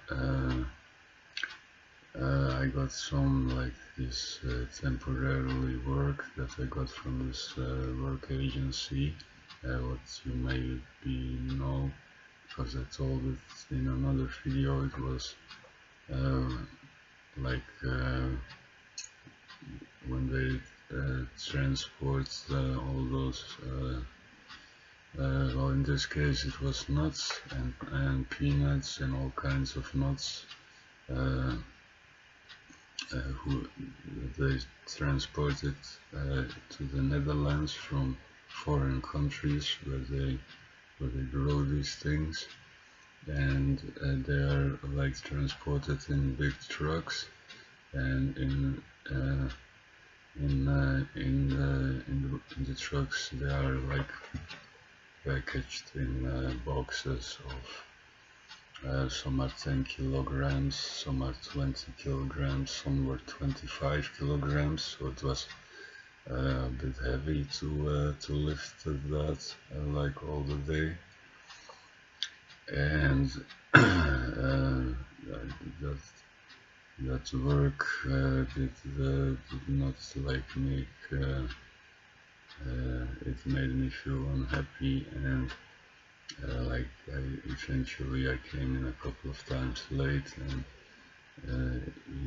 I got some like this temporarily work that I got from this work agency, what you maybe know, because I told it in another video. It was like when they transport all those well, in this case it was nuts and peanuts and all kinds of nuts, who they transported to the Netherlands from foreign countries where they grow these things, and they are like transported in big trucks, and in the trucks they are like packaged in boxes of some are 10 kilograms, some are 20 kilograms, some were 25 kilograms, so it was a bit heavy to lift that like all the day. And that work did not like make it made me feel unhappy, and like eventually I came in a couple of times late, and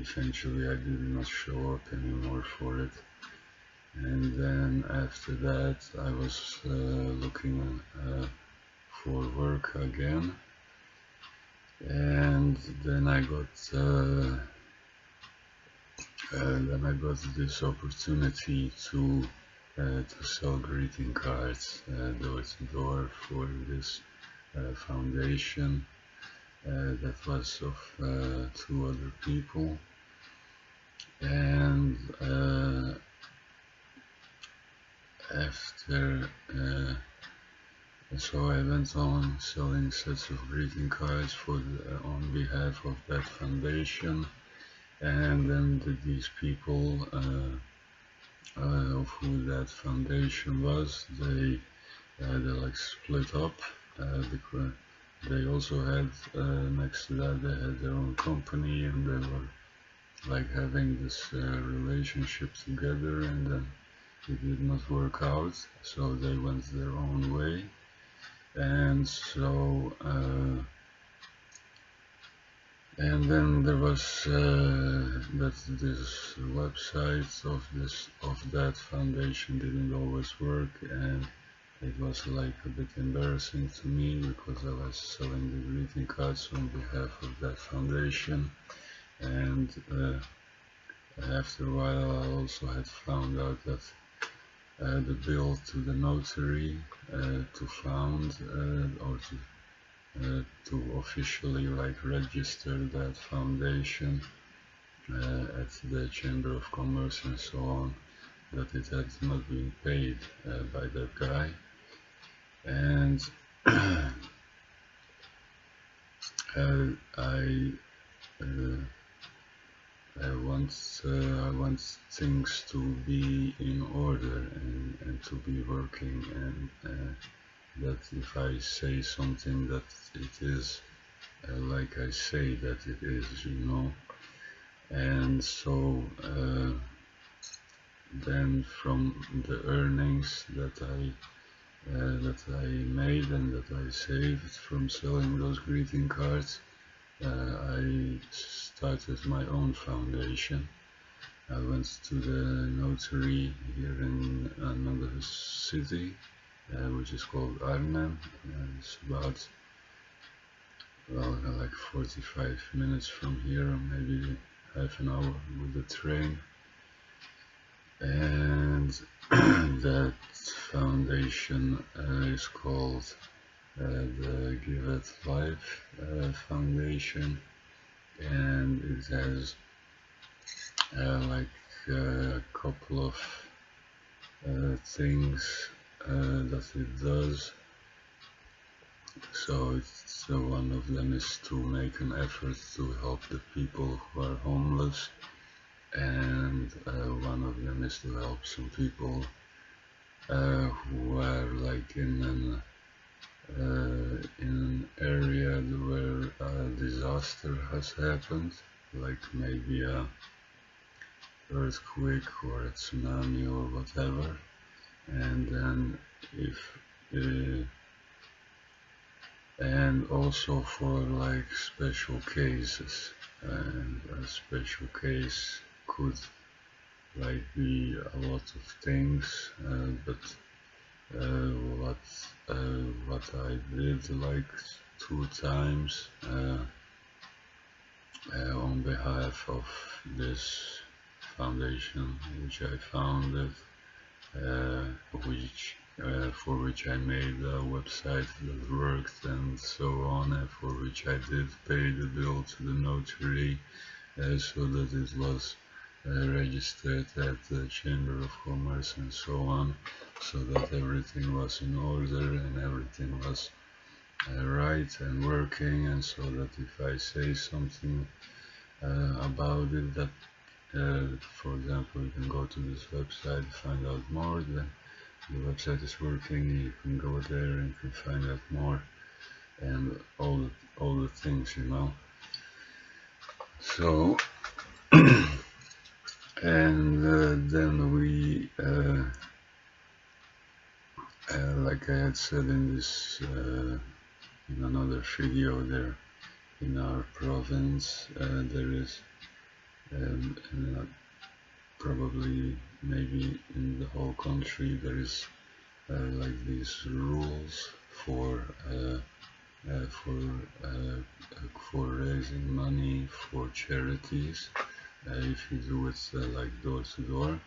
eventually I did not show up anymore for it. And then after that I was looking for work again, and then I got this opportunity to sell greeting cards door to door for this foundation that was of 2 other people. And after so I went on selling sets of greeting cards on behalf of that foundation, and then these people of who that foundation was. They like split up. They also had next to that they had their own company, and they were like having this relationship together, and then it did not work out, so they went their own way. And so and then there was that this website of that foundation didn't always work, and it was like a bit embarrassing to me because I was selling the greeting cards on behalf of that foundation. And after a while I also had found out that the bill to the notary to found or to officially like register that foundation at the Chamber of Commerce and so on, that it had not been paid by that guy. And I want things to be in order and to be working, and that if I say something that it is like I say that it is, you know. And so then from the earnings that I made and that I saved from selling those greeting cards, I started my own foundation. I went to the notary here in another city, which is called Arnhem. It's about, well, like 45 minutes from here, or maybe half an hour with the train. And that foundation is called the Give It Life Foundation, and it has like a couple of things that it does. So it's, one of them is to make an effort to help the people who are homeless, and one of them is to help some people who are like in an area where a disaster has happened, like maybe a earthquake or a tsunami or whatever. And then if and also for like special cases, and a special case could like be a lot of things, but what I did like 2 times on behalf of this foundation which I founded, for which I made a website that worked and so on, and for which I did pay the bill to the notary, so that it was registered at the Chamber of Commerce and so on, so that everything was in order and everything was right and working, and so that if I say something about it, that for example, you can go to this website, find out more, then the website is working, you can go there and you can find out more, and all the things, you know. So and then we like I had said in this in another video, there in our province there is probably maybe in the whole country there is like these rules for raising money for charities, if you do it like door to door.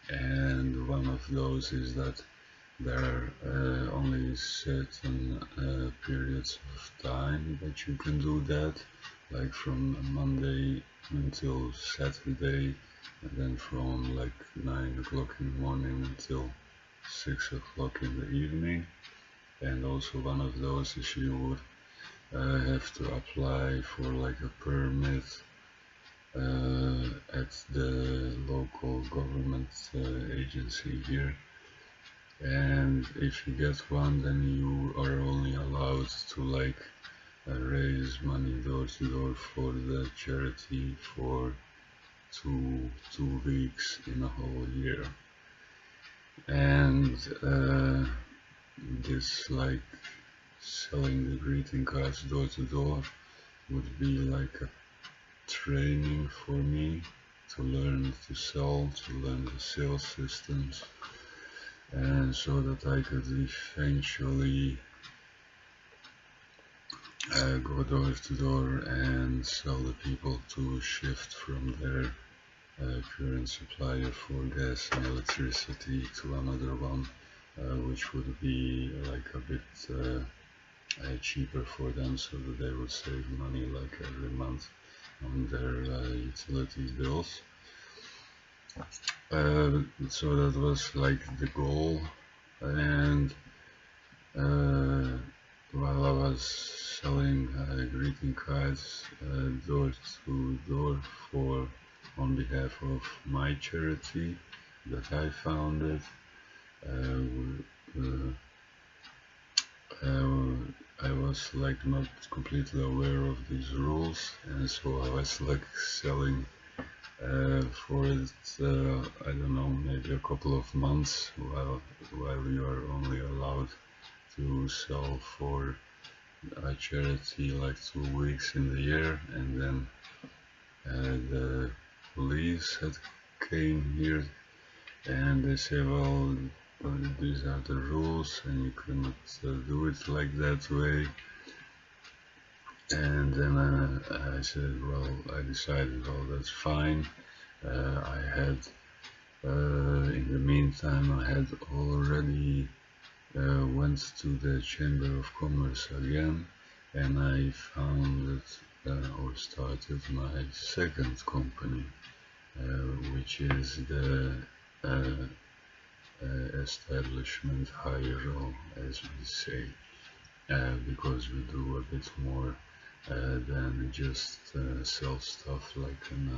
And one of those is that there are only certain periods of time that you can do that, like from Monday until Saturday, and then from like 9 o'clock in the morning until 6 o'clock in the evening. And also one of those is you would have to apply for like a permit at at the local government agency here. And if you get one, then you are only allowed to like raise money door to door for the charity for two weeks in a whole year. And this like selling the greeting cards door to door would be like a training for me to learn to sell, to learn the sales systems, and so that I could eventually go door to door and sell the people to shift from their current supplier for gas and electricity to another one, which would be like a bit cheaper for them, so that they would save money like every month on their utility bills. So that was like the goal, and while I was selling greeting cards door to door for on behalf of my charity that I founded, I was like not completely aware of these rules, and so I was like selling for it, I don't know, maybe a couple of months while you are only allowed to sell for a charity like 2 weeks in the year. And then the police had came here and they say, well, these are the rules and you cannot do it like that way. And then I said, well, I decided, well, that's fine. I had, in the meantime, I had already went to the Chamber of Commerce again, and I founded or started my second company, which is the establishment hierarchy, as we say, because we do a bit more than just sell stuff like an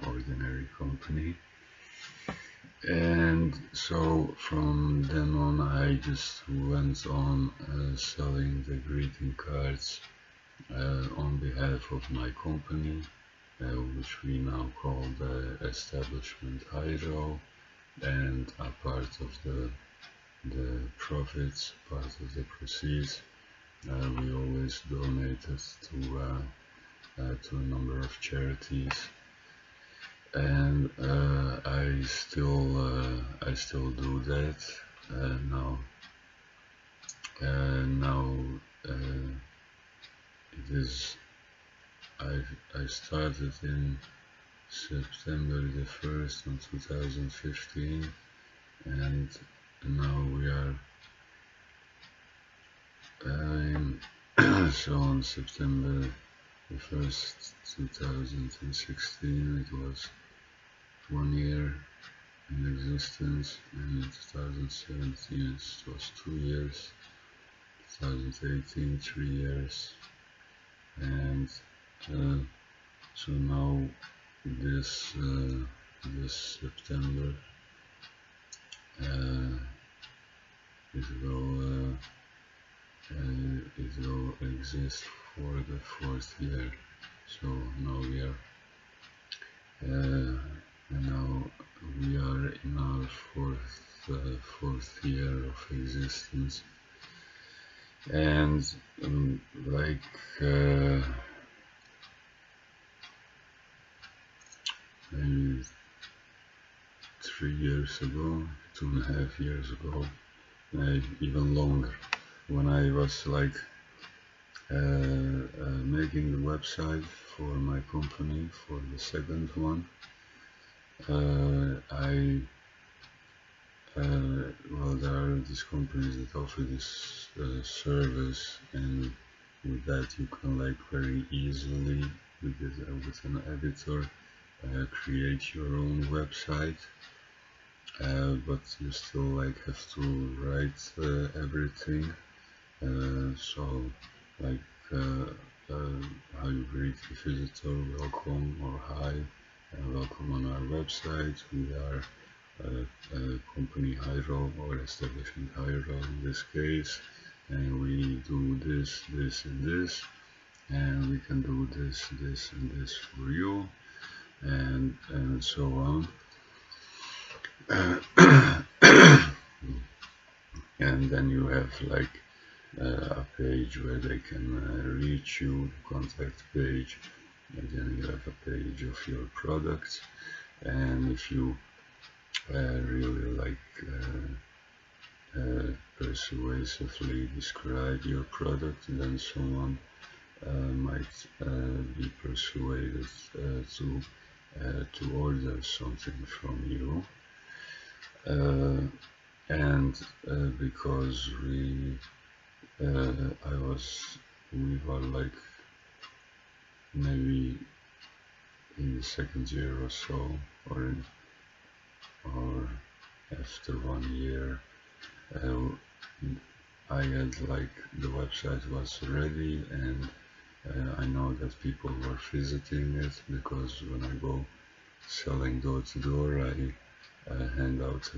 ordinary company. And so from then on I just went on selling the greeting cards on behalf of my company, which we now call the establishment hierarchy, and a part of the profits, part of the proceeds, we always donated to a number of charities. And I still do that now. It is I started in September the 1st in 2015, and now we are so on September the 1st 2016 it was 1 year in existence, and in 2017 it was 2 years, 2018 3 years, and so now this September it will exist for the 4th year. So now we are in our fourth year of existence, and like maybe 3 years ago, 2.5 years ago, even longer, when I was like making the website for my company, for the second one, well, there are these companies that offer this service, and with that you can like very easily with an editor create your own website, but you still like have to write everything, so like how you greet the visitor, welcome or hi, welcome on website. We are a company hierarchy or establishment hierarchy in this case, and we do this, this, and this, and we can do this, this, and this for you, and so on. And then you have like a page where they can reach you, contact page, and then you have a page of your products. And if you really like persuasively describe your product, then someone might be persuaded to order something from you. And because we were like maybe in the second year or so, or after 1 year, I had like the website was ready, and I know that people were visiting it, because when I go selling door to door, I hand out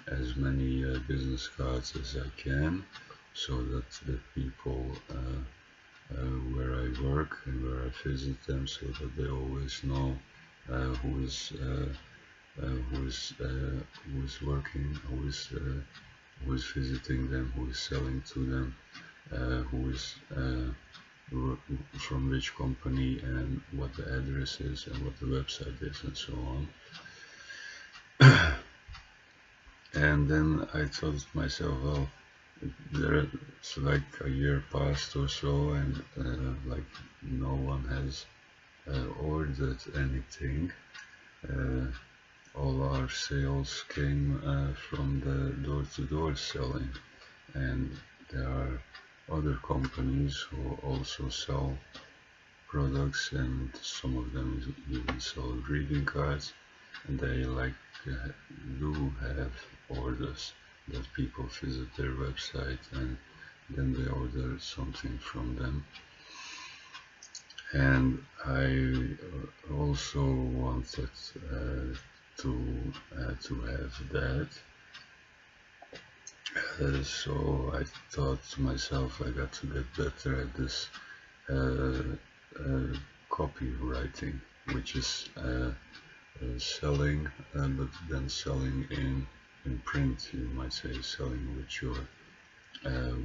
as many business cards as I can, so that the people where I work and where I visit them, so that they always know who is working, who is visiting them, who is selling to them, who is from which company, and what the address is, and what the website is, and so on. And then I thought to myself, well, it's like a year passed or so, and like no one has ordered anything. All our sales came from the door-to-door selling, and there are other companies who also sell products, and some of them even sell greeting cards, and they like do have orders that people visit their website and then they order something from them. And I also wanted to have that. So I thought to myself, I got to get better at this copywriting, which is selling, but then selling in print, you might say, selling with your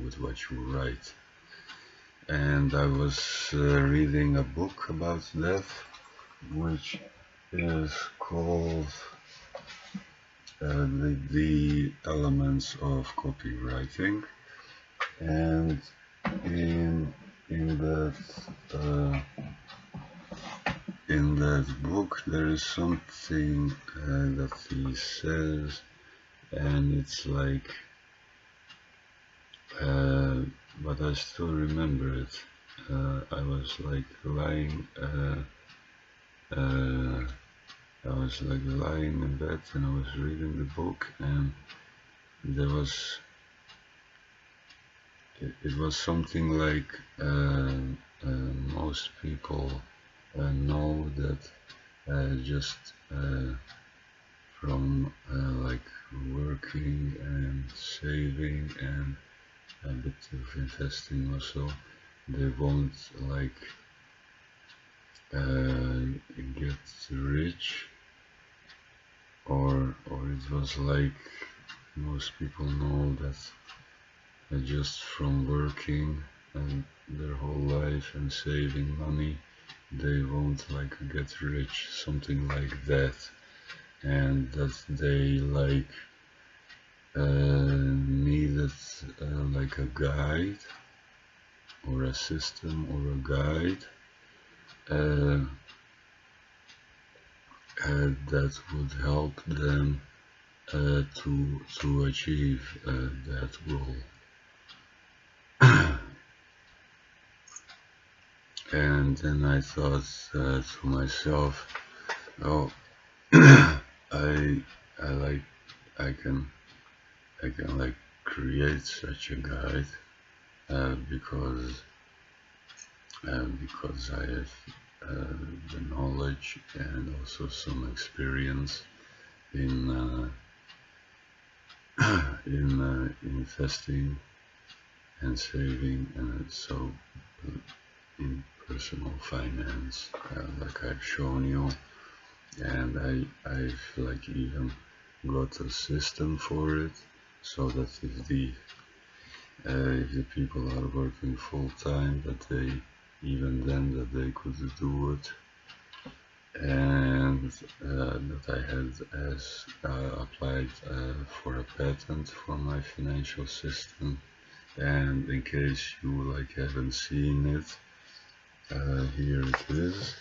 with what you write. And I was reading a book about that, which is called the Elements of Copywriting, and in that book there is something that he says, and it's like but I still remember it. I was like lying in bed, and I was reading the book, and there was it was something like most people know that just from like working and saving and a bit of investing also, they won't like get rich, or it was like most people know that just from working and their whole life and saving money, they won't like get rich, something like that, and that they like needed like a guide or a system or a guide that would help them to achieve that goal. And then I thought to myself, oh, I can like create such a guide because I have the knowledge and also some experience in investing and saving, and so in personal finance, like I've shown you. And I've like even got a system for it, so that if the people are working full time, that they even then that they could do it, and that I had as applied for a patent for my financial system. And in case you like haven't seen it, here it is.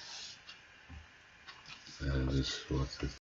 This is what it